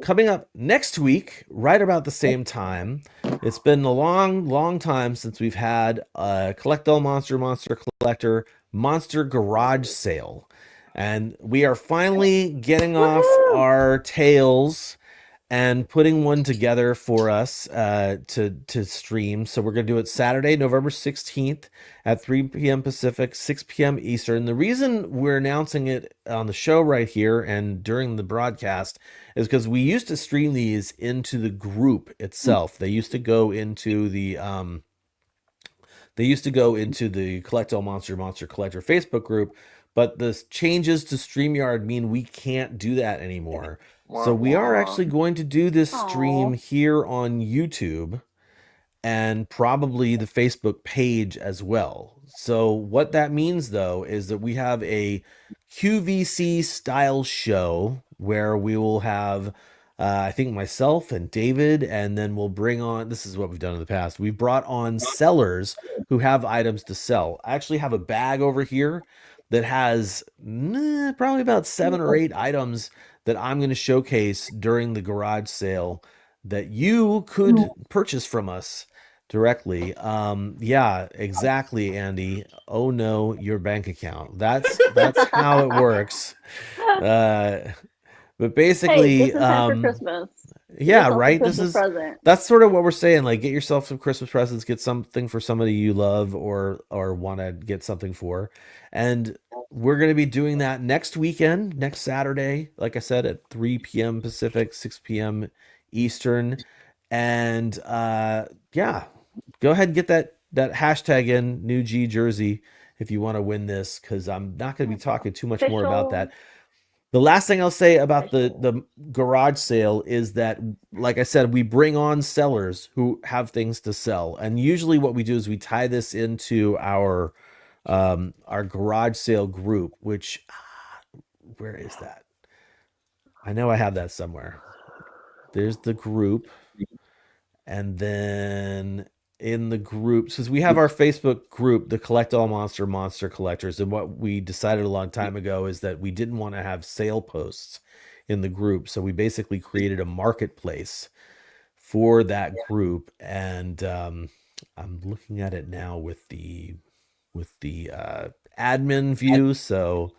Coming up next week, right about the same time, it's been a long time since we've had a Collect All Monster Collector Monster Garage Sale. And we are finally getting off our tails and putting one together for us to stream. So we're going to do it Saturday, November 16th at 3 p.m. Pacific, 6 p.m. Eastern. The reason we're announcing it on the show right here and during the broadcast is because we used to stream these into the group itself. They used to go into the Collect All Monster Collector Facebook group, but the changes to StreamYard mean we can't do that anymore. So we are actually going to do this stream here on YouTube and probably the Facebook page as well. So what that means, though, is that we have a QVC style show where we will have, I think, myself and David, and then we'll bring on, this is what we've done in the past. We've brought on sellers who have items to sell. I actually have a bag over here that has probably about 7 or 8 items that I'm going to showcase during the garage sale that you could purchase from us directly. Yeah, exactly, Andy. Oh no, your bank account. That's how it works. But basically, hey, this is time for Christmas. Yeah, right. That's sort of what we're saying. Like, get yourself some Christmas presents, get something for somebody you love or want to get something for. And we're going to be doing that next weekend, next Saturday, like I said, at 3 p.m. Pacific, 6 p.m. Eastern. And yeah, go ahead and get that hashtag in, new G jersey, if you want to win this, because I'm not going to be talking too much more about that. The last thing I'll say about the garage sale is that, like I said, we bring on sellers who have things to sell. And usually what we do is we tie this into our garage sale group, which, where is that? I know I have that somewhere. There's the group. And then in the groups, because we have our Facebook group, the Collect All Monster Collectors, and what we decided a long time ago is that we didn't want to have sale posts in the group, so we basically created a marketplace for that group. And I'm looking at it now with the admin view, so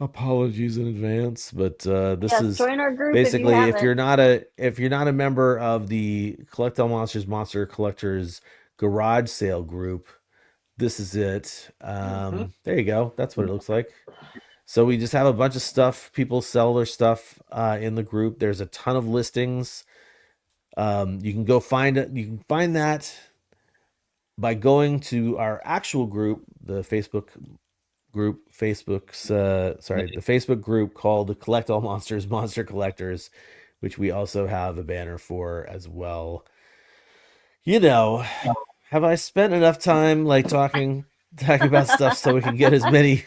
apologies in advance, but this is join our group basically if you're not a member of the Collect All Monster Collectors garage sale group, this is it. There you go. That's what it looks like. So we just have a bunch of stuff. People sell their stuff in the group. There's a ton of listings. You can go find it. You can find that by going to our actual group, the Facebook group, the Facebook group called the Collect All Monster Collectors, which we also have a banner for as well. You know, have I spent enough time like talking about stuff so we can get as many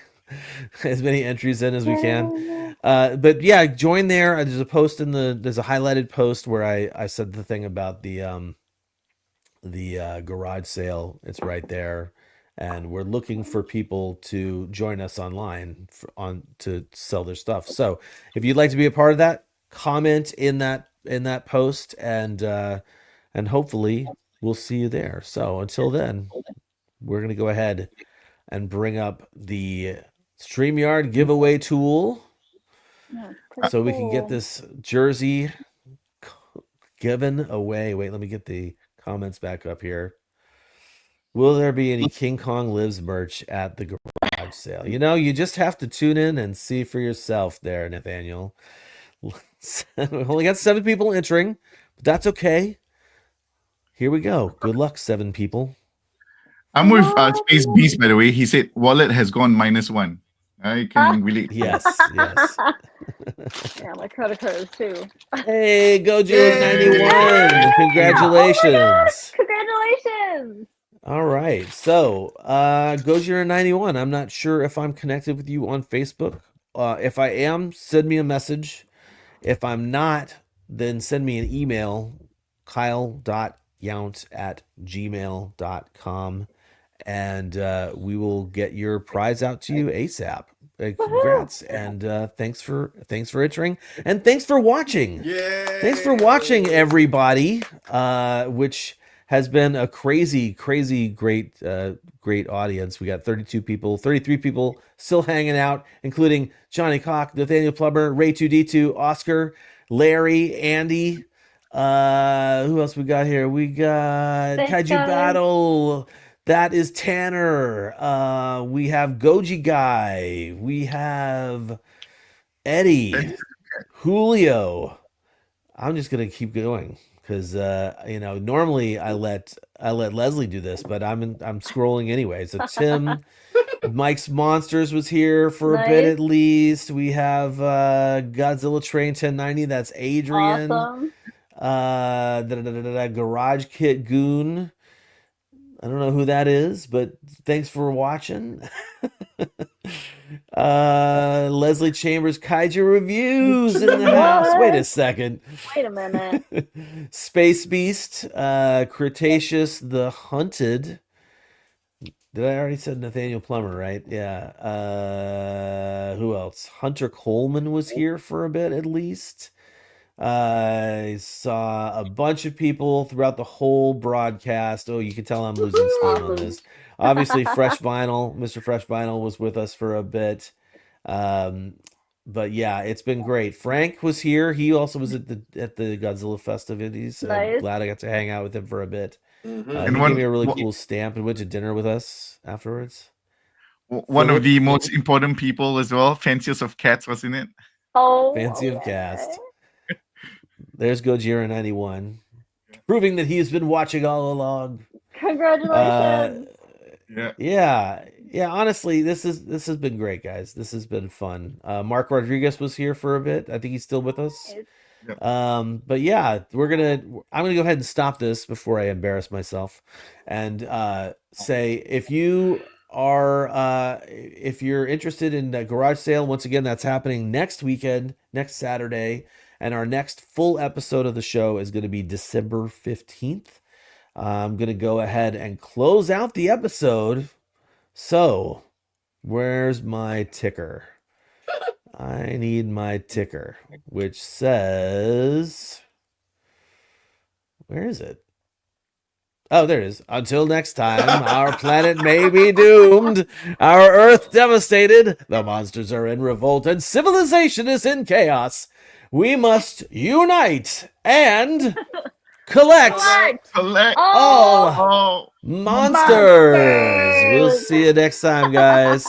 entries in as we can? But yeah, join there. There's a post there's a highlighted post where I said the thing about the garage sale. It's right there. And we're looking for people to join us online to sell their stuff. So if you'd like to be a part of that, comment in that post, and hopefully we'll see you there. So until then, we're gonna go ahead and bring up the StreamYard giveaway tool, so we can get this jersey given away. Wait, let me get the comments back up here. Will there be any King Kong Lives merch at the garage sale? You know, you just have to tune in and see for yourself there, Nathaniel. We only got 7 people entering, but that's okay. Here we go. Good luck, 7 people. I'm with Space Beast, by the way. He said wallet has gone -1. I can relate. Yes, yes. Yeah, my credit card is too. Hey, Gojo91. Congratulations. Congratulations. All right. So, Gojo91, I'm not sure if I'm connected with you on Facebook. If I am, send me a message. If I'm not, then send me an email, kyle.yount@gmail.com, and we will get your prize out to you ASAP. Congrats, and thanks for entering, and thanks for watching. Thanks for watching, everybody. Which has been a crazy great audience. We got 33 people still hanging out, including Johnny Cock, Nathaniel Plummer, Ray2D2, Oscar, Larry, Andy. Who else we got here? We got Thanks, Kaiju guys. Battle. That is Tanner. We have Goji Guy. We have Eddie, Julio. I'm just gonna keep going because normally I let Leslie do this, but I'm scrolling anyway. So Tim, Mike's Monsters was here for a bit Nice. at least. We have Godzilla Train 1090. That's Adrian. Awesome. Garage Kit Goon. I don't know who that is, but thanks for watching. Leslie Chambers, Kaiju Reviews in the house. Wait a second. Wait a minute. Space Beast, Cretaceous, The Hunted. Did I already said Nathaniel Plummer, right? Yeah. Who else? Hunter Coleman was here for a bit at least. I saw a bunch of people throughout the whole broadcast. Oh, you can tell I'm losing steam on this. Obviously, Fresh Vinyl, Mr. Fresh Vinyl was with us for a bit. But yeah, it's been great. Frank was here. He also was at the Godzilla festivities. Nice. I'm glad I got to hang out with him for a bit. Mm-hmm. He gave me a really cool stamp and went to dinner with us afterwards. One of the most important people as well, Fanciest of Cats, was in it. Oh, Fancy of Cast. There's Gojira91, proving that he's been watching all along. Congratulations. Yeah. Honestly, this has been great, guys. This has been fun. Mark Rodriguez was here for a bit. I think he's still with us. But yeah, I'm gonna go ahead and stop this before I embarrass myself, and say if you're interested in the garage sale, once again, that's happening next weekend, next Saturday. And our next full episode of the show is going to be December 15th. I'm going to go ahead and close out the episode. So, where's my ticker? I need my ticker, which says... Where is it? Oh, there it is. Until next time, our planet may be doomed, our Earth devastated, the monsters are in revolt, and civilization is in chaos. We must unite and collect all monsters. We'll see you next time, guys.